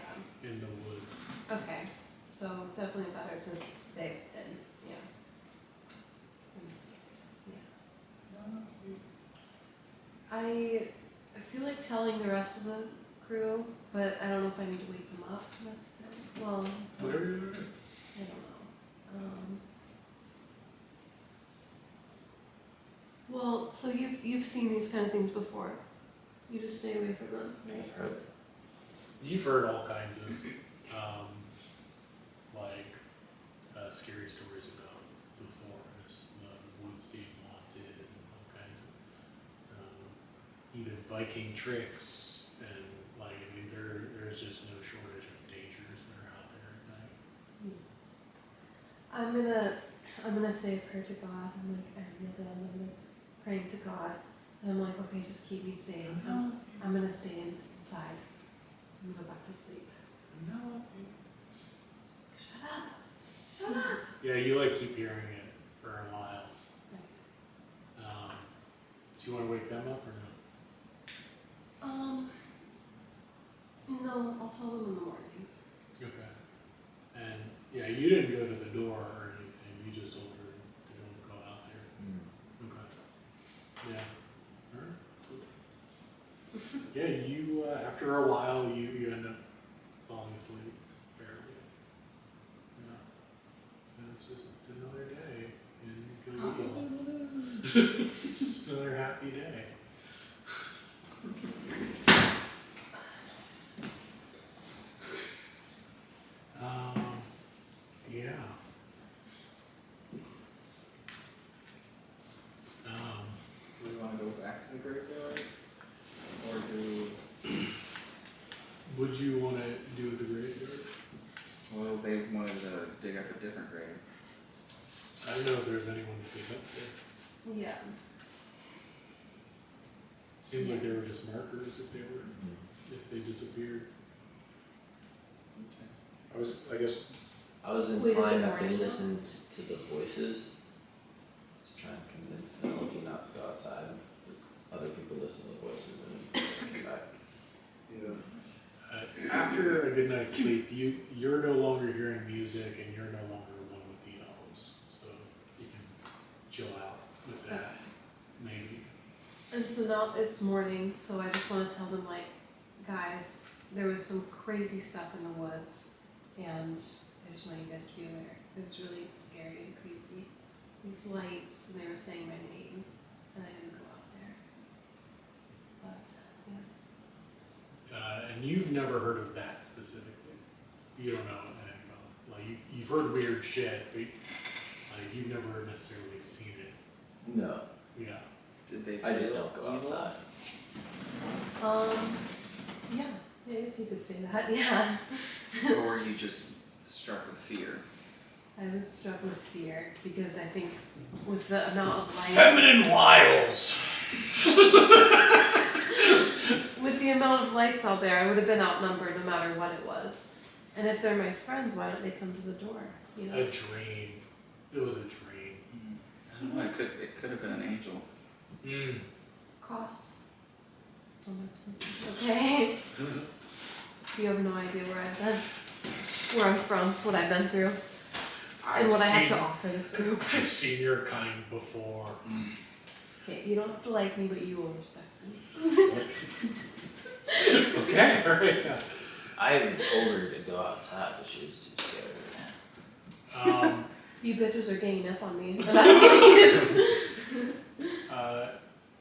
in the woods. Okay. So definitely better to stay in. Yeah. Let me see. Yeah. I feel like telling the rest of the crew, but I don't know if I need to wake them up necessarily. Well, Whatever you're doing. I don't know. Well, so you've seen these kind of things before. You just stay away from them, right? I've heard. You've heard all kinds of scary stories about the forest, the woods being haunted, and all kinds of even Viking tricks, and like I mean there's just no shortage of dangers that are out there at night. I'm gonna say a prayer to God. I'm like, I kneel down and I'm praying to God. And I'm like, okay, just keep me safe. I'm gonna stay inside. I'm gonna go back to sleep. Shut up! Shut up! Yeah, you like keep hearing it for a while. Do you want to wake them up or No, I'll tell them in the morning. no? Okay. And yeah, you didn't go to the door or anything. You just told her to don't go out there. Okay. Yeah. Alright. Cool. Yeah, you after a while you end up falling asleep barely. Yeah. And it's just another day in Galele. Just another happy day. Yeah. Do we wanna go back to the graveyard? Or Would you want to do the graveyard? well, they wanted to dig up a different grave. I don't know if there's anyone to pick up there. Yeah. Seems like they were just markers if they disappeared. I guess, I was Wait, is it inclined that they morning now? listened to the voices. Just trying to convince Penelope not to go outside. Because other people listen to the voices and came back. yeah. After a good night's sleep, you're no longer hearing music and you're no longer one with the elves, so you can chill out with that, maybe. And so now it's morning, so I just want to tell them, like, guys, there was some crazy stuff in the woods, and I just want you guys to be aware. It was really scary and creepy. These lights, and they were saying my name, and I didn't go out there. But, yeah. And you've never heard of that specifically. You don't know anything about it. Like, you've heard weird shit, but like, you've never necessarily seen it. No, Yeah. Did they I just feel don't go evil? outside. Yeah, I guess you could say that, yeah. Or were you just struck with fear? I was struck with fear because I think with the amount of lights, Feminine wiles! with the amount of lights out there, I would have been outnumbered no matter what it was. And if they're my friends, why don't they come to the door? You know? A dream. It was a dream. I don't know, it could have been an angel. Cross. Don't mess with me, okay? You have no idea where I've been, where I'm from, what I've been through, and what I have to offer this group. I've seen your kind before. Okay, you don't have to like me, but you will respect me. Okay, alright, yeah. I even told her to go outside, but she was too scared. You bitches are ganging up on me.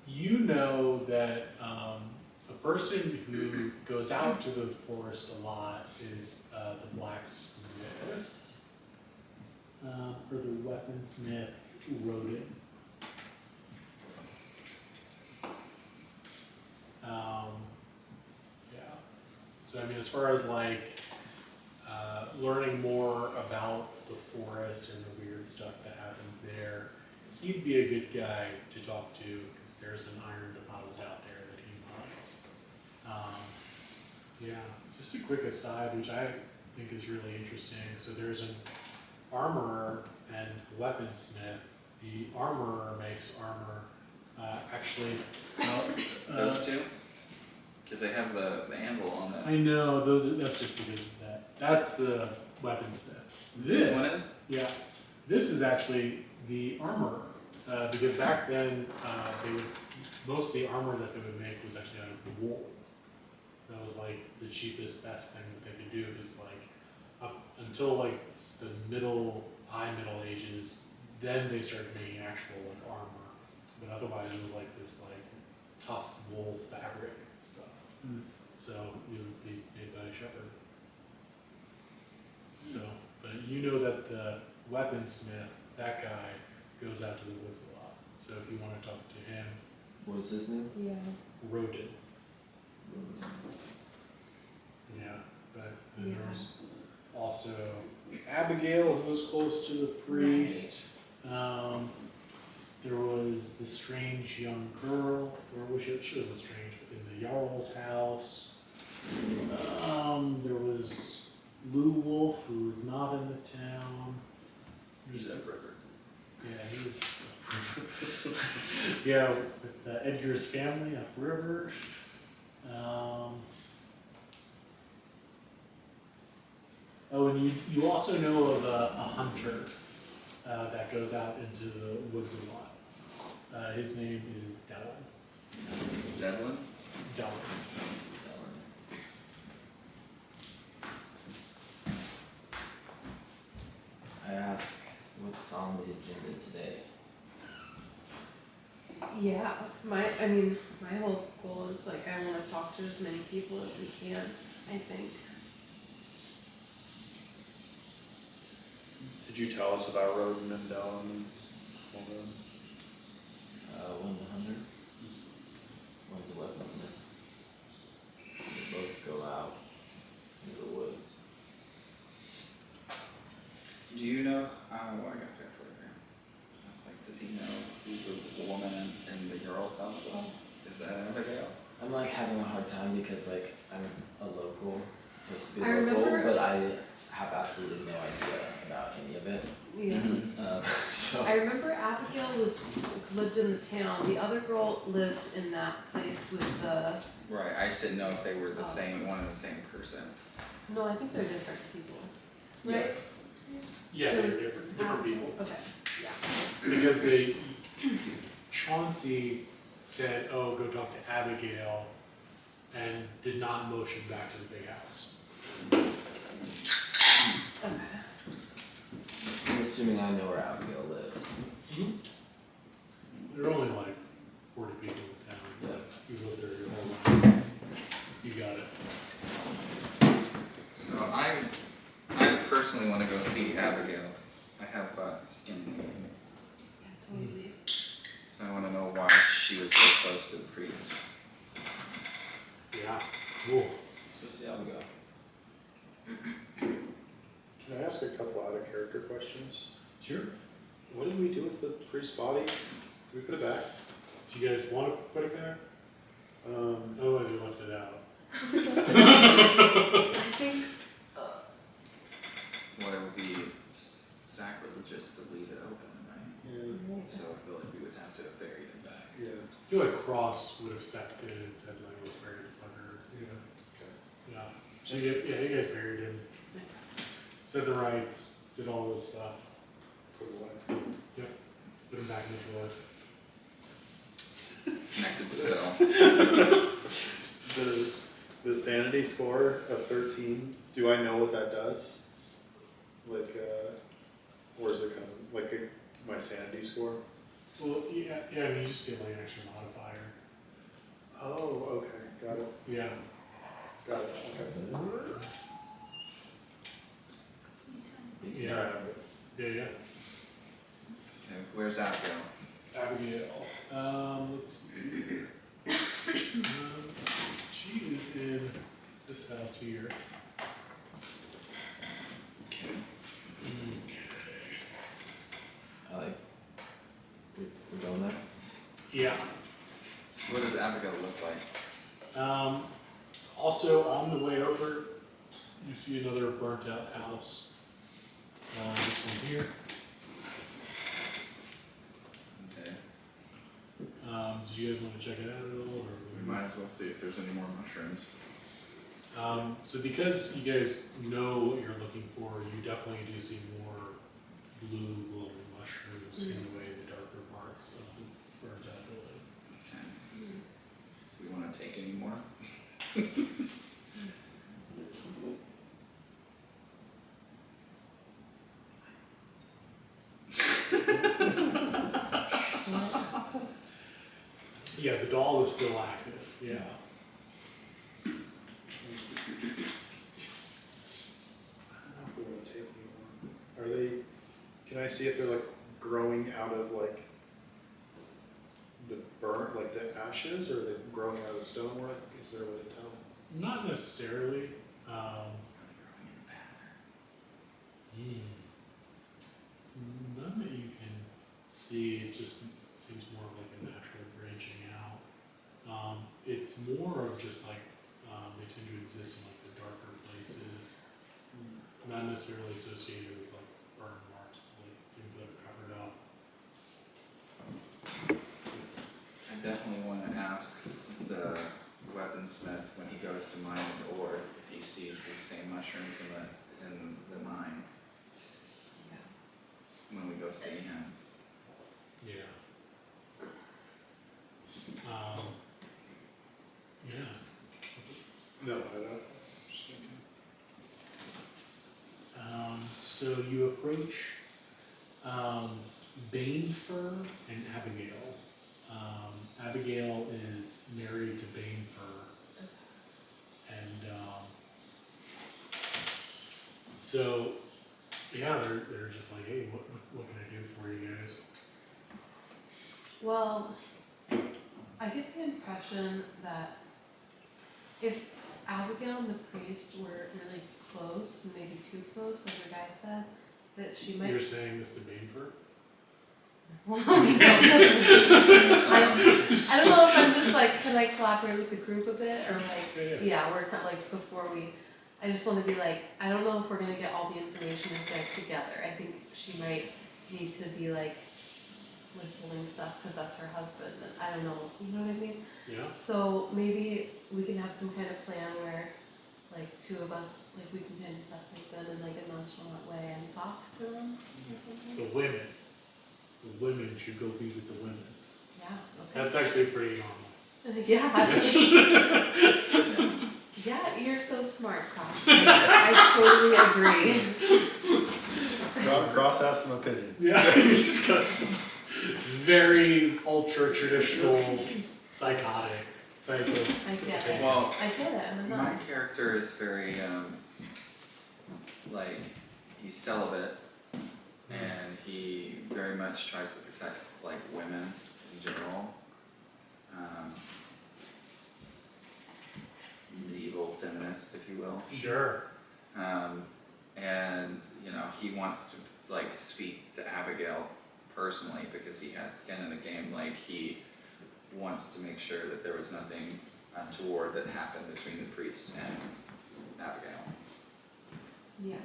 You know that a person who goes out to the forest a lot is the blacksmith, or the weaponsmith Rodin. Yeah. So I mean, as far as like learning more about the forest and the weird stuff that happens there, he'd be a good guy to talk to because there's an iron deposit out there that he mines. Yeah, just a quick aside, which I think is really interesting. So there's an armorer and weaponsmith. The armorer makes armor. Actually, Those two? Because they have the anvil on it. I know that's just because of that. That's the weaponsmith. This one is? Yeah, this is actually the armorer. Because back then, most of the armor that they would make was actually out of wool. That was like the cheapest, best thing that they could do. Because like up until like the Middle Ages, then they started making actual like armor. But otherwise, it was like this like tough wool fabric stuff. So it would be made by a shepherd. So, but you know that the weaponsmith, that guy, goes out to the woods a lot. So if you want to talk to him, What's his name? Yeah. Rodin. Yeah, but then there was also Abigail, who was close to the priest. There was the strange young girl, or she wasn't strange, but in the Jarl's house. There was Lou Wolf, who was not in the town. He's that river. Yeah, he was. Yeah, with Edgar's family upriver. Oh, and you also know of a hunter that goes out into the woods a lot. His name is Dylan. Devlin? Dylan. I asked what's on the agenda today. Yeah, my whole goal is like I want to talk to as many people as we can, I think. Did you tell us about Rodin and Dallin and all them? One's a hunter, one's a weaponsmith. They both go out into the woods. Do you know, well, I guess we have to look here. I was like, does he know who the woman in the Jarl's house was? Is that Abigail? I'm like having a hard time because like I'm a local, supposed to be I local, remember- but I have absolutely no idea about any of it. Yeah. So I remember Abigail lived in the town. The other girl lived in that place with the. Right, I just didn't know if they were the Oh. same, one and the same person. No, I think they're different people. Yeah. Right? Yeah, There they're was different Abigail. people. Okay. Yeah. Because Chauncey said, "Oh, go talk to Abigail," and did not motion back to the big house. Okay. assuming I know where Abigail lives. There are only like 40 people in town. Yeah. You live there your whole life. You got it. So I personally wanna go see Abigail. I have skin in the game. Yeah, totally. So I wanna know why she was so close to the priest. Yeah. Cool. Let's go see Abigail. Can I ask a couple out of character questions? Sure. What did we do with the priest's body? Did we put it back? Do you guys want to put it back? Otherwise, you left it out. I think, Well, it would be sacrilegious to leave it open, right? Yeah. So I feel like we would have to have buried him back. Yeah. I feel like Cross would have stepped in and said, like, we're buried fucker. Okay. Yeah. So you guys buried him. Said the rites, did all this stuff. Put it away. Put him back in the drawer. Connected to Bill. The sanity score of 13, do I know what that does? Like, or is it kind of like my sanity score? Well, yeah, I mean, you just get like an extra modifier. Oh, okay, got it, Yeah. okay. Yeah. Yeah. Okay, where's Abigail? Abigail. Let's see. She is in this house here. Okay. I like. We're going there? Yeah. So what does Abigail look like? Also, on the way over, you see another burnt out house. This one here. Okay. Did you guys want to check it out at all? Or We might as well see if there's any more mushrooms. So because you guys know what you're looking for, you definitely do see more blue glowing mushrooms in the way the darker parts of the burnt out building. Okay. Do we wanna take any more? Yeah, the doll is still active, yeah. I don't know if we want to take any more. Are they, can I see if they're like growing out of like the burnt, like the ashes, or are they growing out of the stonework? Is there a way to tell? Not necessarily. None that you can see, it just seems more like a natural branching out. It's more of just like, they tend to exist in like the darker places, not necessarily associated with like burn marks, but like things that are covered up. I definitely wanna ask the weaponsmith when he goes to mine his ore, if he sees the same mushrooms in the mine. When we go see him. Yeah. Yeah. No, I don't. Just thinking. So you approach Banefur and Abigail. Abigail is married to Banefur, and so yeah, they're just like, hey, what can I do for you guys? well, I get the impression that if Abigail and the priest were really close, maybe too close, like the guy said, that she might. You're saying this to Banefur? Well, no, I don't know if I'm just like, can I collaborate with the group a bit, or like, yeah, we're kind of like before we. I just want to be like, I don't know if we're gonna get all the information like together. I think she might need to be like withholding stuff because that's her husband, and I don't know, you know what I mean? Yeah. So maybe we can have some kind of plan where, like, two of us, like, we can kind of separate them in like a nonchalant way and talk to them or something. The women should go be with the women. Yeah. Okay. That's actually pretty normal. Yeah. Yeah, you're so smart, Cross. I totally agree. Cross has some opinions. Yeah, he's got some very ultra traditional, psychotic type of. I get it. Well, I get it. I'm a my nun. character is very, like, he's celibate, and he very much tries to protect, like, women in general. Medieval feminist, if you will. Sure. And, you know, he wants to, like, speak to Abigail personally because he has skin in the game. Like, he wants to make sure that there was nothing untoward that happened between the priest and Abigail. Yeah.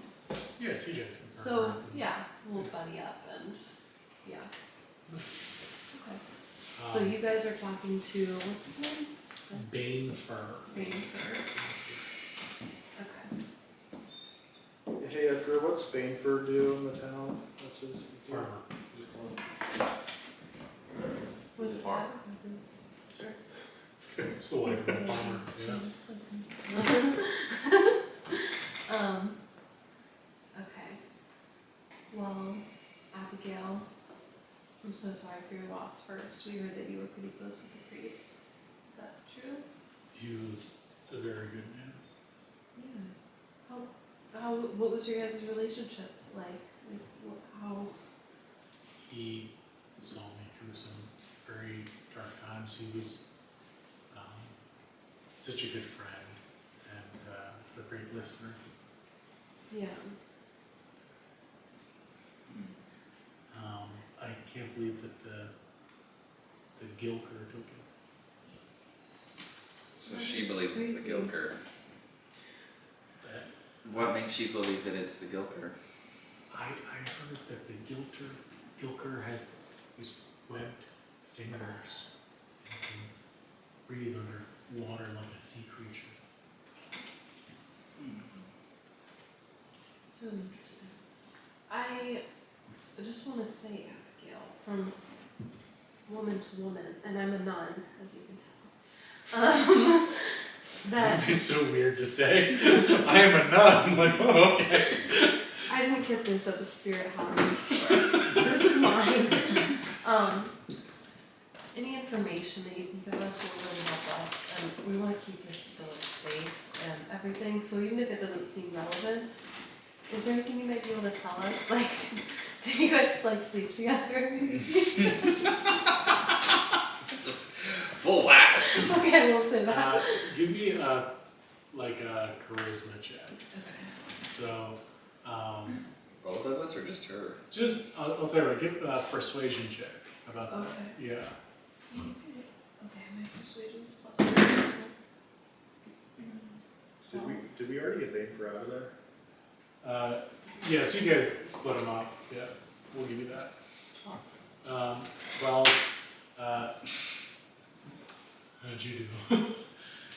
Yes, he does. So yeah, we'll buddy up and yeah. Okay. So you guys are talking to what's his name? Bane Fur. Rainford. Okay. Hey Edgar, what's Baneford do in the town? What's his? Farmer. What's He's a farmer. that? Sure. It's the wife of the farmer. Yeah. Okay. Well, Abigail, I'm so sorry for your loss first. We heard that you were pretty close with the priest. Is that true? He was a very good man. Yeah. What was your guys' relationship like? How? He saw me through some very dark times. He was such a good friend and a great listener. Yeah. I can't believe that the Gilker took it. So That she is believes it's the crazy. Gilker. That What makes you believe that it's the Gilker? I heard that the Gilker has these webbed fingers and can breathe underwater like a sea creature. It's really interesting. I just want to say, Abigail, from woman to woman, and I'm a nun, as you can tell, that It'd be so weird to say. I am a nun. Like, oh, okay. I didn't get this at the Spirit House. This is mine. Any information that you can give us will really help us, and we want to keep this village safe and everything. So even if it doesn't seem relevant, is there anything you might be able to tell us? Like, did you guys like sleep together? Just full blast. Okay, we'll say that. Give me a charisma check. Okay. So, Both of us or just her? just I'll tell you what. Give a persuasion check about that. Okay. Yeah. Okay, my persuasion's +3. Did we already get Baneford out of there? Yeah. So you guys split them up. Yeah, we'll give you that. 12. 12. How'd you do?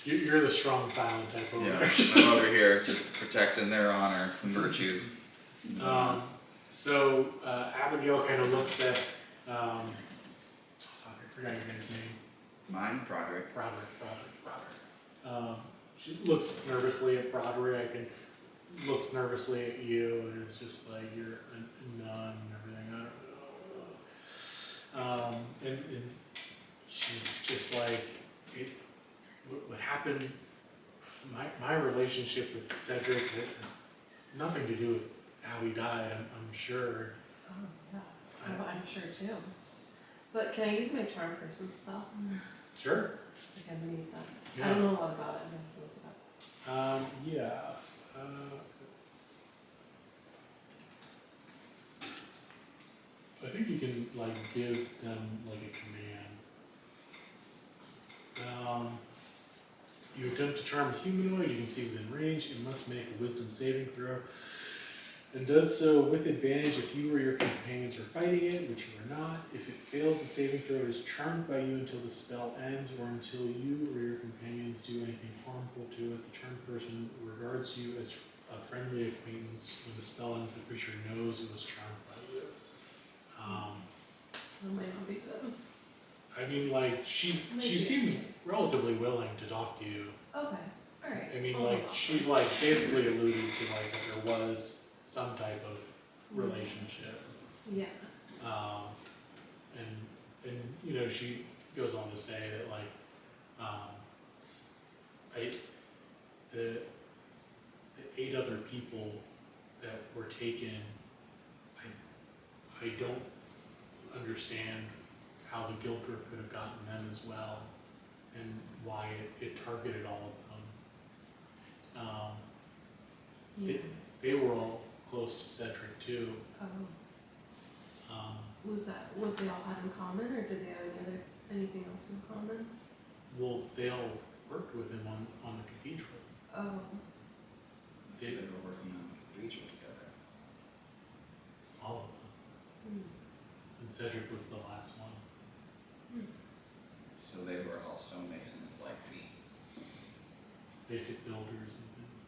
You're the strong, silent type over Yeah, there. I'm over here just protecting their honor and virtues. So Abigail kind of looks at, fuck, I forgot your guy's name. Mine, Brodrick. Brodrick. She looks nervously at Brodrick and looks nervously at you, and it's just like you're a nun and everything. I don't know. And she's just like, what happened? My relationship with Cedric has nothing to do with how he died. I'm sure. Oh, yeah. I'm sure too. But can I use my charm person spell? Sure. Okay, I'm gonna use that. Yeah. I don't know a lot about it. I'm gonna have to look it up. Yeah. I think you can like give them like a command. You attempt to charm a humanoid. You can see within range. It must make a wisdom saving throw, and does so with advantage if you or your companions are fighting it, which you are not. If it fails the saving throw, it is charmed by you until the spell ends, or until you or your companions do anything harmful to it. The charmed person regards you as a friendly acquaintance. When the spell ends, the creature knows it was charmed by you. That might not be good. I mean, like, she Maybe. seems relatively willing to talk to you. Okay. Alright. I mean, I'll like, hold off. she's like basically alluding to like that there was some type of relationship. Yeah. And you know, she goes on to say that like, the 8 other people that were taken, I don't understand how the guilt group could have gotten them as well, and why it targeted all of them. Yeah. They were all close to Cedric too. Oh. Um, Was that what they all had in common, or did they have anything else in common? well, they all worked with him on the cathedral. Oh. So they were working on the cathedral together. All of them. Hmm. And Cedric was the last one. So they were all stonemasons like me. Basic builders and things.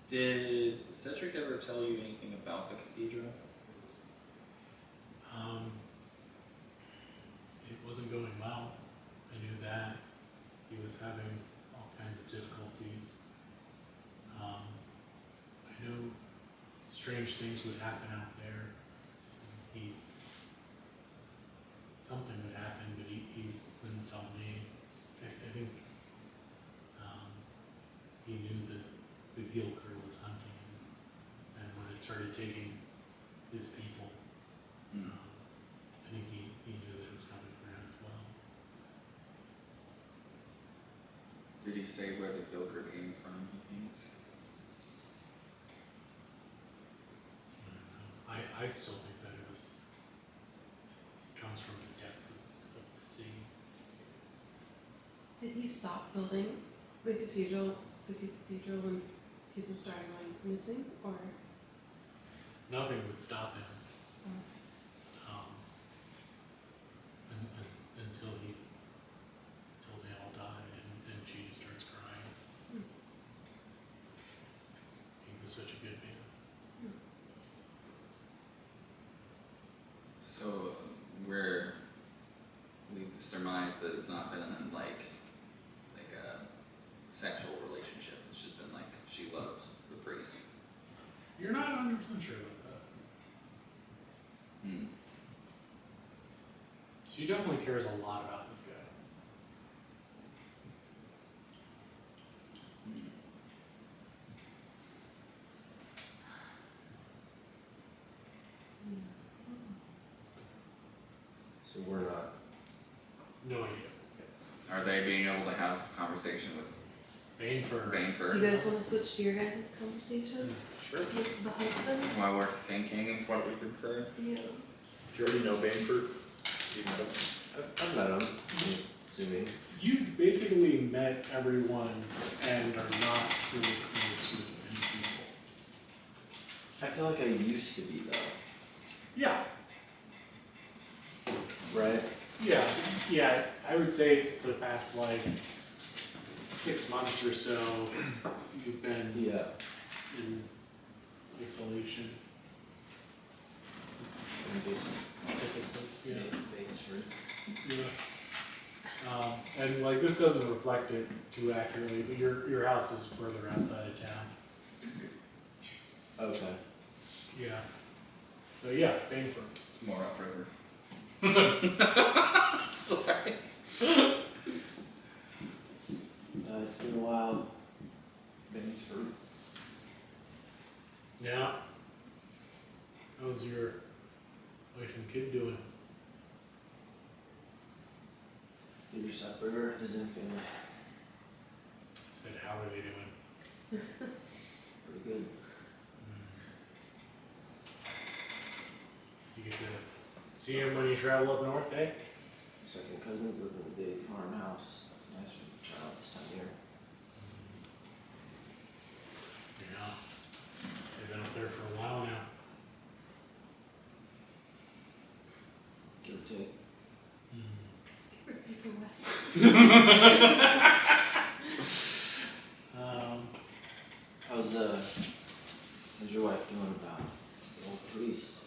Did Cedric ever tell you anything about the cathedral? It wasn't going well. I knew that. He was having all kinds of difficulties. I knew strange things would happen out there. Something would happen, but he wouldn't tell me. I think he knew that the guild crew was hunting him, and when it started taking his people, I think he knew that it was coming for him as well. Did he say where the Dilker came from, he thinks? I still think that it comes from the depths of the sea. Did he stop building the cathedral when people started going missing, or? Nothing would stop him Oh. until they all died, and she just starts crying. He was such a good man. So we surmise that it's not been in like a sexual relationship. It's just been like she loves the priest. You're not 100% sure about that. She definitely cares a lot about this guy. So we're not. No idea. Are they being able to have a conversation with Baneford. Baneford Do you guys want to switch to your guys' conversation Sure. with the husband? while we're thinking of what we could say? Yeah. Do you already know Baneford? Do you know him? I've met him, I'm assuming. You've basically met everyone and are not really close with any people. I feel like I used to be though, Yeah. right? Yeah, I would say for the past like 6 months or so, you've been Yeah. in isolation. I'm just Yeah. Banesford. Yeah. And like this doesn't reflect it too accurately, but your house is further outside of town. Okay. Yeah. So yeah, Baneford. It's more upriver. Sorry. It's been a while. Banesford. Yeah. How's your wife and kid doing? Did your supper, visiting family. I said, how are they doing? Pretty good. You get to see him when you travel up north, eh? Second cousins live in a big farmhouse. That's nice for the child this time of year. Yeah. They've been up there for a while now. Give or take. Or take away. How's your wife doing about the old priest?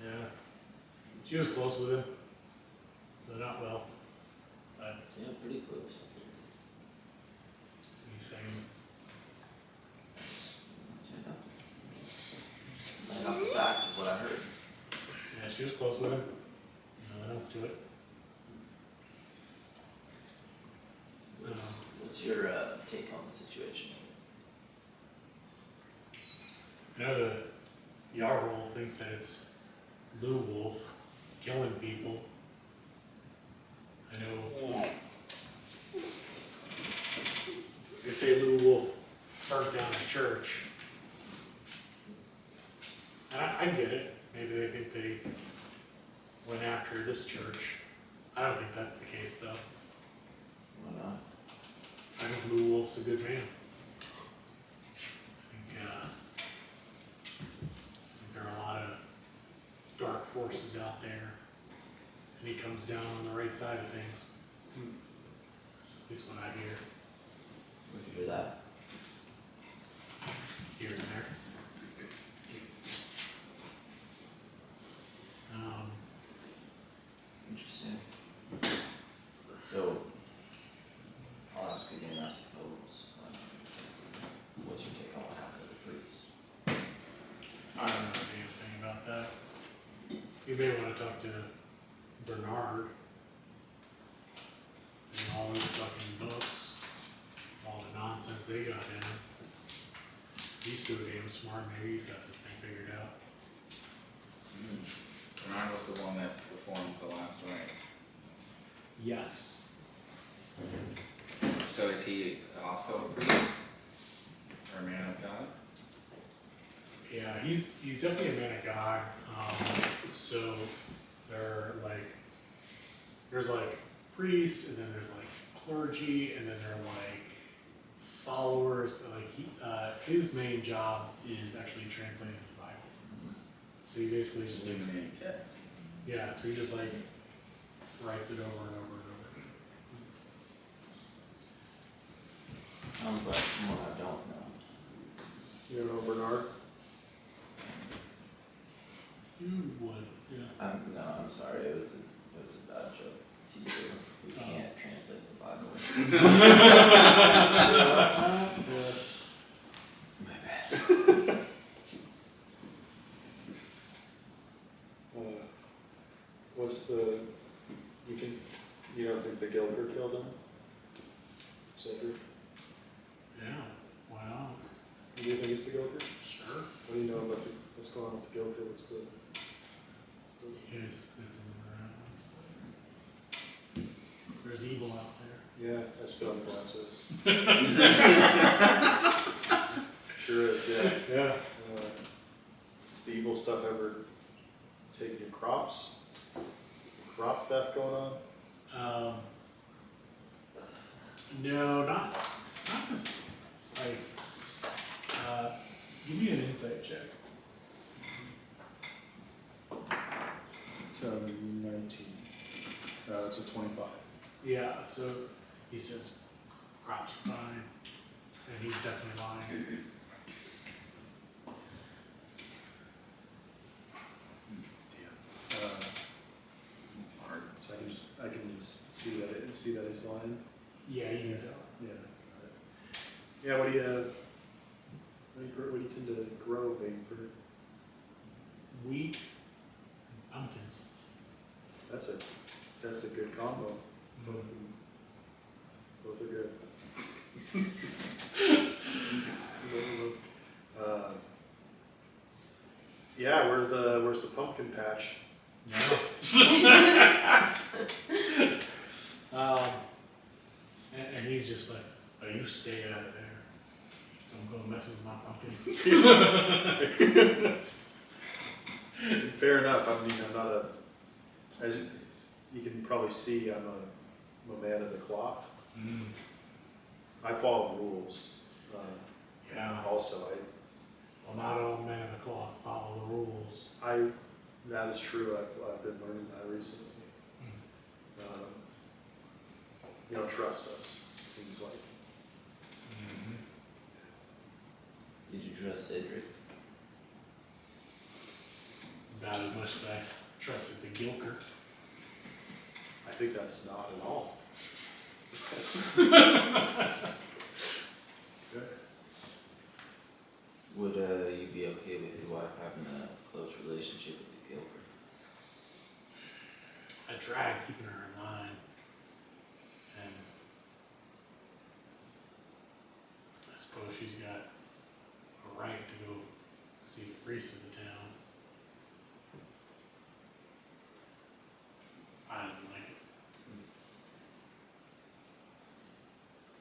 Yeah. She was close with him. Yeah, pretty close. He's saying, Say that. Laying out the facts of what I heard. yeah, she was close with him. Nothing else to it. What's your take on the situation? I know the Yarrow thinks that it's Lou Wolf killing people. I know. They say Lou Wolf burnt down a church. And I get it. Maybe they think they went after this church. I don't think that's the case though. Why not? I think Lou Wolf's a good man. I think there are a lot of dark forces out there, and he comes down on the right side of things. That's at least what I hear Where'd you hear that? here and there. Interesting. So, I'll ask again, I suppose. What's your take on what happened to the priest? I don't know anything about that. You may want to talk to Bernard and all those fucking books, all the nonsense they got in. He's so damn smart, maybe he's got this thing figured out. Bernard was the one that performed the last rites. Yes. So is he also a priest? Or a man of God? Yeah, he's definitely a man of God. So there's like priests, and then there's like clergy, and then there are like followers. Like his main job is actually translating the Bible. So he basically just makes Illuminating text. yeah. So he just like writes it over and over and over. Sounds like someone I don't know. You don't know Bernard? You would, yeah. No, I'm sorry, it was a bad joke to you who can't translate the Bible. My bad. What's the, you don't think the Gilker killed him? Cedric? Yeah. Why not? Do you think it's the Gilker? Sure. What do you know about what's going on with the Gilker? What's the Yes, it's in the ground. There's evil out there. yeah, I spelled it down too. Sure is, yeah. Yeah. Has the evil stuff ever taken your crops? Crop theft going on? No, not this. Like, give me an insight check. So 19. It's a 25. Yeah. So he says crops are fine, and he's definitely lying. It's hard. So I can just see that he's lying. Yeah, you can tell. Yeah. Yeah. What do you tend to grow, Bangford? Wheat, and pumpkins. That's a good combo. Both are good. Yeah, where's the pumpkin patch? And he's just like, oh, you stay out of there. Don't go mess with my pumpkins. Fair enough. I mean, I'm not as you can probably see, I'm a man of the cloth. I follow rules. Yeah. Also, Well, not all men of the cloth follow the rules. that is true. I've been learning that recently. You don't trust us, it seems like. Did you trust Cedric? About as much as I trusted the Gilker. I think that's not at all. Okay. Would you be okay with your wife having a close relationship with the Gilbert? I tried keeping her in line, and I suppose she's got a right to go see the priest of the town. I didn't like it.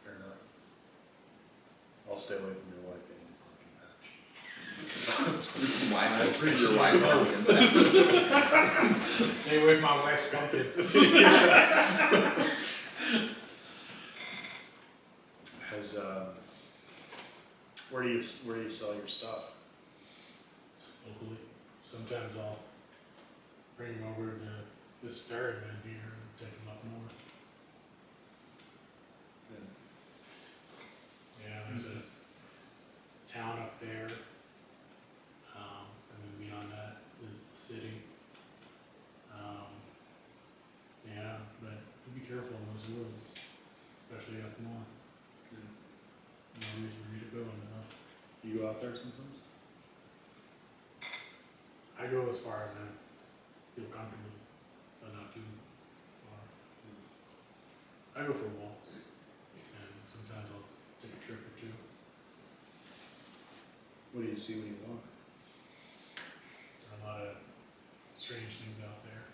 Fair enough. I'll stay away from your wife getting a pumpkin patch. Why, I appreciate your wife's it. pumpkin patch. Stay away from my wife's pumpkins. Has, where do you sell your stuff? Locally, sometimes I'll bring them over to this ferryman here and take them up north. Yeah, there's a town up there, and then beyond that is the city. Yeah, but you be careful in those woods, especially up north. No reason for you to go in there. Do you go out there sometimes? I go as far as I feel comfortable, but not too far. I go for walks, and sometimes I'll take a trip or two. What do you see when you walk? There are a lot of strange things out there.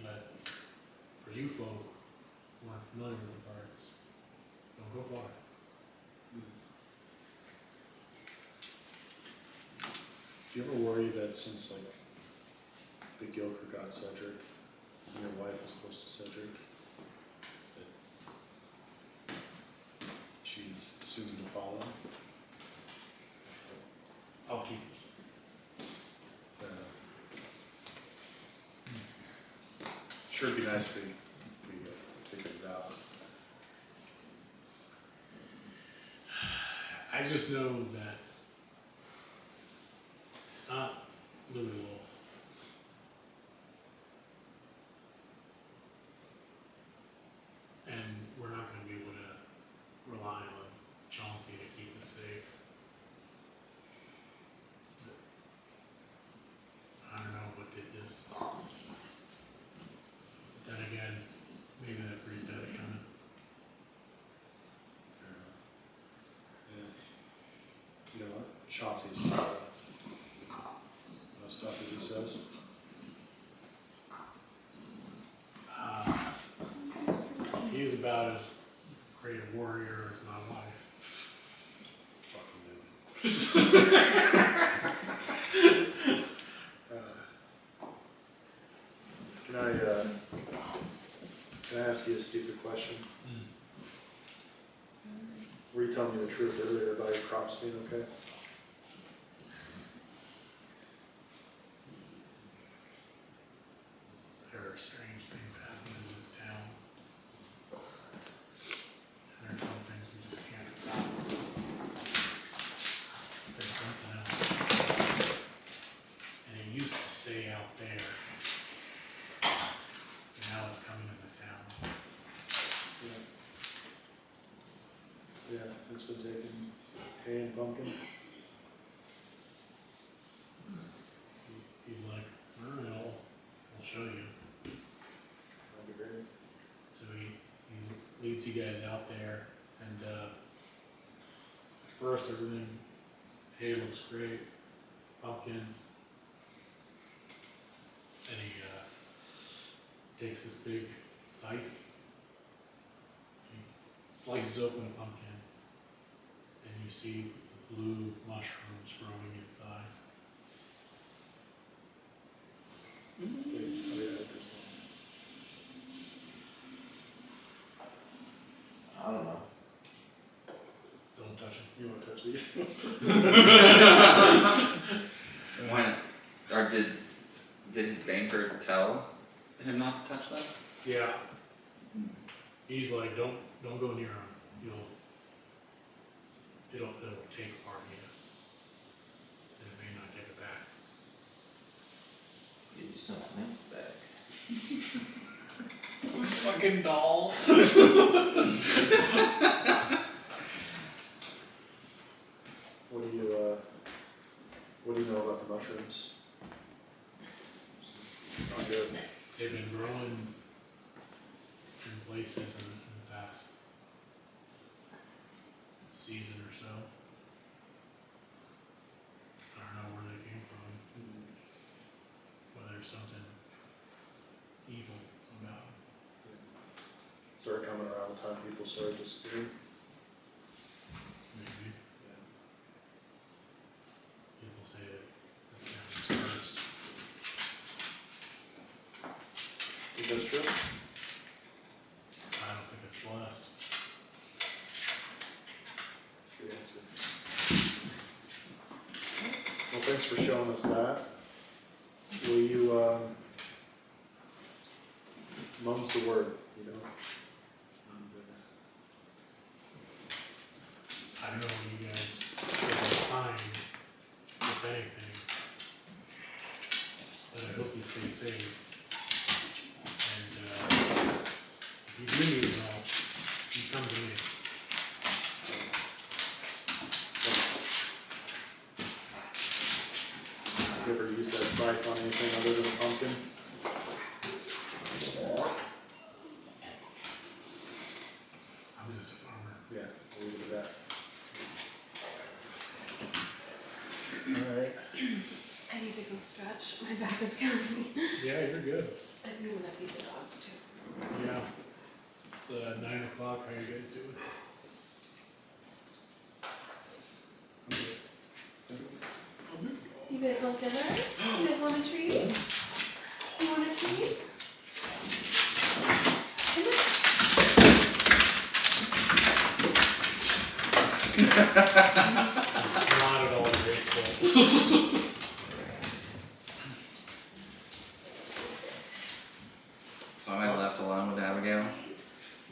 But for you folk who aren't familiar with the parts, don't go far. Do you ever worry that since like the Gilker got Cedric, and your wife was close to Cedric, that she's soon to follow? I'll keep this. Sure, it'd be nice if we figured it out. I just know that it's not Louis Wolf. And we're not gonna be able to rely on Chauncey to keep us safe. But I don't know what did this. Then again, maybe that priest had it coming. Fair enough. Yeah. You know what? Chauncey's not no stuff as he says. He's about as great a warrior as my wife. Fucking dude. Can I ask you a stupid question? Were you telling me the truth earlier about your crops being okay? There are strange things happening in this town. And there are some things we just can't stop. There's something else. And it used to stay out there. And now it's coming in the town. Yeah, it's been taking hay and pumpkin. He's like, alright, I'll show you. That'd be great. So he leads you guys out there, and at first everything, hay looks great, pumpkins. And he takes this big scythe, he slices open a pumpkin, and you see blue mushrooms growing inside. Oh, yeah, interesting. I don't know. Don't touch him. You wanna touch these? When, or did Bainford tell him not to touch them? Yeah. He's like, don't go near him. It'll take a part of you. And it may not take it back. Give you something else back. Fucking doll. What do you know about the mushrooms? Not good. They've been growing in places in the past season or so. I don't know where they came from, whether there's something evil about them. Started coming around the time people started disappearing. Maybe Yeah. people say that it's not just cursed. Think that's true? I don't think it's blessed. That's a good answer. Well, thanks for showing us that. Will you, mum's the word, you know? I don't know when you guys take time, if anything, but I hope you stay safe. And if you do need help, you come to me. Thanks. You ever use that scythe on anything other than a pumpkin? I'm just a farmer. Yeah, we'll leave it at that. Alright. I need to go stretch. My back is killing me. Yeah, you're good. And me when I feed the dogs too. Yeah. It's 9 o'clock. How you guys doing? You guys want dinner? You guys want a treat? You want a treat? Come on. It's not at all graceful. So am I left alone with Abigail?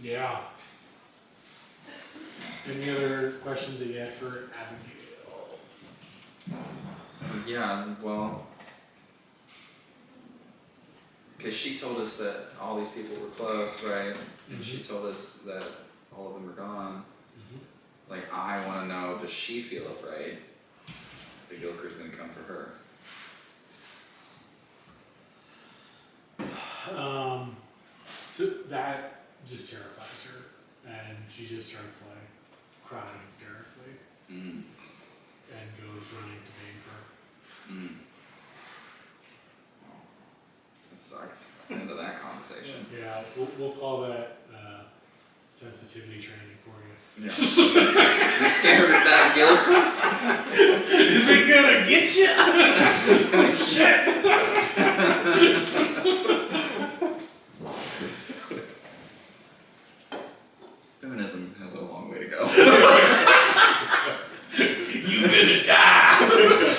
Yeah. Any other questions that you had for Abigail? Yeah, well, because she told us that all these people were close, right? And she told us that all of them are gone. Like, I want to know, does she feel afraid the Gilker's going to come for her? So that just terrifies her, and she just starts like crying hysterically Mm. and goes running to Vancouver. Mm. Well, that sucks. That's the end of that conversation. Yeah, we'll call that sensitivity training for you. Yeah. You're scared of that Gilker? Is it gonna get you? Shit! Feminism has a long way to go. You gonna die!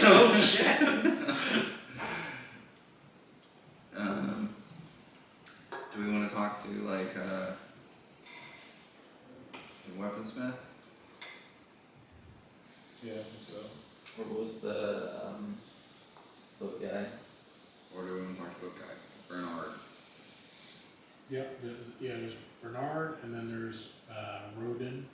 Oh shit! Do we want to talk to like the weaponsmith? Yeah, I think so. What was the boat guy? Or do we want to talk to book guy? Bernard? Yep, there's Bernard, and then there's Rodin.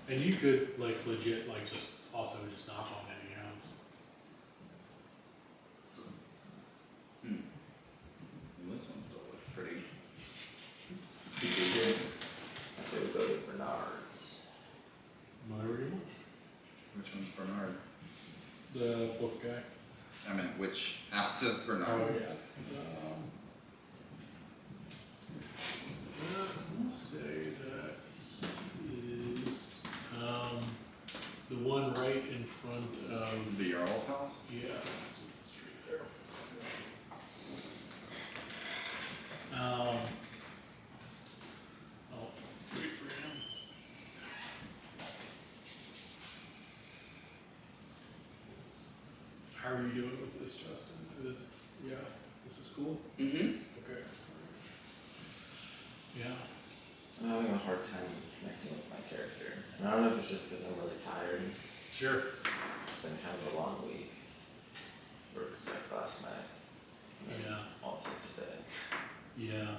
And you could like legit like just also just knock on any house. Hmm. Well, this one still looks pretty. I say we go to Bernard's. Whatever you want. Which one's Bernard? The book guy. I meant which house is Bernard? yeah. We'll say that is the one right in front of The Jarl's house? yeah. It's right there. I'll wait for him. How are you doing with this, Justin? This is cool? Mm-hmm. Okay. Yeah. I'm having a hard time connecting with my character. And I don't know if it's just because I'm really tired. Sure. It's been kind of a long week. Or 'cause I thought last night. And then Yeah. also today. Yeah.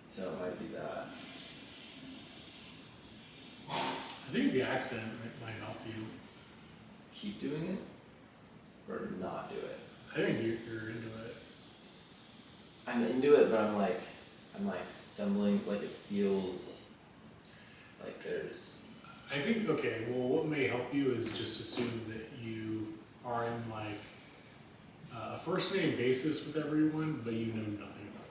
So it might be that. I think the accent might help you. Keep doing it or not do it. I think you're into it. I'm into it, but I'm like stumbling. Like it feels like there's. I think, okay, well, what may help you is just assume that you are in like a first name basis with everyone, but you know nothing about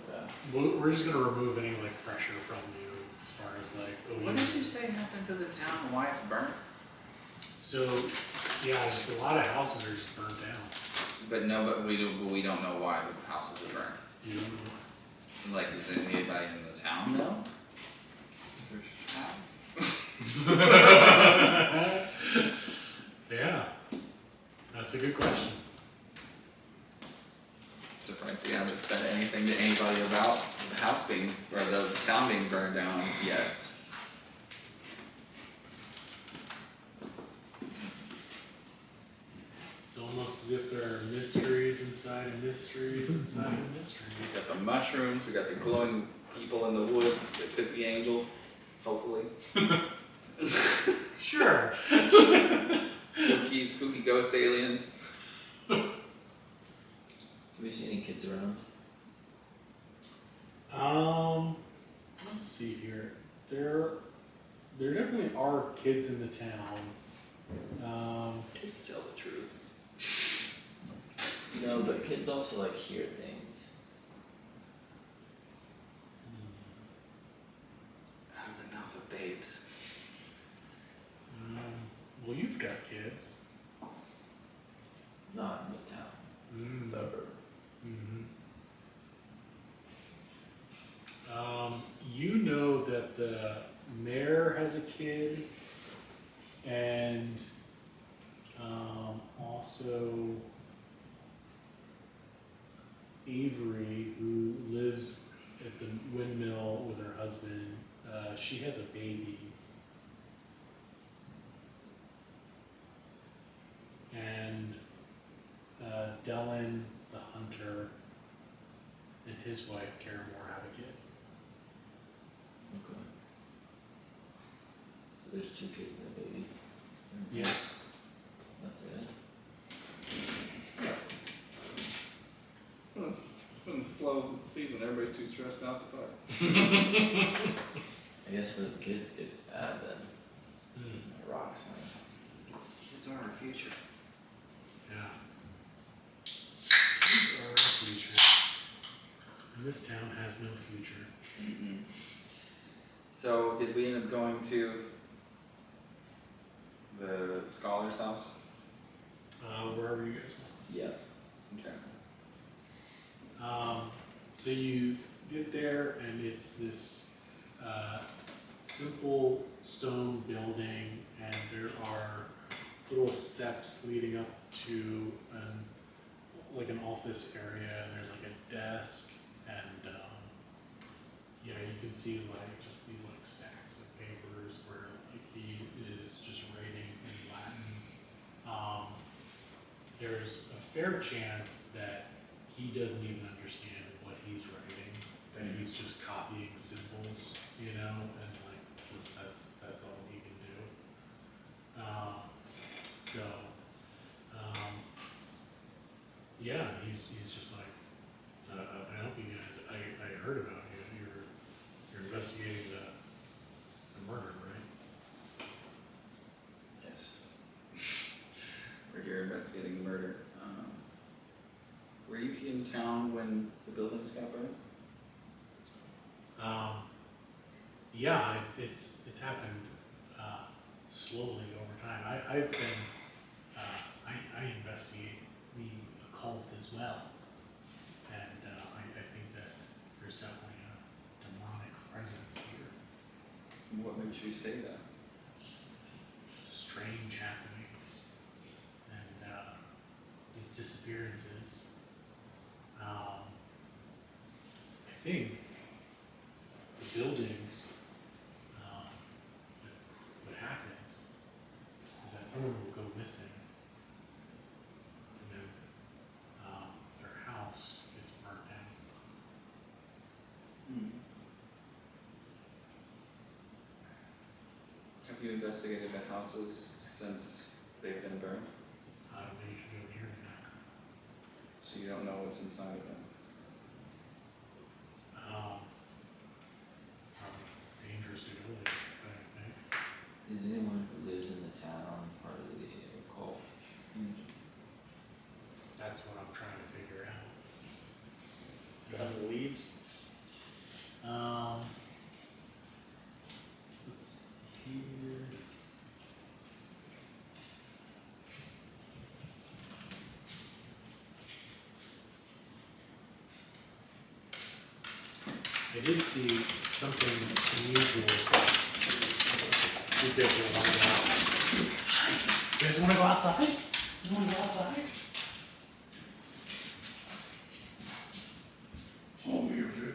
them. Okay. We're just gonna remove any like pressure from you as far as like, oh, What did you say happened to the town and why it's burnt? So, yeah, just a lot of houses are just burnt down. But no, but we don't know why the houses are burnt. You don't know. Like, does anybody in the town know? Yeah, that's a good question. Surprised we haven't said anything to anybody about the house being, or the town being burned down yet. It's almost as if there are mysteries inside of mysteries inside of mysteries. We got the mushrooms, we got the glowing people in the woods that could be angels, hopefully. Sure. Spooky ghost aliens. Do we see any kids around? Let's see here. There definitely are kids in the town. Kids tell the truth. No, but kids also like hear things. Out of the mouth of babes. Well, you've got kids. Not in the town. Mm. Ever. You know that the mayor has a kid, and also Avery, who lives at the windmill with her husband, she has a baby. And Dylan, the hunter, and his wife, Caramore, have a kid. Okay. So there's 2 kids and a baby. Yeah. That's it. It's been a slow season, everybody's too stressed out to fight. I guess those kids get bad then. My rocks. Kids are our future. Yeah. Kids are our future. And this town has no future. Mm-mm. So, did we end up going to the scholar's house? Wherever you guys want. Yeah. Okay. So you get there, and it's this simple stone building, and there are little steps leading up to an office area, and there's like a desk, and you can see like just these like stacks of papers where like he is just writing in Latin. There's a fair chance that he doesn't even understand what he's writing, that he's just copying symbols, and like that's all he can do. Yeah, he's just like, I help you guys. I heard about you. You're investigating the murder, right? Yes. We're here investigating the murder. Were you in town when the buildings got burned? Yeah, it's happened slowly over time. I've been I investigate the occult as well, and I think that there's definitely a demonic presence here. What makes you say that? Strange happenings and these disappearances. I think the buildings, what happens is that someone will go missing investigated the houses since they've been burned? I don't think you should go near it. So you don't know what's inside of them? Probably dangerous to go there, I think. Is anyone who lives in the town part of the occult? That's what I'm trying to figure out. Got any leads? Let's see here. I did see something unusual. These guys don't want to go out. You guys want to go outside? You want to go outside? Oh, you're good,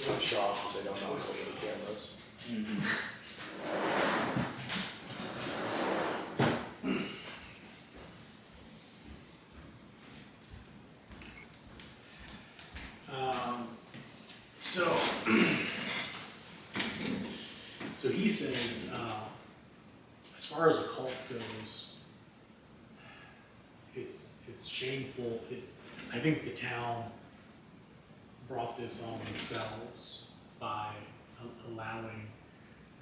I'm shocked that they don't know over the cameras. So, so he says, as far as a cult goes, it's shameful. I think the town brought this on themselves by allowing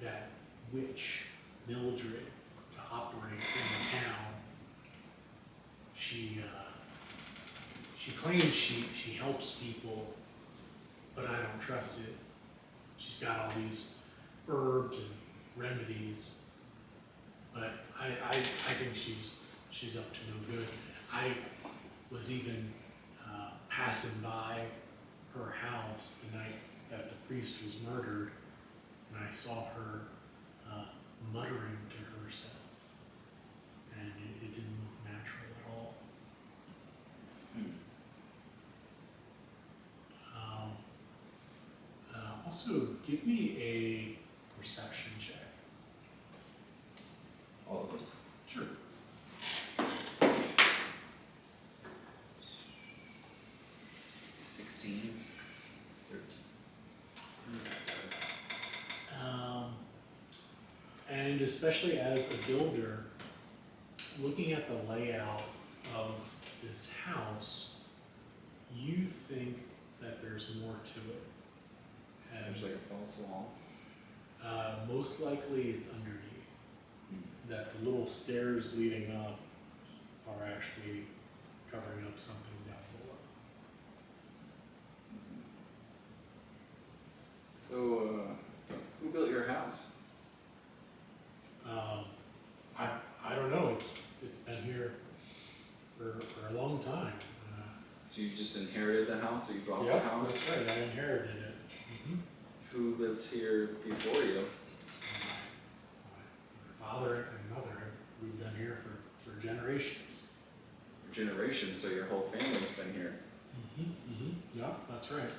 that witch Mildred to operate in the town. She claims she helps people, but I don't trust it. She's got all these herbs and remedies, but I think she's up to no good. I was even passing by her house the night that the priest was murdered, and I saw her muttering to herself, and it didn't look natural at all. Also, give me a perception check. All of us. Sure. 16. 13. And especially as a builder, looking at the layout of this house, you think that there's more to it. And There's like a false wall. most likely it's underneath. That the little stairs leading up are actually covering up something down below. So, who built your house? I don't know, it's been here for a long time. So you just inherited the house, or you bought Yeah, the house? that's right, I inherited it. Who lived here before you? My father and mother, we've been here for generations. Generations, so your whole family's been here. Yeah, that's right.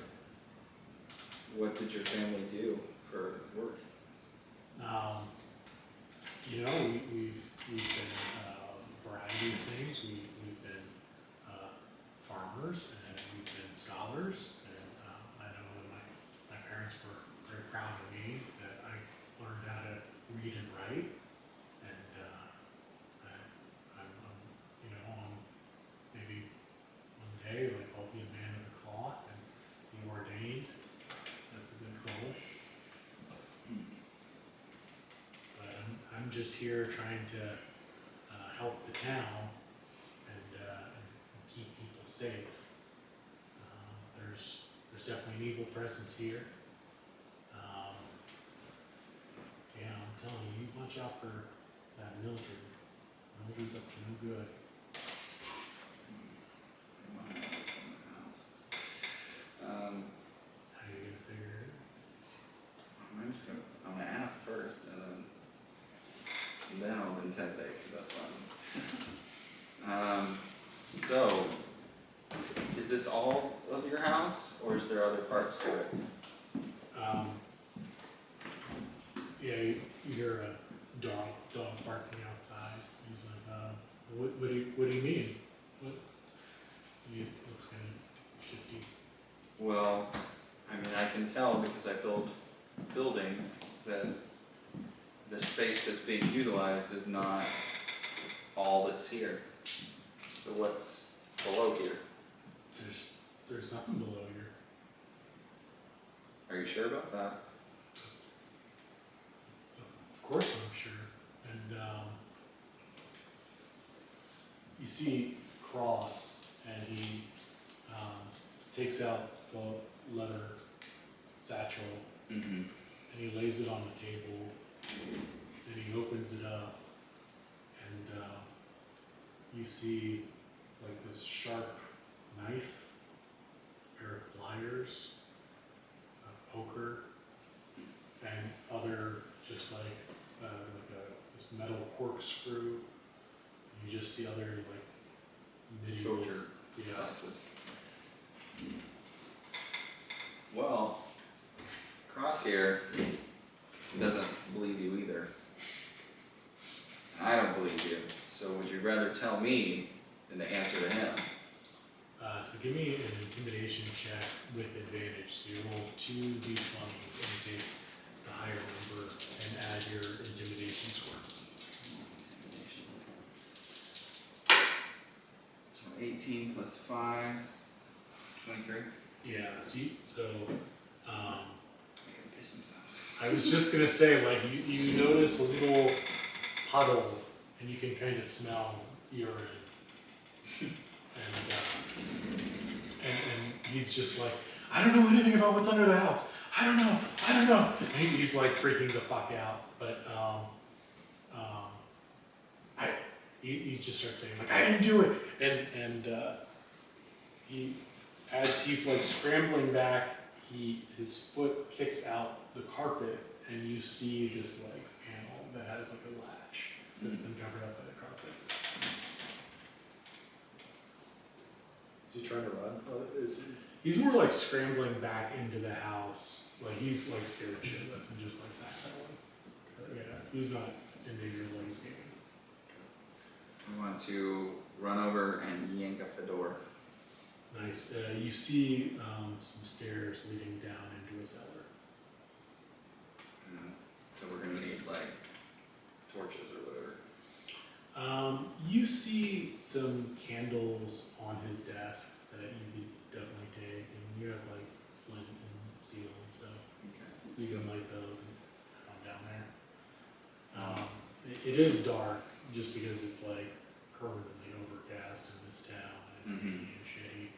What did your family do for work? You know, we've been a variety of things. We've been farmers, and we've been scholars, and I know that my parents were very proud of me that I learned how to read and write, and I'm you know, maybe one day, like, I'll be a man of the cloth and be ordained. That's a good goal. But I'm just here trying to help the town and keep people safe. There's definitely an evil presence here. Yeah, I'm telling you, you watch out for that Mildred. Mildred's up to no good. How are you gonna figure it? I'm gonna ask first, and then I'll intimidate, because that's fun. So, is this all of your house, or is there other parts to it? Yeah, you hear a dog barking outside. He's like, what do you mean? What? He looks kind of shifty. Well, I mean, I can tell because I build buildings that the space that's being utilized is not all that's here. So what's below here? There's nothing below here. Are you sure about that? Of course I'm sure. And you see Cross, and he takes out the leather satchel, Mm-hmm. and he lays it on the table, and he opens it up, and you see like this sharp knife, a pair of pliers, a poker, and other just like this metal corkscrew. You just see other like medieval, Torture yeah. classes. Well, Cross here doesn't believe you either. I don't believe you. So would you rather tell me than to answer to him? So give me an intimidation check with advantage. So you roll 2 d20s and you take the higher number and add your intimidation score. So 18 plus 5, 23. Yeah. So Make him piss himself. I was just gonna say, like, you notice a little puddle, and you can kind of smell urine, and he's just like, I don't know anything about what's under the house. I don't know. And he's like freaking the fuck out. But he just starts saying like, I didn't do it, and he, as he's like scrambling back, his foot kicks out the carpet, and you see this like panel that has like a latch that's been covered up by the carpet. Is he trying to run? Is he? He's more like scrambling back into the house, like he's like scared shitless and just like backpedaling. Yeah, he's not into your landscaping. I want to run over and yank up the door. Nice. You see some stairs leading down into a cellar. So we're gonna need like torches or whatever. You see some candles on his desk that you could definitely take, and you have like flint and steel and stuff. Okay. You can light those and come down there. It is dark just because it's like permanently overcast in this town and Mhm. being shady.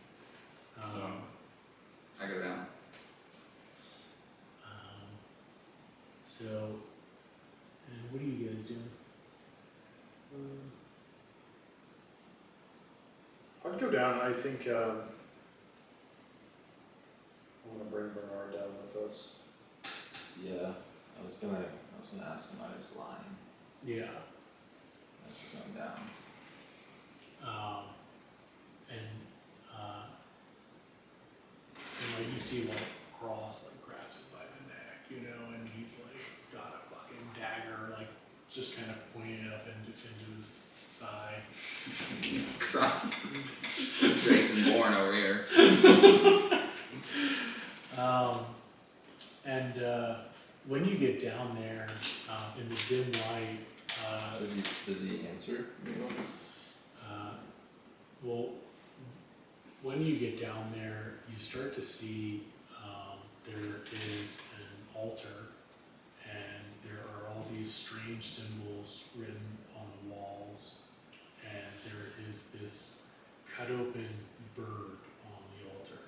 I go down. So, and what are you guys doing? I'd go down. I think I'm gonna bring Bernard down with us. Yeah, I was gonna ask him why he was lying. Yeah. As we're going down. And like you see like Cross like grabs him by the neck, you know, and he's like got a fucking dagger like just kind of pointing up into his side. Cross. Jason Bourne over here. When you get down there in the dim light, Does he answer? well, when you get down there, you start to see there is an altar, and there are all these strange symbols written on the walls, and there is this cut open bird on the altar,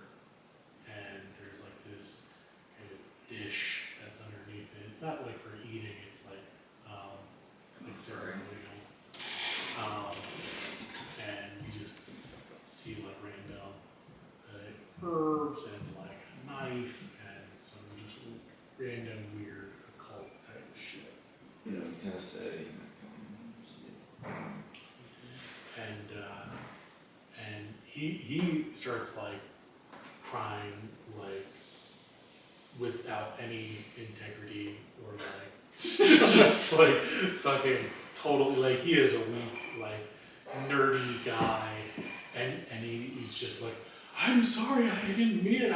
and there's like this kind of dish that's underneath it. It's not like for eating, it's like ceremonial. And you just see like random herbs and like a knife and some just random weird occult type of shit. Yeah, I was gonna say. And he starts like crying like without any integrity or like just like fucking totally like he is a weak like nerdy guy and he's just like, I'm sorry, I didn't mean it.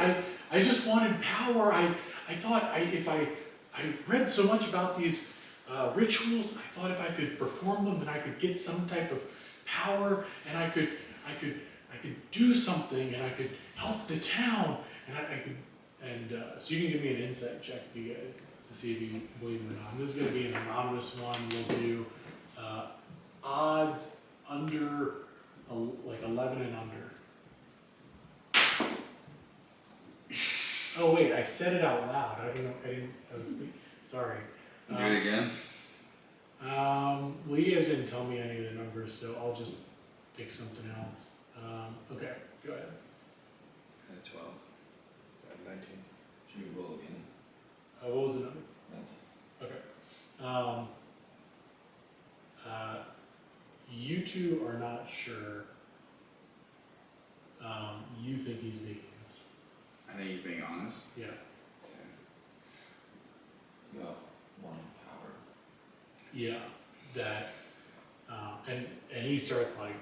I just wanted power. I thought if I read so much about these rituals, I thought if I could perform them, then I could get some type of power, and I could do something, and I could help the town, and so you can give me an insight check, you guys, to see if you believe it or not. And this is going to be an anonymous one. We'll do odds under like 11 and under. Oh wait, I said it out loud. I was thinking, sorry. Do it again. Well, you guys didn't tell me any of the numbers, so I'll just pick something else. Okay, go ahead. I had 12. 19. Should we roll again? What was the number? 19. Okay. You two are not sure. You think he's being honest. I think he's being honest. Yeah. Okay. You got wanting power. Yeah. That. And he starts like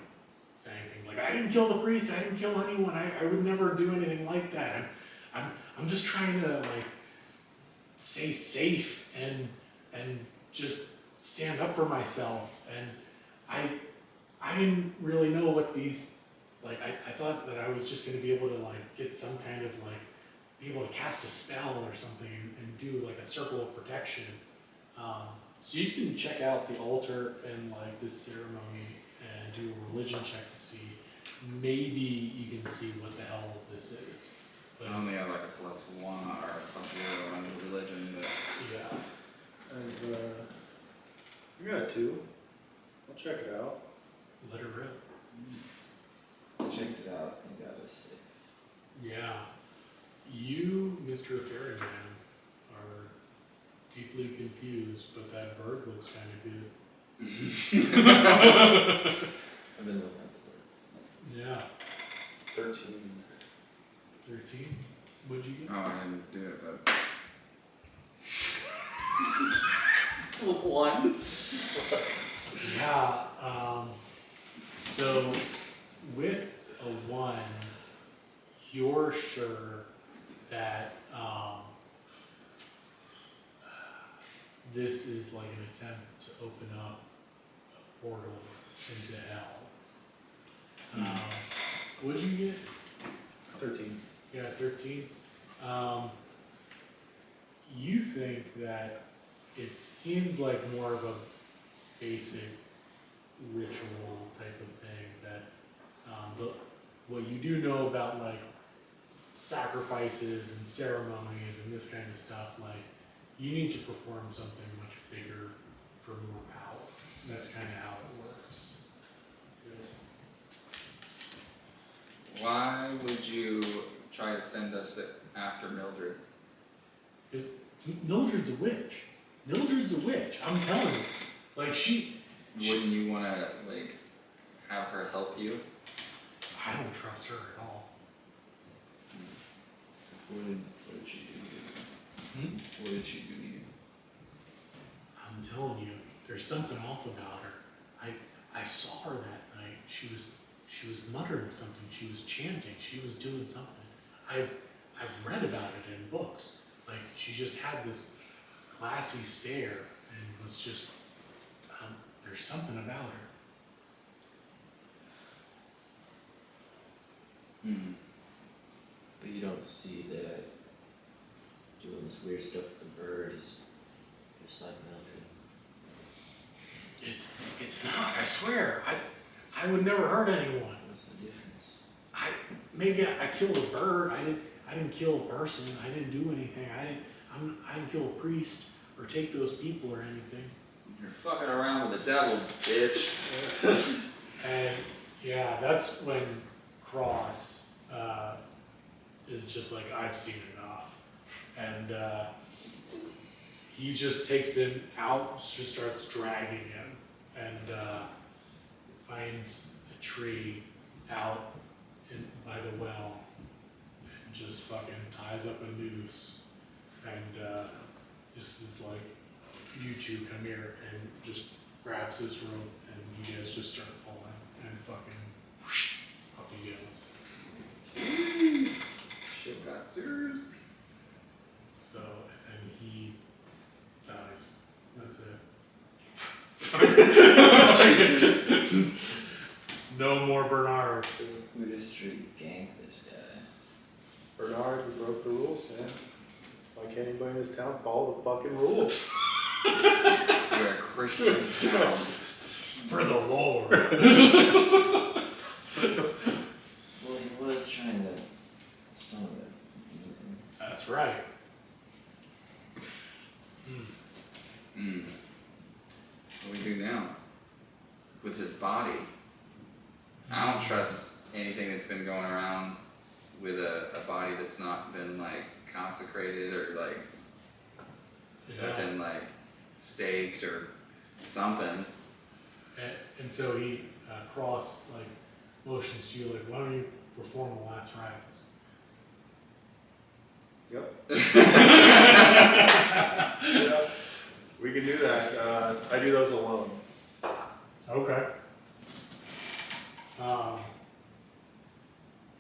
saying things like, "I didn't kill the priest. I didn't kill anyone. I would never do anything like that. I'm just trying to like stay safe and just stand up for myself. And I didn't really know what these, like, I thought that I was just gonna be able to like get some kind of like, be able to cast a spell or something and do like a circle of protection. So you can check out the altar and like this ceremony and do a religion check to see, maybe you can see what the hell this is. But I only have like a +1 or a +0 on the religion, but yeah, I got a 2. I'll check it out. let her rip. Checked it out and got a 6. Yeah. You, Mr. Ferryman, are deeply confused, but that bird looks kind of good. I've been looking at the word. Yeah. 13. 13? What'd you get? oh, I didn't do it, but 1. Yeah, so with a 1, you're sure that this is like an attempt to open up a portal into hell. What'd you get? 13. Yeah, 13. You think that it seems like more of a basic ritual type of thing, that what you do know about like sacrifices and ceremonies and this kind of stuff, like you need to perform something much bigger for more power. That's kind of how it works. why would you try to send us after Mildred? Because Mildred's a witch. Mildred's a witch. I'm telling you. Like Wouldn't you want to like have her help you? I don't trust her at all. What did she do to you? What did she do to you? I'm telling you, there's something off about her. I saw her that night. She was muttering something. She was chanting. She was doing something. I've read about it in books. Like she just had this glassy stare and was just there's something about her. But you don't see that doing this weird stuff with the bird is just like Mildred. It's not. I swear. I would never hurt anyone. What's the difference? Maybe I killed a bird. I didn't kill a person. I didn't do anything. I didn't kill a priest or take those people or anything. You're fucking around with the devil, bitch. And yeah, that's when Cross is just like, I've seen enough. And he just takes him out, just starts dragging him, and finds a tree out by the well, and just fucking ties up a noose, and just is like, you two come here, and just grabs this rope, and you guys just start pulling, and fucking whoosh, up he goes. Shit. Shit got serious. So, and he dies. That's it. No more Bernard. Who just street ganked this guy? Bernard, you broke the rules, man. Why can't anybody in this town follow the fucking rules? We're a Christian town. For the Lord. Well, he was trying to summon a demon. That's right. What do we do now? With his body? I don't trust anything that's been going around with a body that's not been like consecrated or like Yeah. fucking like staked or something. And so he cross like motions to you like, why don't you perform the last rites? Yep. Yeah, we can do that. I do those alone. Okay.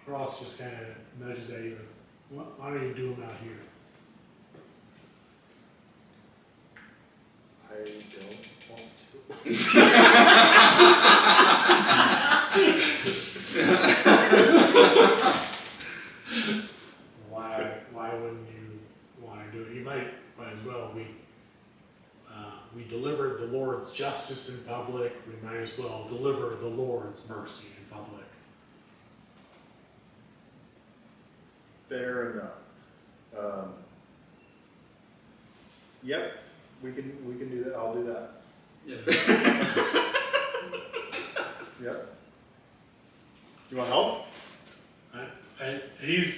Cross just kind of nudges at you. Why don't you do them out here? I don't want to. Why wouldn't you want to do it? You might as well. We delivered the Lord's justice in public. We might as well deliver the Lord's mercy in public. Fair enough. Yep, we can do that. I'll do that. Yep. You want help? And he's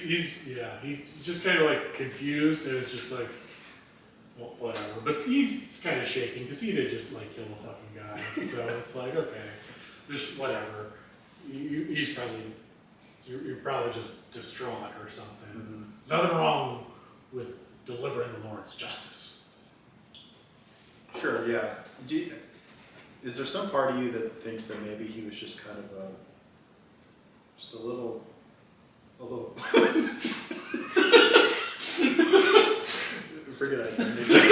just kind of like confused, and it's just like, well, whatever. But he's kind of shaking because he did just like kill a fucking guy. So it's like, okay, just whatever. He's probably you're probably just distraught or something. Mm-hmm. There's nothing wrong with delivering the Lord's justice. Sure. Yeah. Is there some part of you that thinks that maybe he was just kind of just a little? Forget I said anything.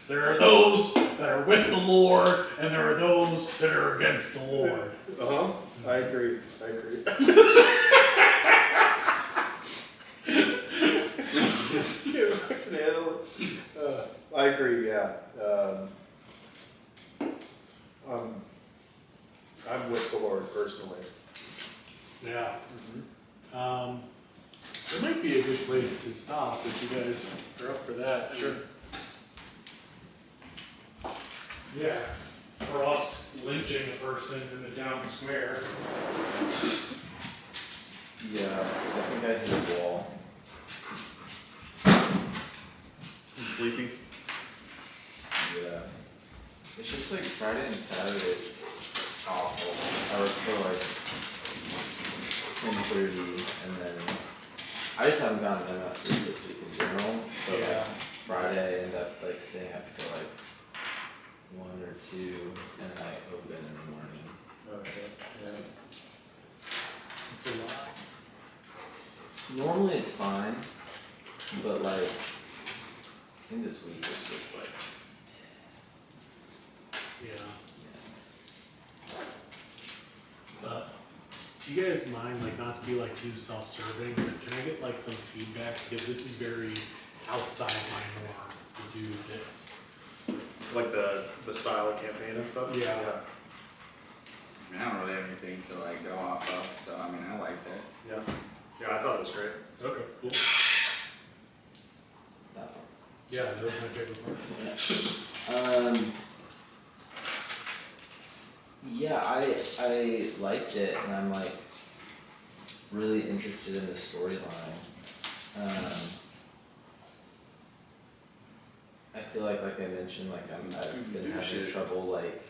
There are those that are with the Lord, and there are those that are against the Lord. I agree. I agree, yeah. I'm with the Lord personally. Yeah. There might be a good place to stop if you guys are up for that. Sure. Yeah. For us lynching a person in the town square. Yeah, I think I hit a wall. And sleeping. Yeah. It's just like Friday and Saturdays awful. I work till like 10:30 and then I just haven't gotten enough sleep this week in general. So Yeah. like Friday I end up like staying up till like 1 or 2 and I open in the morning. Okay, yeah. It's a lot. Normally it's fine, but like I think this week is just like Yeah. Do you guys mind, like, not to be like too self-serving, but can I get like some feedback? Because this is very outside my norm to do this. Like the style of campaign and stuff? Yeah. I mean, I don't really have anything to like go off of, so I mean, I liked it. Yeah, I thought it was great. Okay, cool. that one. Yeah, that was my favorite part. Yeah, I liked it, and I'm like really interested in the storyline. I feel like I mentioned, like I've been having trouble like,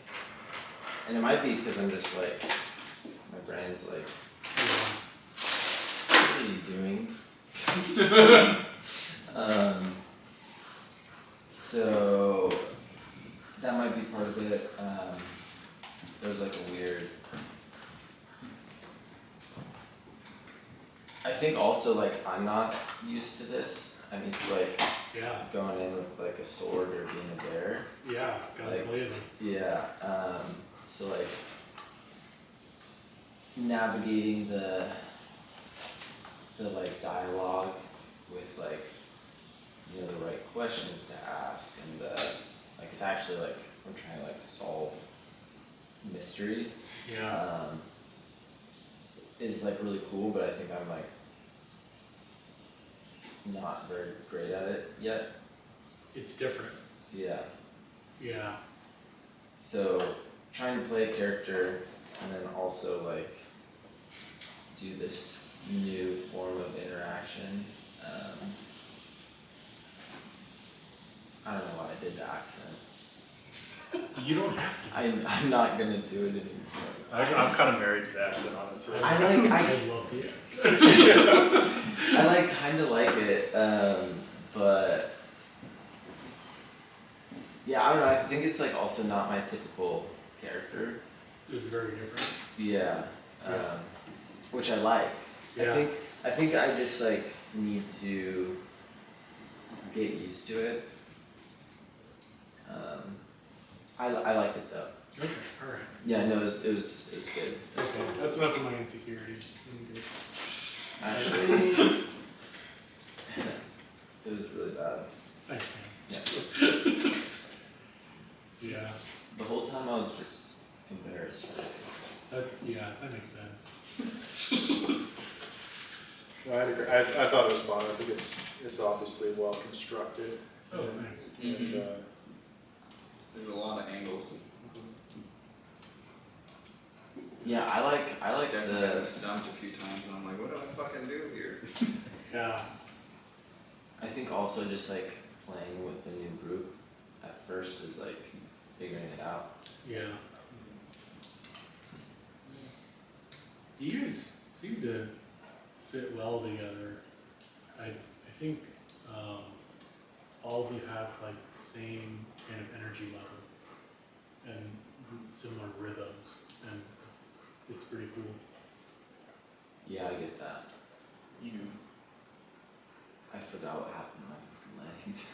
and it might be because I'm just like my brain's like, what are you doing? So that might be part of it. There was like a weird think also like I'm not used to this. I'm used to like Yeah, going in with like a sword or being a bear. yeah, guns Like- blazing. Yeah. So like navigating the like dialogue with like the right questions to ask and like it's actually like I'm trying to like solve mystery. Yeah, Is like really cool, but I think I'm like not very great at it yet. it's different. Yeah. Yeah, So trying to play a character and then also like do this new form of interaction. I don't know why I did the accent. you don't have to. I'm not gonna do it anymore. I'm kind of married to the accent, honestly. I like- I love the accent. I like kind of like it, but yeah, I don't know. I think it's like also not my typical character. It's very different. Yeah, Yeah. which I like. Yeah. I think I just like need to get used to it. I liked it though. Okay, alright. Yeah, no, it was good. Okay, that's enough of my insecurities. I'm good. Actually, it was really bad. Thanks, Yeah. man. Yeah, The whole time I was just embarrassed. that makes sense. No, I'd agree. I thought it was fun. I think it's obviously well constructed. Oh, thanks. And, There's a lot of angles. Yeah, I like Definitely the. got stumped a few times and I'm like, what do I fucking do here? Yeah, I think also just like playing with the new group at first is like figuring it out. yeah. You guys seem to fit well together. I think all of you have like the same kind of energy level and similar rhythms, and it's pretty cool. Yeah, I get that. You I forgot what happened to my legs.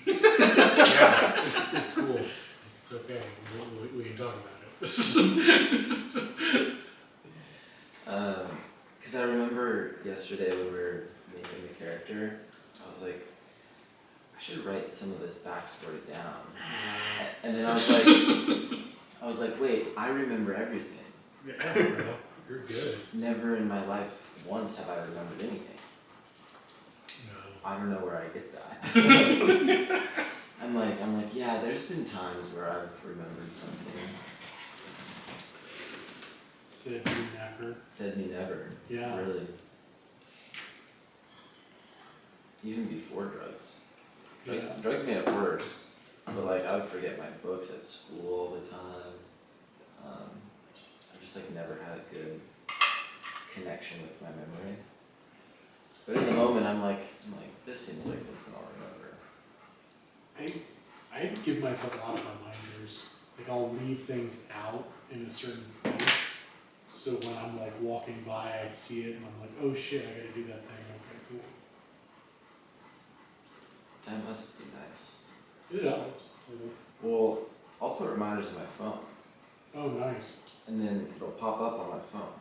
yeah, it's cool. It's okay. We can talk about it. Cause I remember yesterday when we were making the character, I was like, I should write some of this backstory down. And then I was like, wait, I remember everything. Yeah, bro, you're good. Never in my life once have I remembered anything. No. I don't know where I get that. I'm like, yeah, there's been times where I've remembered something. Said you never. Said me never. Yeah. Really. Even before drugs. Drugs made it worse. But like I would forget my books at school all the time. I just like never had a good connection with my memory. But in the moment I'm like, this seems like something I'll remember. I give myself a lot of reminders. Like I'll leave things out in a certain place, so when I'm like walking by, I see it and I'm like, oh shit, I gotta do that thing. Okay, cool. That must be nice. It helps. Well, I'll put reminders on my phone, Oh, nice. and then it'll pop up on my phone,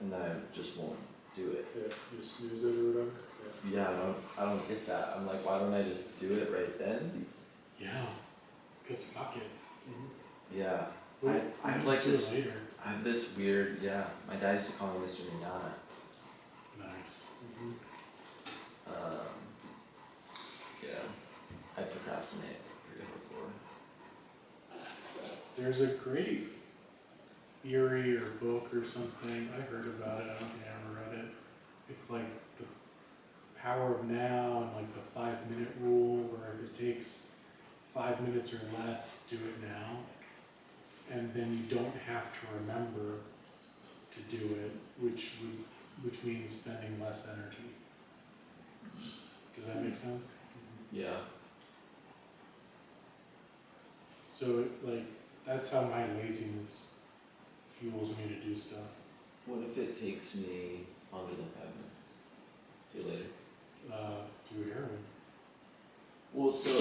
and then I just won't do it. yeah, you snooze it or whatever. Yeah. Yeah, I don't get that. I'm like, why don't I just do it right then? Yeah. Cause fuck it. Yeah. We- I we have just like do it this. later. I have this weird. Yeah, my dad used to call me Mr. Minana. Nice. Yeah, I procrastinate pretty hardcore. There's a great theory or book or something. I heard about it. I don't think I ever read it. It's like the power of now and like the 5-minute rule, where if it takes 5 minutes or less, do it now. And then you don't have to remember to do it, which means spending less energy. Does that make sense? Yeah. So like that's how my laziness fuels me to do stuff. What if it takes me longer than 5 minutes. See you later. Do heroin. Well, so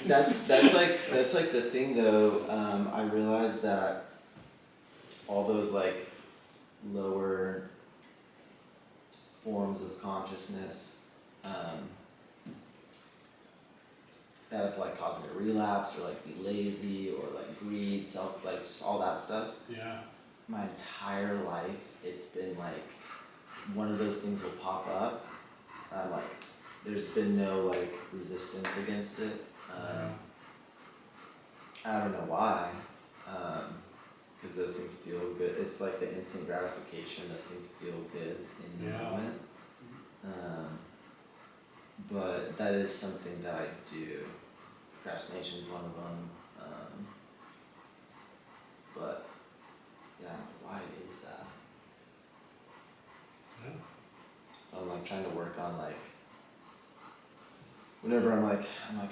that's like the thing though. I realized that all those like lower forms of consciousness that have like caused me to relapse or like be lazy or like greed, self, like just all that stuff. Yeah. My entire life, it's been like one of those things will pop up, and I'm like, there's been no like resistance against it. I don't know why, because those things feel good. It's like the instant gratification. Those things feel good in the Yeah. moment. But that is something that I do. Procrastination is one of them. But yeah, why is that? Yeah. I'm like trying to work on like whenever I'm like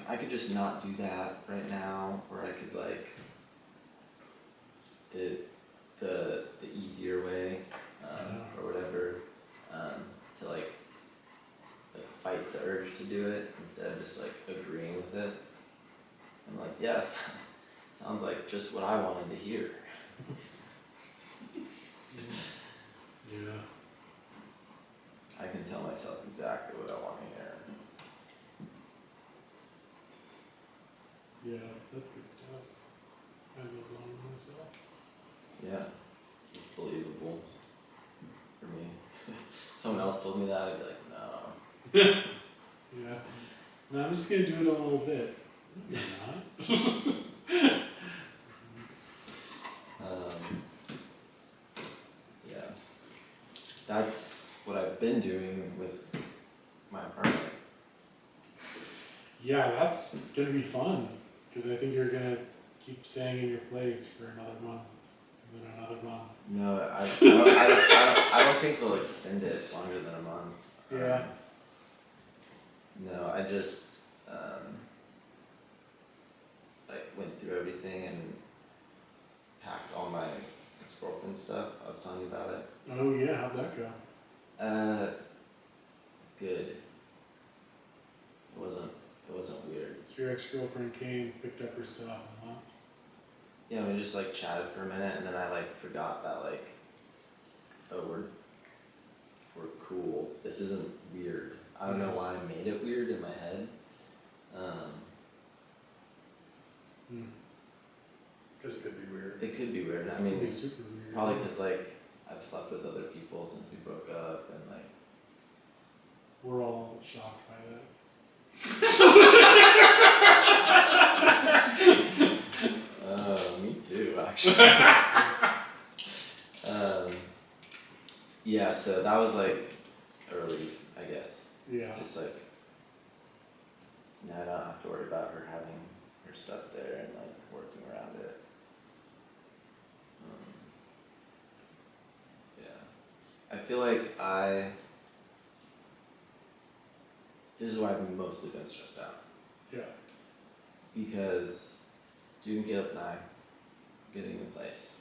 I could just not do that right now, or I could like the easier way or whatever to like fight the urge to do it instead of just like agreeing with it. I'm like, yes, sounds like just what I wanted to hear. Yeah. I can tell myself exactly what I want to hear. Yeah, that's good stuff. I love along with myself. Yeah, it's believable for me. If someone else told me that, I'd be like, no. Yeah. No, I'm just gonna do it a little bit. No, you're not. Yeah, that's what I've been doing with my apartment. Yeah, that's gonna be fun, because I think you're gonna keep staying in your place for another month, and then another month. No, I don't think they'll extend it longer than a month. Yeah. No, I just like went through everything and packed all my ex-girlfriend stuff. I was telling you about it. Oh yeah, how'd that go? Good. It wasn't weird. So your ex-girlfriend came, picked up her stuff, and left? Yeah, we just like chatted for a minute, and then I like forgot that like, oh, we're cool. This isn't weird. I don't know why I made it weird in my head. Because it could be weird. It could be weird. I It'd be mean, super weird. probably because like I've slept with other people since we broke up, and like. We're all shocked by that. Me too, actually. Yeah, so that was like a relief, I guess. Yeah. Just like, now I don't have to worry about her having her stuff there and like working around it. Yeah. I feel like this is why I've mostly been stressed out. Yeah. Because Dude and Caleb and I getting in place.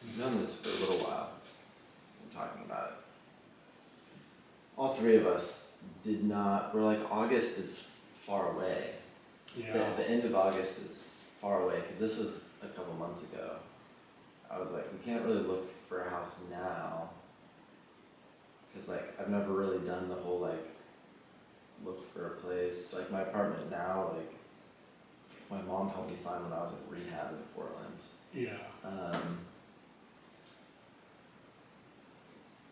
We've done this for a little while. We're talking about it. All three of us we're like, August is far away. Yeah. The end of August is far away, because this was a couple months ago. I was like, we can't really look for a house now. Because like, I've never really done the whole like, look for a place. Like my apartment now, like, my mom helped me find when I was in rehab in Portland. Yeah.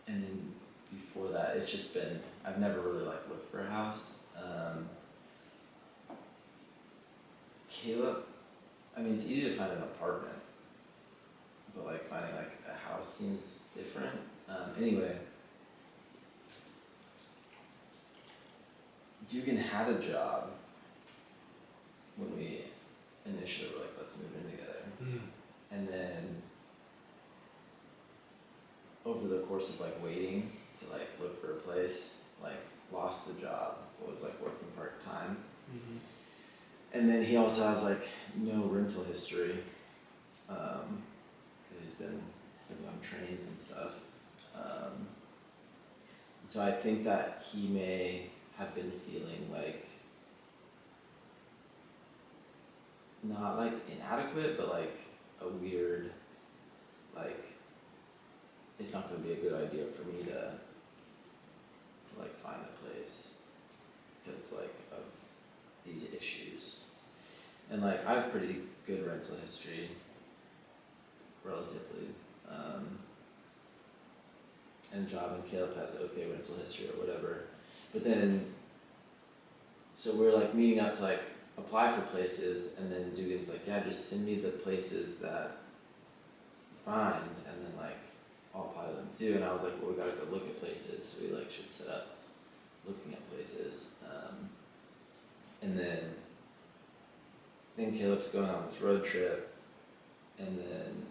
And then before that, it's just been, I've never really like looked for a house. Caleb, I mean, it's easy to find an apartment, but like finding like a house seems different. Anyway, Dugan had a job when we initially were like, let's move in together. Mm. And then over the course of like waiting to like look for a place, like lost the job, but was like working part-time. Mm-hmm. And then he also has like no rental history, because he's been on trains and stuff. So I think that he may have been feeling like not like inadequate, but like a weird, like it's not gonna be a good idea for me to like find a place because like of these issues. And like I have pretty good rental history, relatively. And Job and Caleb has okay rental history or whatever. But then, so we're like meeting up to like apply for places, and then Dugan's like, yeah, just send me the places that you find, and then like I'll apply to them too. And I was like, well, we gotta go look at places, so we like should set up looking at places. And then Caleb's going on this road trip, and then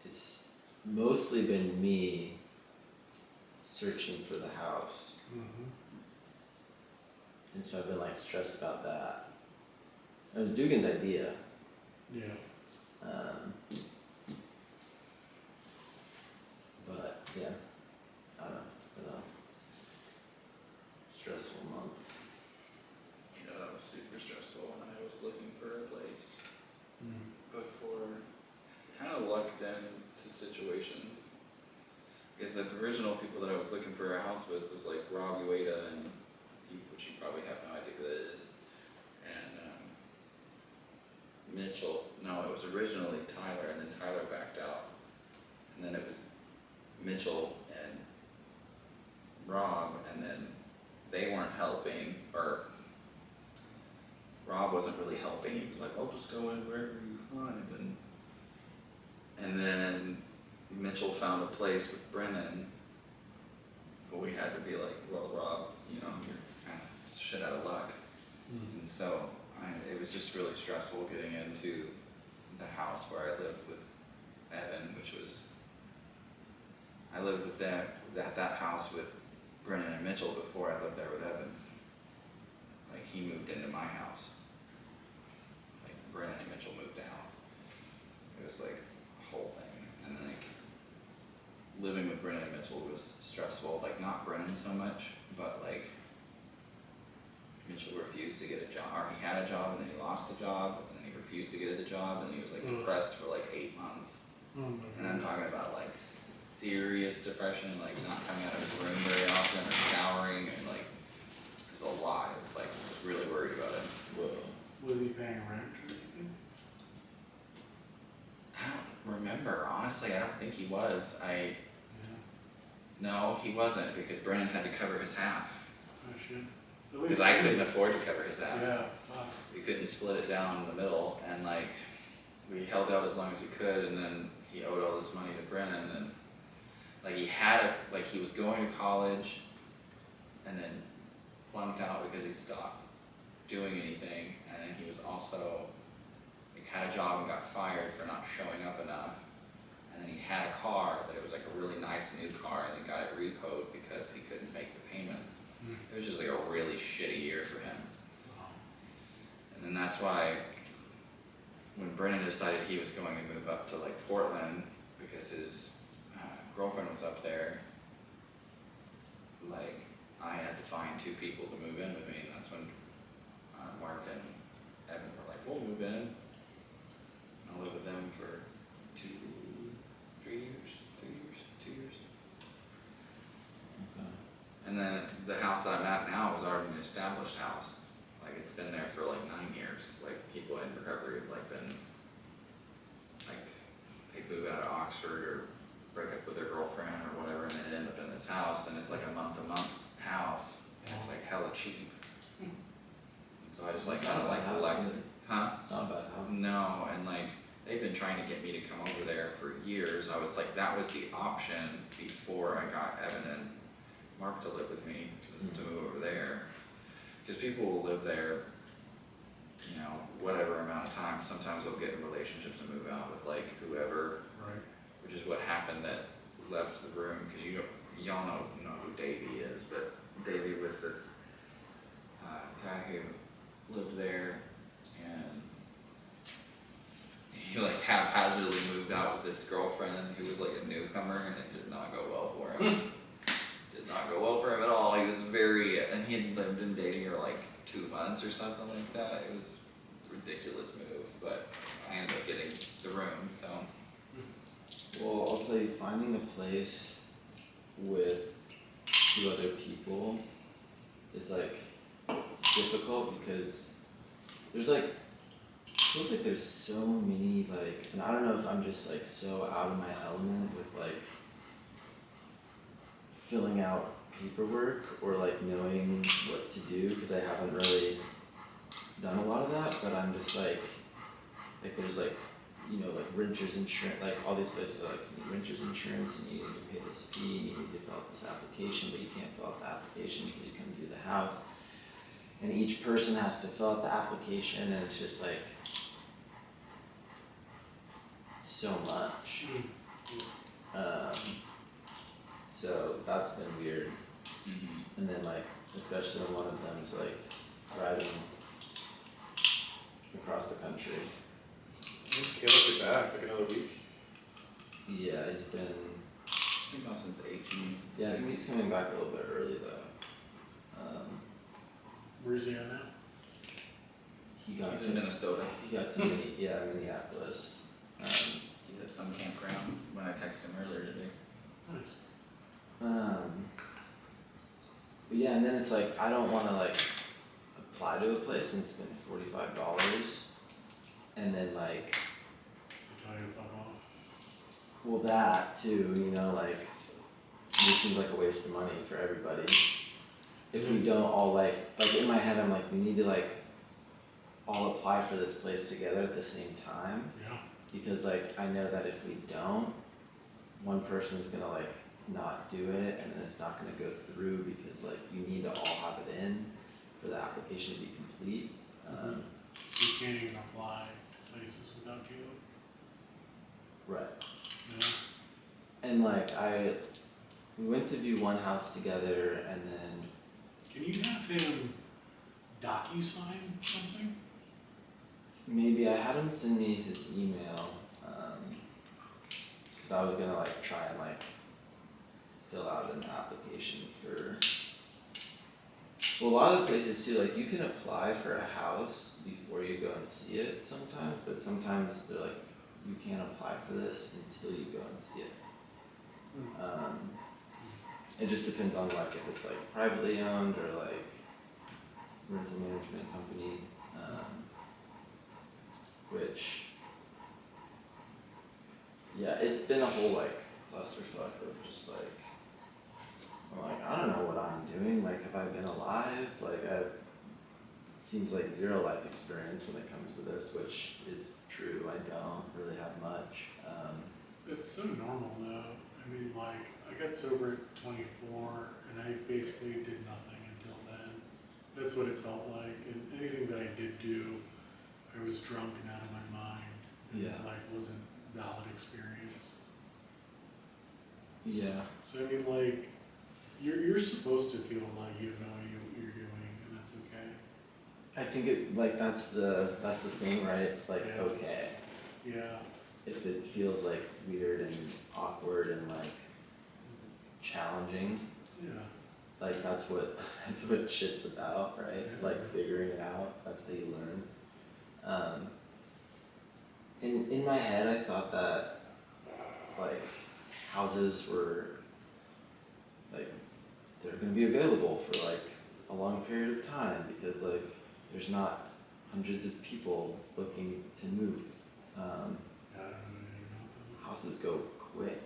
it's mostly been me searching for the house. And so I've been like stressed about that. It was Dugan's idea. Yeah. But yeah, I don't know, it's been a stressful month. Yeah, that was super stressful when I was looking for a place before. Kind of lucked into situations. Because the original people that I was looking for a house with was like Rob Ueda, and which you probably have no idea who that is, and Mitchell. No, it was originally Tyler, and then Tyler backed out, and then it was Mitchell and Rob, and then they weren't helping, or Rob wasn't really helping. He was like, "I'll just go in wherever you find," and then Mitchell found a place with Brennan, but we had to be like, "Well, Rob, you know, you're kind of shit out of luck," and so it was just really stressful getting into the house where I lived with Evan, which was, I lived with them at that house with Brennan and Mitchell before I lived there with Evan. Like, he moved into my house. Like, Brennan and Mitchell moved out. It was like a whole thing. And like, living with Brennan and Mitchell was stressful. Like, not Brennan so much, but like, Mitchell refused to get a job, or he had a job and then he lost the job, and then he refused to get the job, and he was like depressed for like 8 months. And I'm talking about like serious depression, like not coming out of his room very often or showering, and like it was a lot. It was like, I was really worried about him. Whoa. Was he paying rent or anything? I don't remember, honestly. I don't think he was. Yeah. No, he wasn't, because Brennan had to cover his half. I should. Because I couldn't afford to cover his half. Yeah. We couldn't split it down in the middle, and like, we held out as long as we could, and then he owed all this money to Brennan, and like he was going to college, and then flunked out because he stopped doing anything, and then he was also, like, had a job and got fired for not showing up enough, and then he had a car that it was like a really nice new car, and then got it repoed because he couldn't make the payments. It was just like a really shitty year for him. And then that's why when Brennan decided he was going to move up to like Portland because his girlfriend was up there, like, I had to find 2 people to move in with me, and that's when Mark and Evan were like, we'll move in. I'll live with them for 2 years. Okay. And then the house that I'm at now was already an established house. Like, it's been there for like 9 years. Like, people in recovery have like been, like, they move out of Oxford or break up with their girlfriend or whatever, and they end up in this house, and it's like a month-to-month house, and it's like hella cheap. So I just like It's kind of not a like bad house collect, either. huh? It's not a bad house. No, and like, they've been trying to get me to come over there for years. I was like, that was the option before I got Evan and Mark to live with me, was to move over there. Because people will live there, you know, whatever amount of time. Sometimes they'll get in relationships and move out with like whoever, Right. which is what happened that left the room. Because y'all know who Davey is, but Davey was this guy who lived there, and he like haphazardly moved out with this newcomer, and it did not go well for him. Did not go well for him at all. He was and he had been dating her like 2 months or something like that. It was a ridiculous move, but I ended up getting the room, so. Well, I'll tell you, finding a place with 2 other people is like difficult because there's like, feels like there's so many like, and I don't know if I'm just like so out of my element with like filling out paperwork or like knowing what to do because I haven't really done a lot of that, but I'm just like there's like, you know, like renters insurance, like all these places are like, you need renters insurance and you need to pay this fee and you need to fill out this application, but you can't fill out the application until you come view the house. And each person has to fill out the application and it's just like so much. So that's been weird. And then like, especially when one of them is like driving across the country. When's Caleb get back? Like another week? Yeah, he's been, I think about since 18. yeah, I think he's coming back a little bit early though. Where's he at now? He got He's in Minnesota. He got to Minneapolis. He's at some campground when I texted him earlier today. Nice. But yeah, and then it's like I don't want to like apply to a place and spend $45, and then like, I'll tell you if I'm off. well that too, you know, like it seems like a waste of money for everybody. If we don't all like in my head I'm like we need to like all apply for this place together at the same time. Yeah. Because like I know that if we don't, one person's gonna like not do it and then it's not gonna go through because like you need to all have it in for the application to be complete. So you can't even apply to places without Caleb? Right. Yeah. And like we went to view one house together and then Can you have him DocuSign something? maybe I had him send me his email, cause I was gonna like try and like fill out an application for, well, a lot of places too, like you can apply for a house before you go and see it sometimes, but sometimes they're like, you can't apply for this until you go and see it. It just depends on like if it's like privately owned or like rental management company, which, yeah, it's been a whole like clusterfuck of just like, I'm like, I don't know what I'm doing, like have I been alive, like it seems like zero life experience when it comes to this, which is true, I don't really have much. It's so normal though. I mean, like, I got sober at 24 and I basically did nothing until then. That's what it felt like. And anything that I did do, I was drunk and out of my mind. And Yeah. like wasn't valid experience. Yeah. So I mean, like, you're supposed to feel like you know what you're doing, and that's okay. I think it like that's the thing, right? It's like Yeah. okay. Yeah. If it feels like weird and awkward and like challenging, Yeah. like that's what shit's about, right? Yeah. Like figuring it out, that's how you learn. In my head I thought that like houses were like they're gonna be available for like a long period of time because like there's not hundreds of people looking to move. I don't know anything about them. Houses go quick.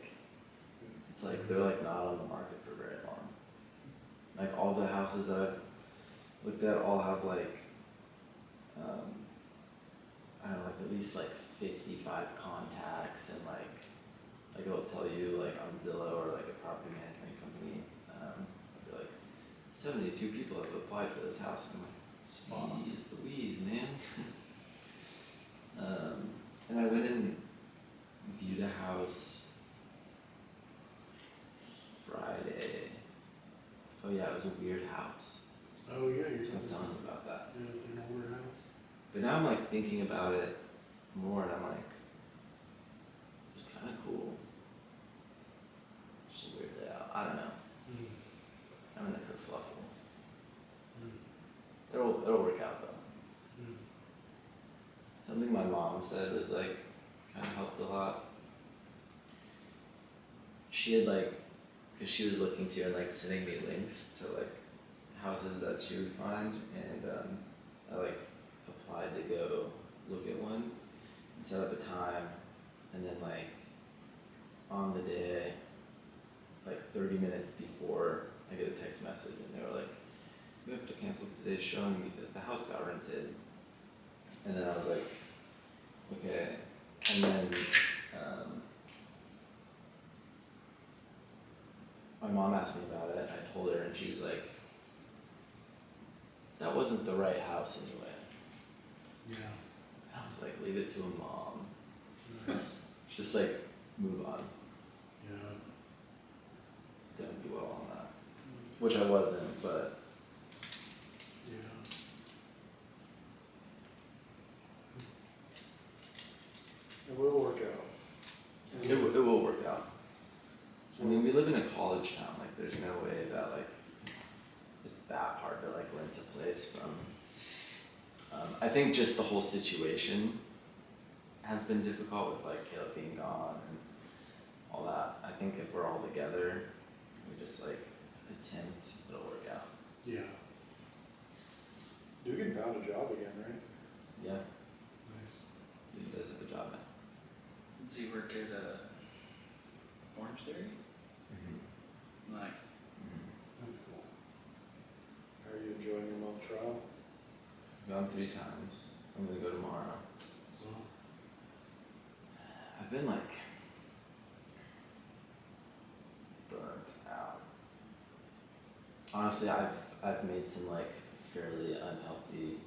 It's like they're like not on the market for very long. Like all the houses that I've looked at all have like I don't know, like at least like 55 contacts and like it'll tell you like on Zillow or like a property management company, it'll be like 72 people have applied for this house and I'm like, geez Louise, man. And I went and viewed a house Friday. Oh yeah, it was a weird house. Oh yeah, you're I was talking telling you about that. Yeah, it's an older house. But now I'm like thinking about it more and I'm like, it's kind of cool. fluffable. Mm. It'll work out though. Mm. Something my mom said was like kind of helped a lot. She had like, cause she was looking to and like sending me links to like houses that she would find, and I like applied to go look at one and set up a time, and then like on the day, like 30 minutes before, I get a text message and they were like, "You have to cancel today's showing because the house got rented." And then I was like, okay. And then my mom asked me about it. I told her, and she's like, "That wasn't the right house anyway." Yeah. I was like, "Leave it to a mom. Nice. Just like move on. Yeah. Don't do well on that." Which I wasn't, but Yeah. It will work out. it will work out. I mean, we live in a college town. Like, there's no way that like it's that hard to like rent a place from. I think just the whole situation has been difficult with like Caleb being gone and all that. I think if we're all together, we just like attempt, it'll work out. Yeah. Dugan found a job again, right? Yeah, Nice. he does a good job at. Does he work at Orange Theory? Nice. That's cool. How are you enjoying your mock trial? Gone 3 times. I'm gonna go tomorrow. So, I've been like burnt out. Honestly, I've made some like fairly unhealthy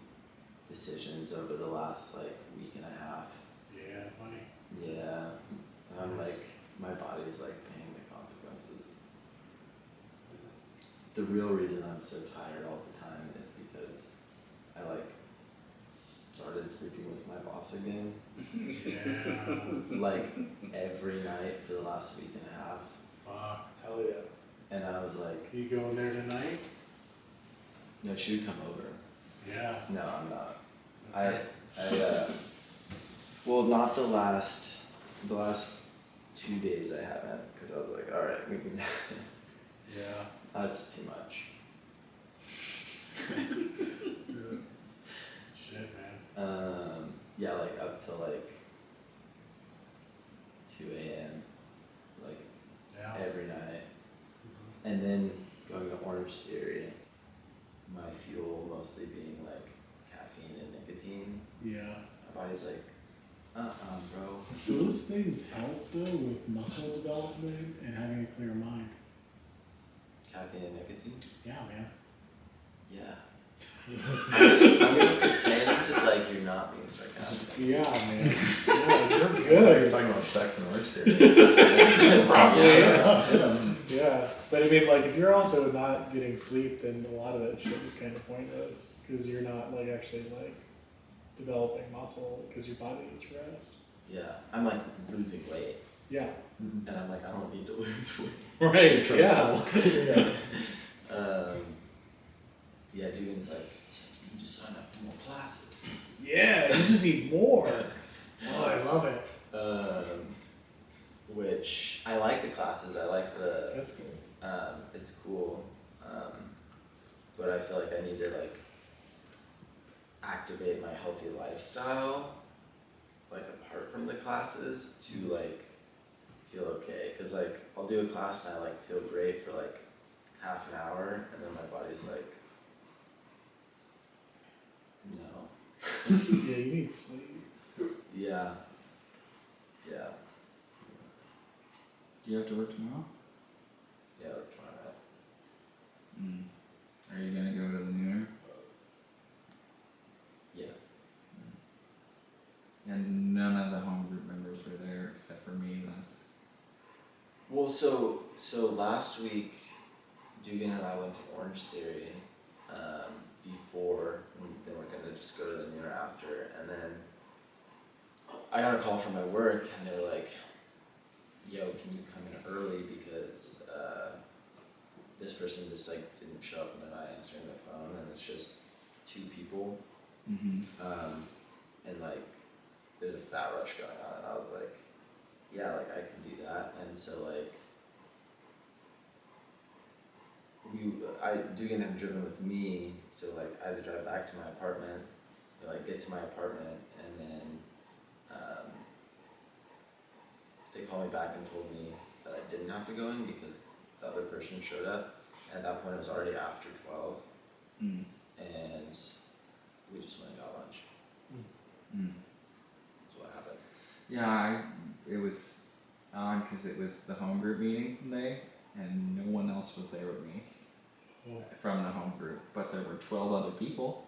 decisions over the last like week and a half. yeah, funny. Yeah, and I'm like, Nice. my body is like paying the consequences. The real reason I'm so tired all the time is because I like started sleeping with my boss again, Yeah. like every night for the last week and a half, Fuck. Hell yeah. and I was like, You going there tonight? no, she would come over. Yeah. No, I'm not. Well, not the last 2 days I haven't, because I was like, all right, we can. Yeah. That's too much. Shit, man. Yeah, like up to like 2 a.m. like Yeah. every night, Mhm. and then going to Orange Theory. My fuel mostly being like caffeine and nicotine. Yeah. My body's like, bro. Those things help though with muscle development and having a clear mind. Caffeine and nicotine? Yeah, man. Yeah. I'm gonna pretend like you're not being sarcastic. Yeah, man. Yeah, you're You're good. talking about sex and Orange Theory. Probably. Yeah. Yeah. Yeah. But I mean, like, if you're also not getting sleep, then a lot of that shit is kind of pointless because you're not like actually like developing muscle because your body needs rest. Yeah. I'm like losing weight, Yeah. and I'm like, I don't need to lose weight. Right. Trouble. Yeah. Yeah. Yeah, Dugan's like, you need to sign up for more classes. Yeah. You just need more. Oh, I love it. Which I like the classes. I like the. That's cool. It's cool. But I feel like I need to like activate my healthy lifestyle, like apart from the classes, to like feel okay. Cause like I'll do a class and I like feel great for like half an hour, and then my body's like, no. Yeah, you need sleep. Yeah. Yeah. Do you have to work tomorrow? Yeah, like tomorrow. Are you gonna go to the nooner? Yeah. And none of the home group members were there except for me last. Well, so last week, Dugan and I went to Orange Theory before, and then we're gonna just go to the nooner after, and then I got a call from my work, and they were like, "Yo, can you come in early because this person just like didn't show up and they're not answering their phone, and it's just 2 people, Mm-hmm. and like there's a fat rush going on, and I was like, yeah, like I can do that, and so like Dugan had driven with me, so like I had to drive back to my apartment, or, like get to my apartment, and then they called me back and told me that I didn't have to go in because the other person showed up, and at that point it was already after 12, Mm. and we just went and got lunch. Mm. That's what happened. Yeah, it was odd because it was the home group meeting day, and no one else was there with me Oh. from the home group, but there were 12 other people.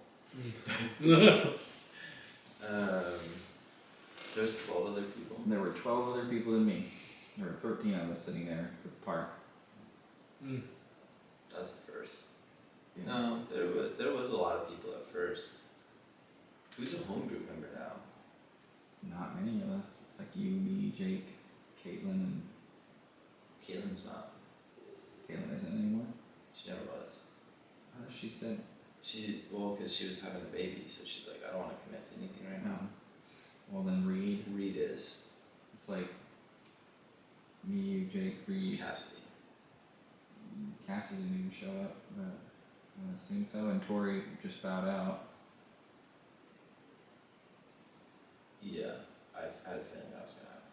There's 12 other people. There were 12 other people than me. There were 13 of us sitting there at the park. Mm. That's the first. No, there was a lot of people at first. Who's a home group member now? Not many of us. It's like you, me, Jake, Caitlin, and Caitlin's not. Caitlin isn't anymore. She never was. She said, Because she was having a baby, so she's like, I don't want to commit to anything right now. well then Reed. Reed is. It's like me, you, Jake, Reed. Cassidy. Cassie didn't even show up, but I assume so. And Tori just bowed out. Yeah, I've had a feeling that was gonna happen.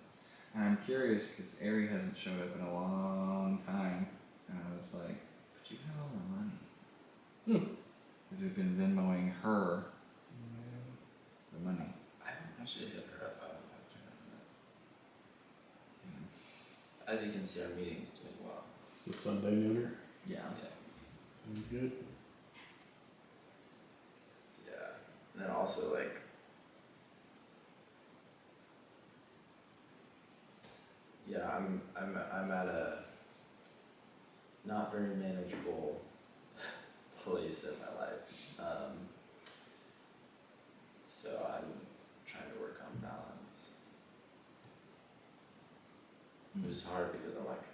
And I'm curious because Ari hasn't showed up in a long time. And I was like, but you have all the money. Because we've been Venmoing her the money. I should hit her up. I don't have to know. Yeah. As you can see, our meeting's doing well. It's the Sunday nooner. Yeah. Sounds good. Yeah. And then also like I'm at a not very manageable place in my life. So I'm trying to work on balance. It was hard because I'm like,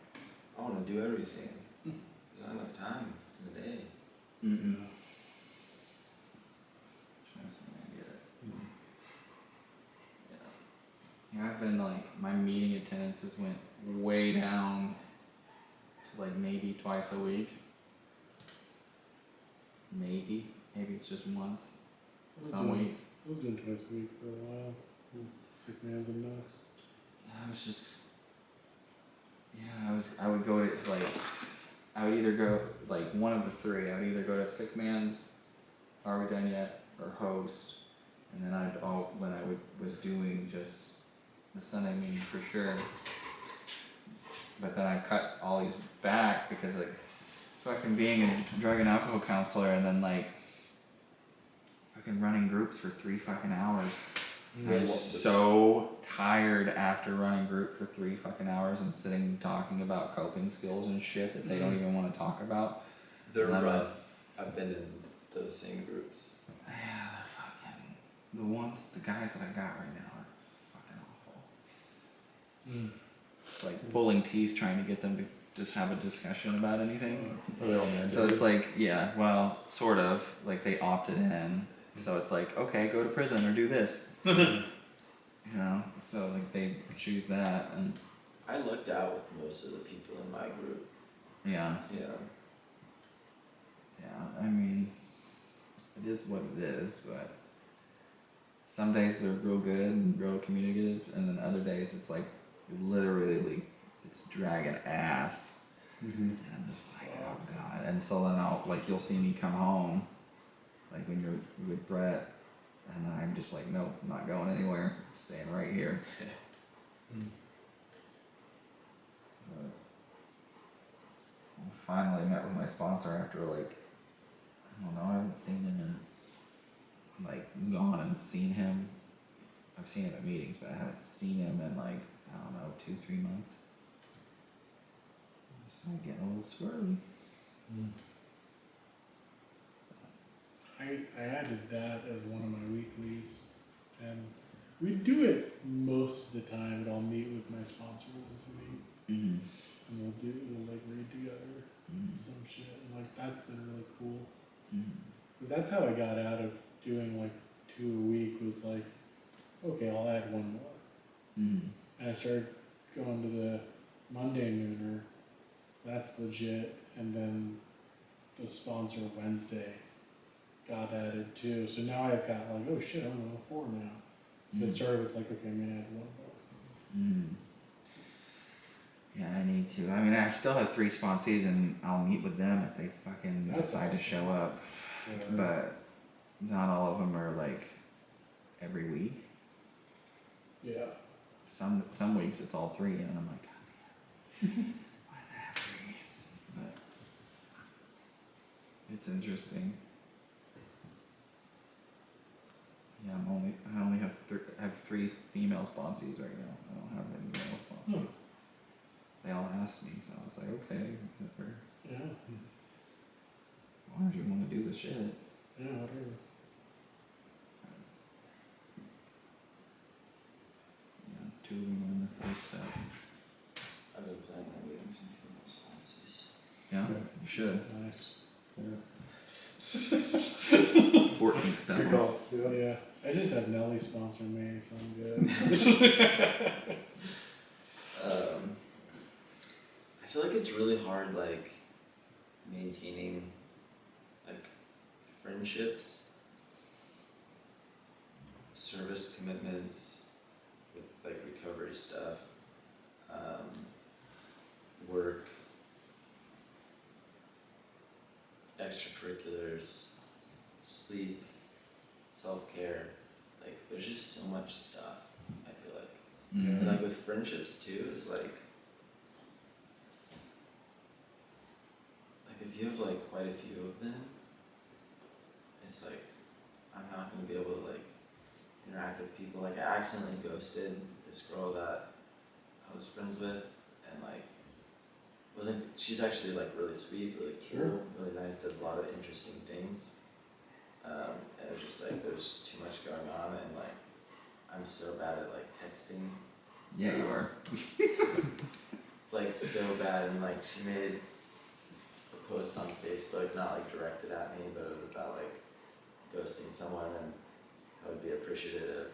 I want to do everything. Not enough time in the day. Mm-mm. Trust me, I get it. Yeah, I've been like, my meeting attendances went way down to like maybe twice a week. Maybe it's just once. Some weeks. I was doing twice a week for a while. Sick man's and nuts. I was just, I would go to like, I would either go, like one of the three, I would either go to Sick Man's, Are We Done Yet, or Host, and then when I was doing just the Sunday meeting for sure. But then I cut all these back because like, fucking being a drug and alcohol counselor and then like, fucking running groups for 3 fucking hours. I'm so tired after running group for 3 fucking hours and sitting and talking about coping skills and shit that they don't even want to talk about. They're And I'm rough. I've been in those same groups. Yeah, they're fucking, the guys that I got right now are fucking awful. It's like pulling teeth trying to get them to just have a discussion about anything. Are they all mandated? So it's like, yeah, well, sort of, like they opted in. So it's like, okay, go to prison or do this. You know, so like they choose that and I looked out with most of the people in my group. yeah, I mean, it is what it is, but some days they're real good and real communicative, and then other days it's like literally it's dragging ass. And I'm just like, oh god. And so then you'll see me come home, like when you're with Brett, and then I'm just like, nope, I'm not going anywhere, I'm staying right here. But I finally met with my sponsor after like, I don't know, I haven't seen him in, like, gone and seen him. I've seen him at meetings, but I haven't seen him in like, I don't know, 2-3 months. So I'm getting a little squirrely. I added that as one of my weeklies, and we do it most of the time, but I'll meet with my sponsor once a week. and we'll like read together some shit, and like that's been really cool. Cause that's how I got out of doing like 2 a week, was like, okay, I'll add one more. And I started going to the Monday nooner, that's legit, and then the sponsor Wednesday got added too. So now I've got like, oh shit, I'm on 4 now. It started with like, okay, I'm gonna add one more. Yeah, I need to. I mean, I still have 3 sponsees, and I'll meet with them if they fucking That's decide to awesome. show up. But not all of them are like every week. Yeah. Some weeks it's all 3, and I'm like, God, man, why did I have 3? But it's interesting. Yeah, I only have I have 3 female sponsees right now. I don't have any male sponsees. They all asked me, so I was like, okay, whatever. Yeah. As long as you want to do the shit. Yeah, whatever. Yeah, 2 of them are in the 3rd step. I've been planning on getting some female sponsors. Yeah, Yeah. you should. Nice. Yeah. 14th step. Good call. Oh yeah. I just had Nelly sponsor me, so I'm good. I feel like it's really hard, like, maintaining, like, friendships, service commitments with, like, recovery stuff, work, extracurriculars, sleep, self-care. Like, there's just so much stuff, I feel like. Mhm. And like with friendships too, is like if you have like quite a few of them, it's like I'm not gonna be able to like interact with people. Like I accidentally ghosted this girl that I was friends with, and like she's actually like really sweet, really cool, Sure. really nice, does a lot of interesting things. And it was just like there was just too much going on, and like I'm so bad at like texting. Yeah, you are. Like so bad, and like she made a post on Facebook, not like directed at me, but it was about like ghosting someone, and I would be appreciative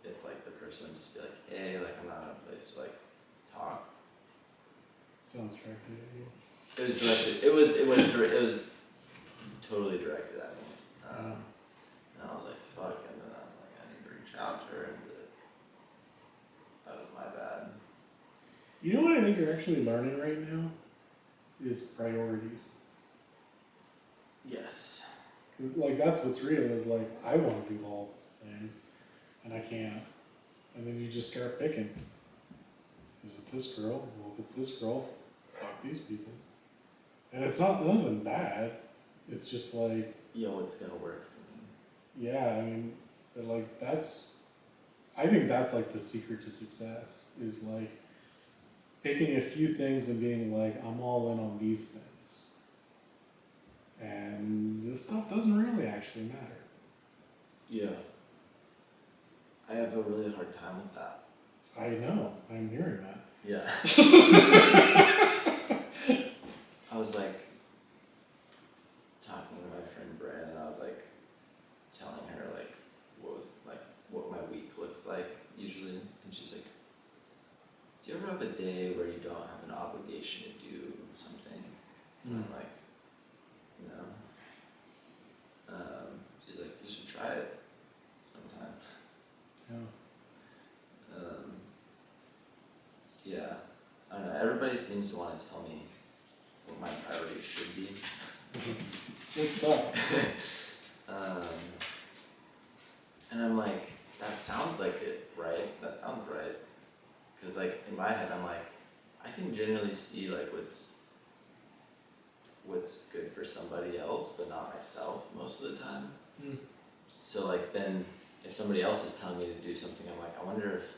if like the person would just be like, hey, like I'm not in a place to like talk. Sounds directed at you. It was directed. It was totally directed at me. And I was like, fuck, and then I'm like, I need to reach out to her, and be like, that was my bad. You know what I think you're actually learning right now? Is priorities. Yes. Cause like that's what's real, is like I want to do all things and I can't. And then you just start picking. Is it this girl? Well, if it's this girl, fuck these people. And it's not none of them bad. It's just like, Yo, what's gonna work for me? yeah, I mean, but like I think that's like the secret to success, is like picking a few things and being like, I'm all in on these things. And this stuff doesn't really actually matter. Yeah. I have a really hard time with that. I know, I'm hearing that. Yeah. I was like talking to my friend Brandon, and I was like telling her like what my week looks like usually, and she's like, do you ever have a day where you don't have an obligation to do something? And I'm like, no. She's like, you should try it sometime. Yeah. Yeah, I don't know, everybody seems to want to tell me what my priorities should be. It's tough. And I'm like, that sounds like it, right? That sounds right. Cause like in my head, I'm like, I can generally see like what's good for somebody else, but not myself most of the time. Mm. So like then, if somebody else is telling me to do something, I'm like, I wonder if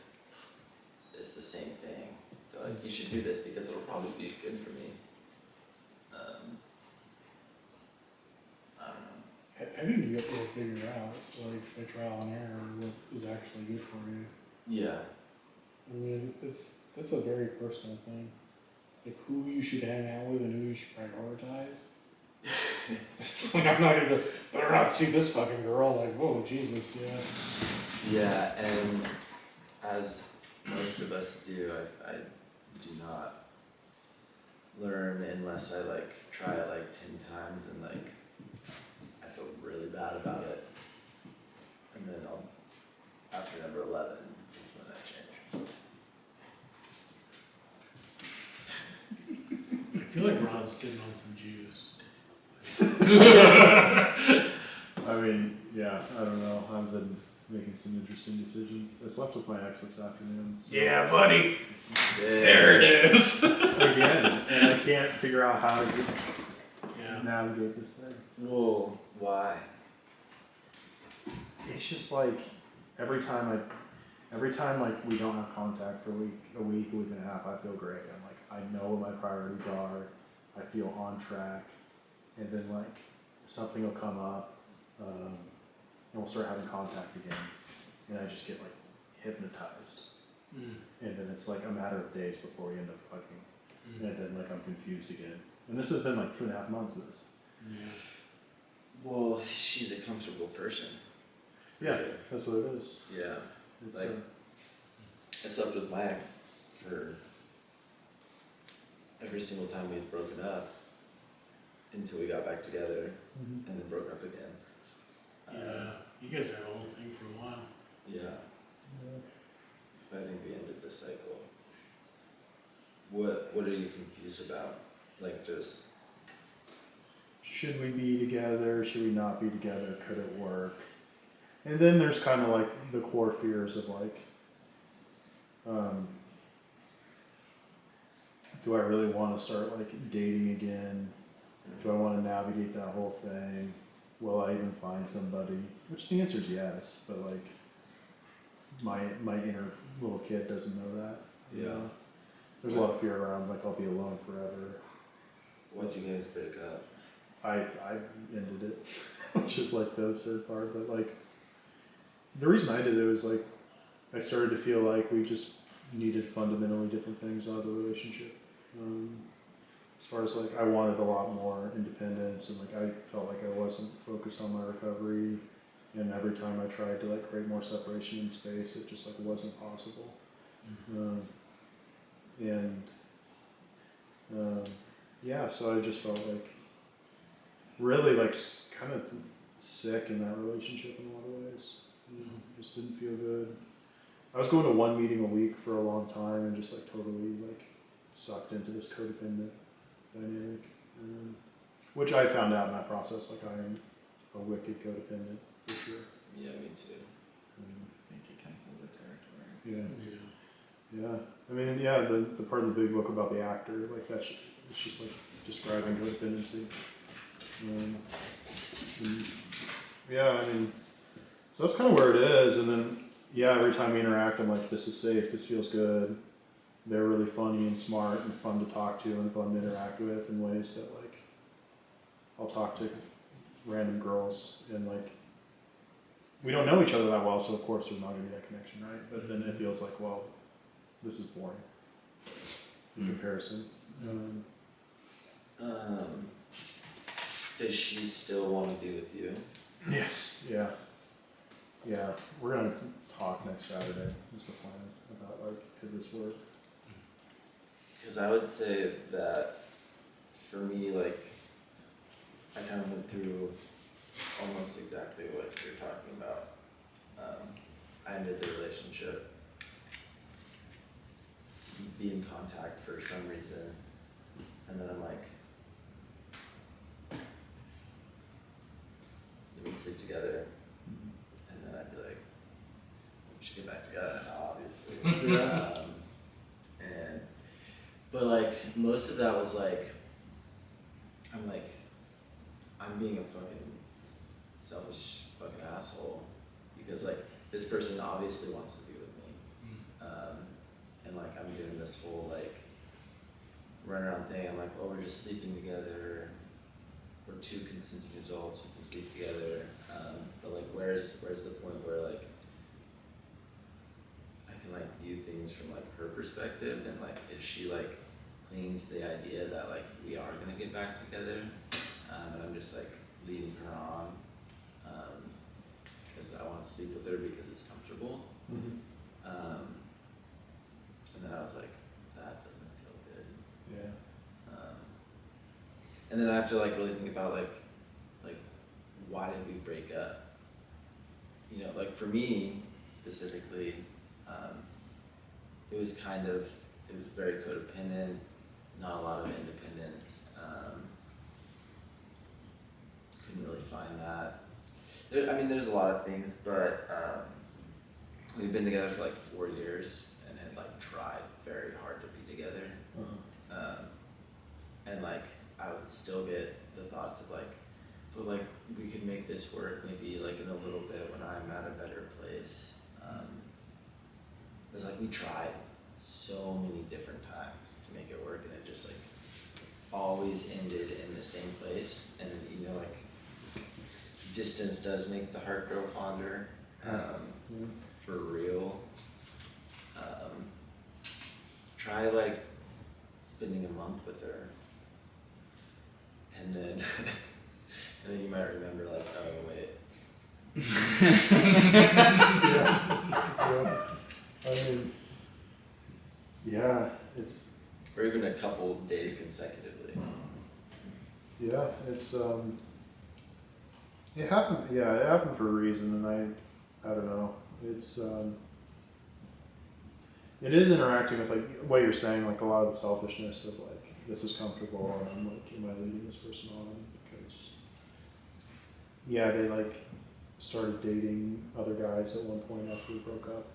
it's the same thing. They're like, you should do this because it'll probably be good for me. I don't know. I think you have to figure out, like, by trial and error, what is actually good for you. Yeah. I mean, that's a very personal thing. like who you should hang out with and who you should prioritize. It's like I'm not gonna go, better not see this fucking girl. Like, whoa, Jesus, yeah. Yeah, and as most of us do, I do not learn unless I like try it like 10 times and like I feel really bad about it. And then after number 11 is when I change. I feel like Rob's sitting on some juice. I mean, yeah, I don't know. I've been making some interesting decisions. I slept with my ex this afternoon. So Yeah, buddy. Sick. There it is. again, and I can't figure out how to Yeah. navigate this thing. Whoa, why? It's just like every time like we don't have contact for a week and a half, I feel great. I'm like, I know what my priorities are. I feel on track, and then like something will come up, and we'll start having contact again, and I just get like hypnotized, Mm. and then it's like a matter of days before we end up fucking, Mm. and then like I'm confused again. And this has been like 2.5 months of this. Yeah. Well, she's a comfortable person. Yeah, that's what it is. Yeah. It's Like, I slept with my ex for every single time we'd broken up until we got back together and then broke up again. Yeah. You guys had a whole thing for a while. Yeah. But I think we ended the cycle. What are you confused about? Like just should we be together? Should we not be together? Could it work? And then there's kind of like the core fears of like, do I really want to start like dating again? Do I want to navigate that whole thing? Will I even find somebody? Which the answer is yes, but like my inner little kid doesn't know that. you Yeah. know? There's a lot of fear around like I'll be alone forever. why'd you guys break up? I ended it, which is like the absurd part, but like the reason I did it was like I started to feel like we just needed fundamentally different things out of the relationship. As far as like I wanted a lot more independence, and like I felt like I wasn't focused on my recovery, and every time I tried to like create more separation in space, it just like wasn't possible. Yeah, so I just felt like really like kind of sick in that relationship in a lot of ways. Just didn't feel good. I was going to one meeting a week for a long time and just like totally like sucked into this codependent dynamic, which I found out in that process. Like I am a wicked codependent for sure. Yeah, me too. I think it comes with the territory. Yeah. Yeah, I mean, yeah, the part of the big book about the actor, like that's it's just like describing codependency. Yeah, I mean, so that's kind of where it is, and then yeah, every time we interact, I'm like, this is safe, this feels good. They're really funny and smart and fun to talk to and fun to interact with in ways that like I'll talk to random girls and like we don't know each other that well, so of course there's not gonna be that connection, right? But then it feels like, well, this is boring in comparison. Does she still want to be with you? Yes. Yeah. Yeah. We're gonna talk next Saturday. Is the plan about like could this work? Because I would say that for me, like, I kind of went through almost exactly what you're talking about. I ended the relationship, be in contact for some reason, and then I'm like, we would sleep together, and then I'd be like, we should get back together now, obviously. Yeah. But like most of that was like, I'm being a fucking selfish fucking asshole because like this person obviously wants to be with me, and like I'm doing this whole like runaround thing. I'm like, oh, we're just sleeping together. We're two consenting adults. We can sleep together. But like, where's the point where like I can like view things from like her perspective and like is she like clinging to the idea that like we are gonna get back together, and I'm just like leading her on, because I want to sleep with her because it's comfortable. And then I was like, that doesn't feel good. Yeah. And then I have to like really think about like why did we break up? You know, like for me specifically, it was very codependent, not a lot of independence. Couldn't really find that. There's a lot of things, but we've been together for like 4 years and had like tried very hard to be together. And like I would still get the thoughts of like, but like we could make this work maybe like in a little bit when I'm at a better place. It was like we tried so many different times to make it work, and it just like always ended in the same place. And you know, like distance does make the heart grow fonder, for real. Try like spending a month with her, and then and then you might remember like, oh wait. Yeah. I mean, yeah, it's, Or even a couple days consecutively. yeah, it's, it happened for a reason, and I don't know, it's, it is interacting with like what you're saying, like a lot of the selfishness of like, this is comfortable, and I'm like, am I leading this person on? Because, yeah, they like started dating other guys at one point after we broke up.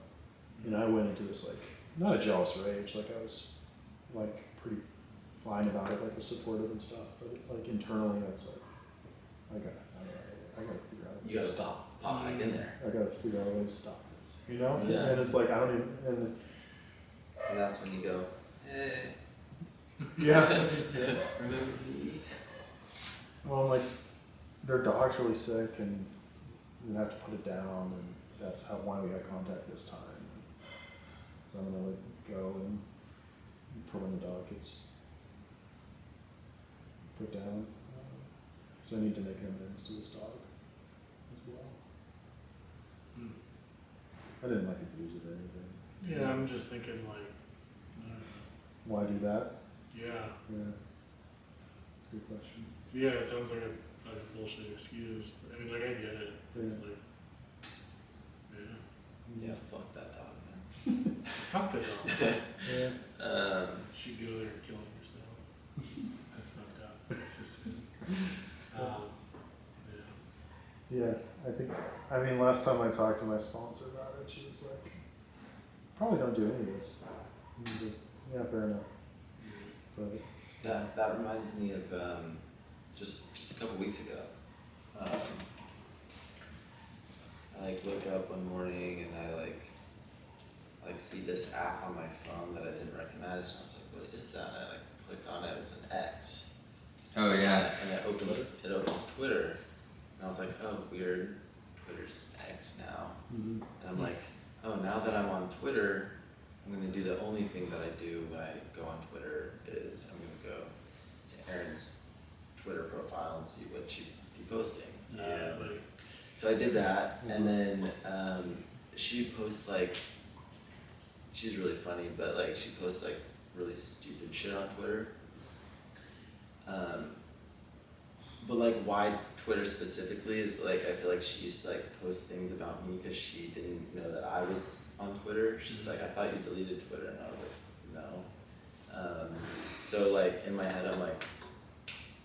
And I went into this like, not a jealous rage, like I was like pretty fine about it, like was supportive and stuff, but like internally it's like, I gotta figure out. You gotta stop, pop back in there. I gotta figure out a way to stop this, you know? Yeah. And it's like, I don't even, and And that's when you go, hey, yeah. remember me? Well, like, their dog's really sick and we have to put it down, and that's why we had contact this time. So I'm gonna like go and for when the dog gets put down, so I need to make amends to this dog as well. I didn't like abuse it or anything. Yeah, I'm just thinking like, I don't know. Why do that? Yeah, Yeah, it's a good question. yeah, it sounds like a bullshit excuse. I mean, like I get it. It's Yeah. like, yeah, Yeah, fuck that dog, man. fuck the dog. Yeah. She'd go there and kill herself. That's fucked up. It's just, yeah. Yeah, I mean, last time I talked to my sponsor about it, she was like, probably don't do any of this. And I was like, yeah, fair enough. But That reminds me of just a couple weeks ago. I like look up one morning and I like see this app on my phone that I didn't recognize, and I was like, what is that? I like click on it, it was an X. Oh yeah. And it opens Twitter. And I was like, oh weird, Twitter's X now. mhm. And I'm like, oh, now that I'm on Twitter, I'm gonna do the only thing that I do when I go on Twitter is I'm gonna go to Erin's Twitter profile and see what she'd be posting. Yeah, like, So I did that, and then she posts like, she's really funny, but like she posts like really stupid shit on Twitter. But like why Twitter specifically is like, I feel like she used to like post things about me because she didn't know that I was on Twitter. She's like, I thought you deleted Twitter, and I was like, no. So like in my head I'm like,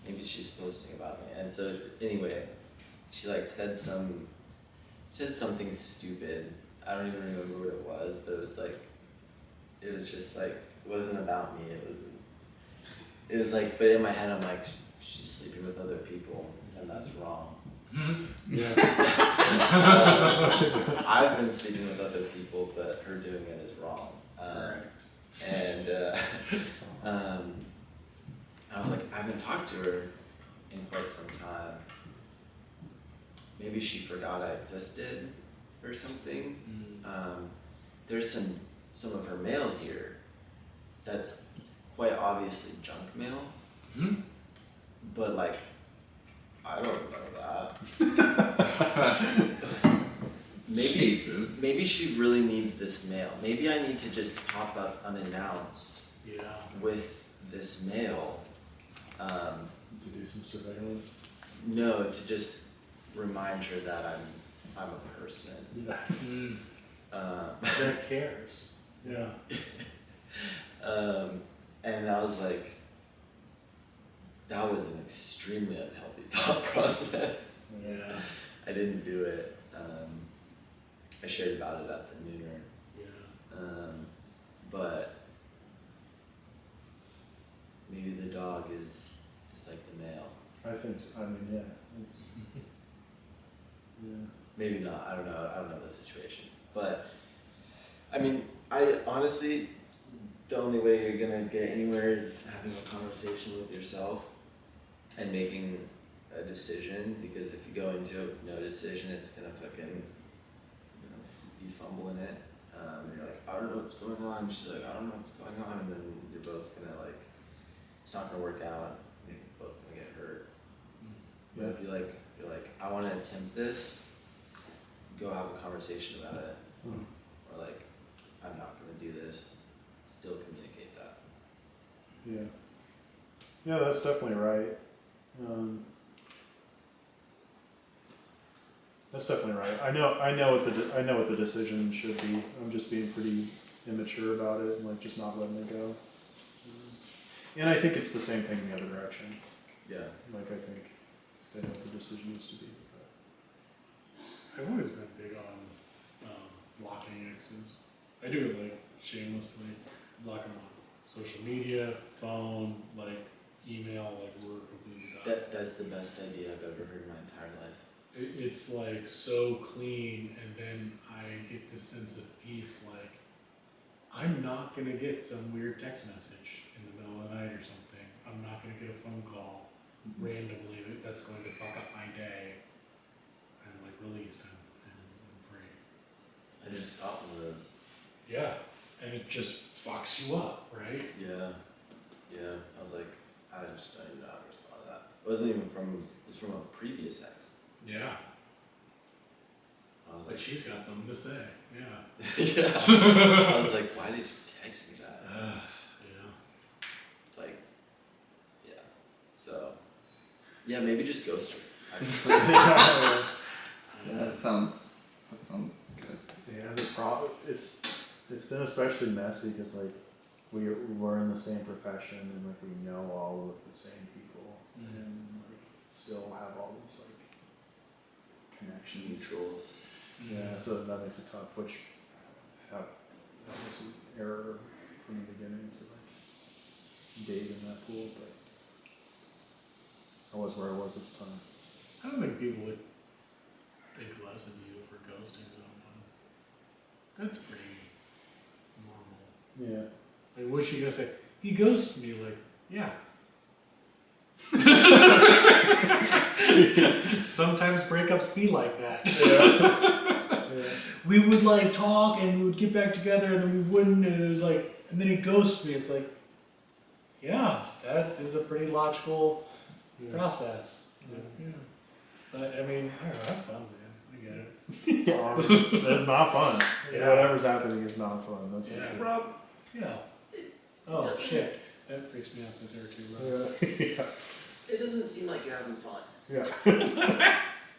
maybe she's posting about me. And so anyway, she like said something stupid. I don't even remember what it was, but it was just like, it wasn't about me. It was like, but in my head I'm like, she's sleeping with other people, and that's wrong. Yeah. I've been sleeping with other people, but her doing it is wrong. And I was like, I haven't talked to her in quite some time. Maybe she forgot I existed or something. There's some of her mail here that's quite obviously junk mail, Hmm? but like, I don't know that. Maybe, Jesus. maybe she really needs this mail. Maybe I need to just pop up unannounced Yeah. with this mail. To do some surveillance. No, to just remind her that I'm a person. Yeah. Mm. That cares. Yeah. And I was like, that was an extremely unhealthy thought process. Yeah. I didn't do it. I shared about it at the nooner. Yeah. But maybe the dog is like the male. I think so. I mean, yeah. It's, yeah. Maybe not. I don't know the situation. But I mean, I honestly, the only way you're gonna get anywhere is having a conversation with yourself and making a decision. Because if you go into no decision, it's gonna fucking, you fumbling it. And you're like, I don't know what's going on. She's like, I don't know what's going on. And then you're both gonna like, it's not gonna work out. You're both gonna get hurt. But if you're like, I want to attempt this, go have a conversation about it. Hmm. Or like, I'm not gonna do this. Still communicate that. Yeah. Yeah, that's definitely right. That's definitely right. I know what the decision should be. I'm just being pretty immature about it and like just not letting it go. And I think it's the same thing in the other direction. Yeah. Like I think they know what the decision needs to be. I've always been big on blocking exes. I do it like shamelessly, block them on social media, phone, like email, like we're completely done. That's the best idea I've ever heard in my entire life. It's like so clean, and then I get this sense of peace, like I'm not gonna get some weird text message in the middle of the night or something. I'm not gonna get a phone call randomly that's going to fuck up my day. I'm like released and free. I just got one of those. Yeah, and it just fucks you up, right? Yeah. Yeah. I was like, I just don't even know how to respond to that. It wasn't even from, it was from a previous ex. Yeah, I was but like, she's got something to say. Yeah. yeah. I was like, why did you text me that? Yeah. Like, yeah. So, yeah, maybe just ghost her. Yeah. That sounds good. Yeah, the problem it's been especially messy because like we're in the same profession and like we know all of the same people and like still have all these like connections. Mutuals. Yeah, so that makes it tough. Which I thought that was an error from the beginning to like date in that pool, but I was where I was at the time. I don't think people would think less of you for ghosting someone. That's pretty normal. Yeah. Like, what's she gonna say? He ghosted me. Like, yeah. Sometimes breakups be like that. Yeah. We would like talk and we would get back together and then we wouldn't, and it was like, and then he ghosted me. It's like, yeah, that is a pretty logical process. Yeah. But I mean, I don't know, have fun, man. I get it. Yeah, it's not fun. Yeah. Whatever's happening is not fun. That's for Yeah. sure. Rob, Yeah. Oh shit, that freaks me out that there are two roads. Yeah. It doesn't seem like you're having fun. Yeah.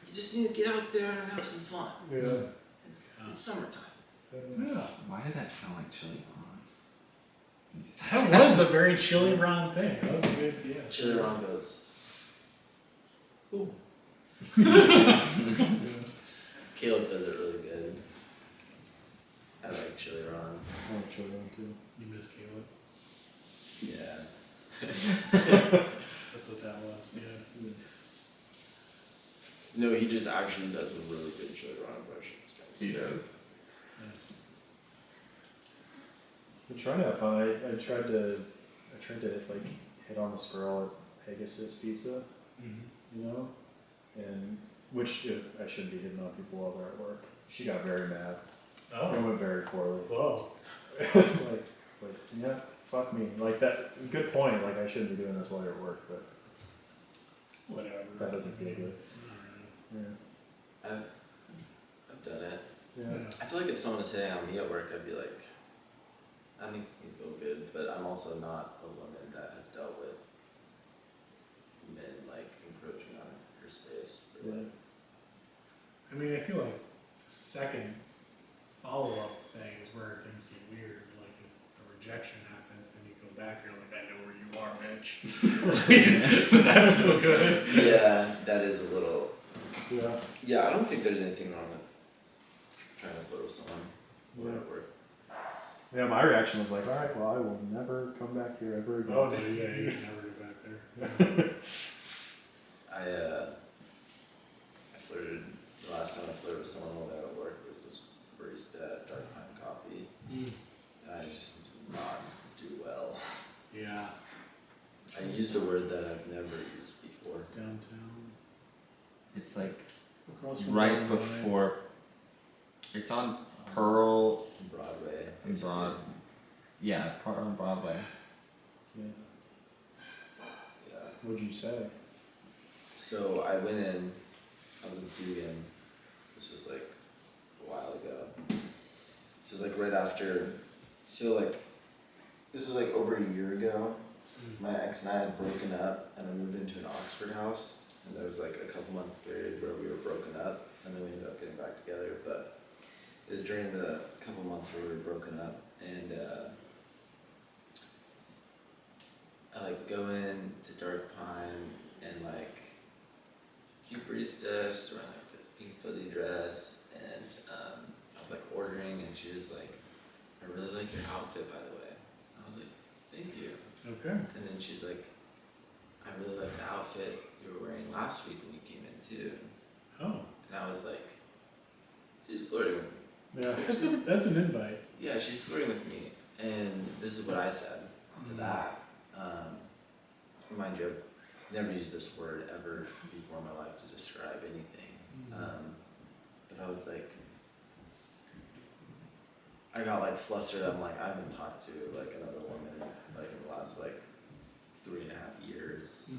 You just need to get out there and have some fun. Yeah. It's summertime. Yeah. Why did that sound like chili pond? You That said- was a very chilly Ron thing. That was a good, yeah. Chili Ron goes. Ooh. Caleb does it really good. I like Chili Ron. I like chili on too. You miss Caleb. Yeah. That's what that was, yeah. No, he just actually does a really good Chili Ron impression. It's kinda He scary. does. Nice. I tried to have fun. I tried to like hit on this girl at Pegasus Pizza, Mm-hmm. you know, and which I shouldn't be hitting on people while they're at work. She got very mad. It Oh. went very poorly. Whoa. It's like yeah, fuck me. Like that, good point, like I shouldn't be doing this while you're at work, but Whatever. that doesn't feel good. Yeah. I've done it. Yeah. I feel like if someone was hitting on me at work, I'd be like, that makes me feel good, but I'm also not a woman that has dealt with men like encroaching on her space. Or, like, I mean, I feel like the second follow-up thing is where things get weird. Like if a rejection happens, then you go back, you're like, I know where you are, bitch. That's no good. yeah, that is a little. Yeah. Yeah, I don't think there's anything wrong with trying to flirt with someone or at work. Yeah, my reaction was like, alright, well I will never come back here ever again. Oh, no, yeah, you should never go back there. I flirted, the last time I flirted with someone while they were at work was this barista at Dark Pine Coffee. Mm. And I just did not do well. Yeah. I used a word that I've never used before. It's downtown. It's like Across from right Broadway. before. It's on Pearl Broadway. and Broad. Yeah, Pearl on Broadway. Yeah. Yeah. What'd you say? So I went in, I was with Dugan, this was like a while ago. This was like right after, so like, this was like over a year ago. My ex and I had broken up and I moved into an Oxford house. And there was like a couple months period where we were broken up and then we ended up getting back together. But it was during the couple months where we were broken up and I like go in to Dark Pine and like cute barista, she's wearing like this pink fuzzy dress and I was like ordering and she was like, I really like your outfit by the way. I was like, thank you. Okay. And then she's like, I really like the outfit you were wearing last week when you came in too. Oh. And I was like, she's flirting with me. Yeah. That's an invite. Yeah, she's flirting with me. And this is what I said to that. Remind you, I've never used this word ever before in my life to describe anything. But I was like, I got like flustered. I'm like, I haven't talked to like another woman like in the last like 3.5 years.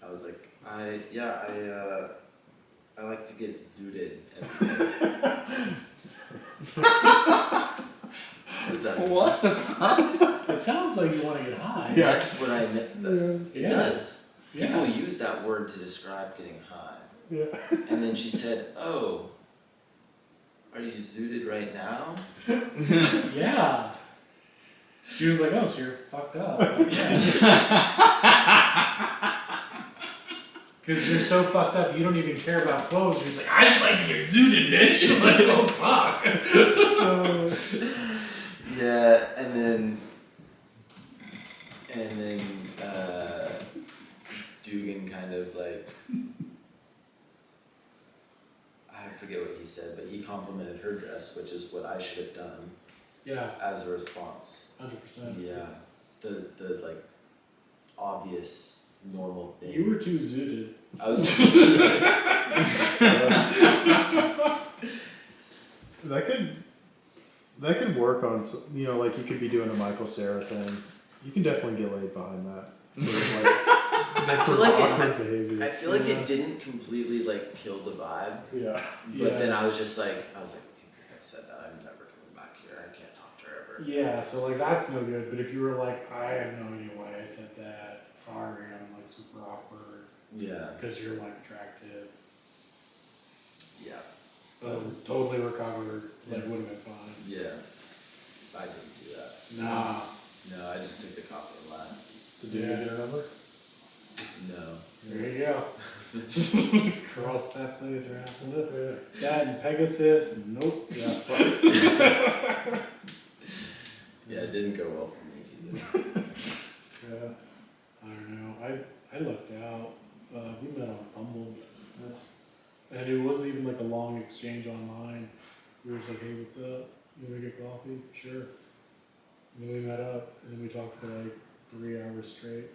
I was like, I like to get zooted every day. What does that mean? What the fuck? It sounds like you want to get high. Yeah. That's what I meant. It Yeah. does. Yeah. People use that word to describe getting high. Yeah. And then she said, oh, are you zooted right now? Yeah. She was like, oh, so you're fucked up. I'm like, yeah. Because you're so fucked up, you don't even care about clothes. She's like, I just like to get zooted, bitch. I'm like, oh, fuck. Yeah, and then Dugan kind of like, I forget what he said, but he complimented her dress, which is what I should have done Yeah, as a response. 100%. Yeah, the like obvious normal thing. You were too zooted. I was. That could work on, you know, like you could be doing a Michael Cera thing. You can definitely get laid behind that. Sort of like, I sort feel of like awkward behavior. I feel like it didn't completely like kill the vibe, Yeah. but Yeah. then I was like, okay, I said that I'm never coming back here. I can't talk to her ever. Yeah, so like that's no good. But if you were like, I have no idea why I said that. Sorry, I'm like super awkward Yeah. because you're like attractive. Yeah. But totally recovered. Like would have been fine. Yeah. I didn't do that. Nah. No, I just took the cop and left. Did you get her number? No. There you go. Cross that place right after this. That and Pegasus. Nope. Yeah. Yeah, it didn't go well for me either. Yeah. I don't know. I lucked out. We met on Bumble. Yes. And it wasn't even like a long exchange online. We were just like, hey, what's up? You wanna get coffee? Sure. And then we met up and then we talked for like 3 hours straight.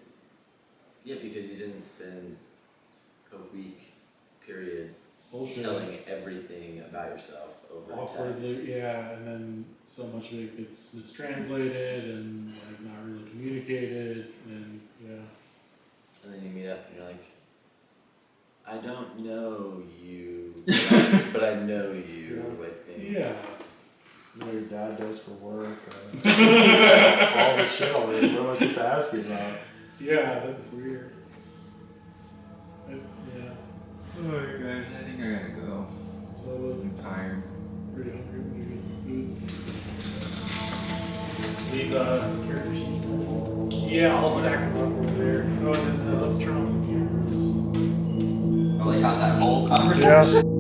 Yeah, because you didn't spend a week period Bullshit. telling everything about yourself over text. Awkwardly, yeah, and then so much of it gets mistranslated and like not communicated, and yeah. And then you meet up and you're like, I don't know you, but I know you. Like, maybe. Yeah. What your dad does for work, all the shit already. What am I supposed to ask you about? Yeah, that's weird. Yeah. Alright guys, I think I gotta go. So I'm tired. pretty hungry. We're gonna get some food. Leave character sheets. Yeah, I'll stack them up over there. Oh, and then let's turn off the cameras. Oh, they got that whole conversation? Yeah.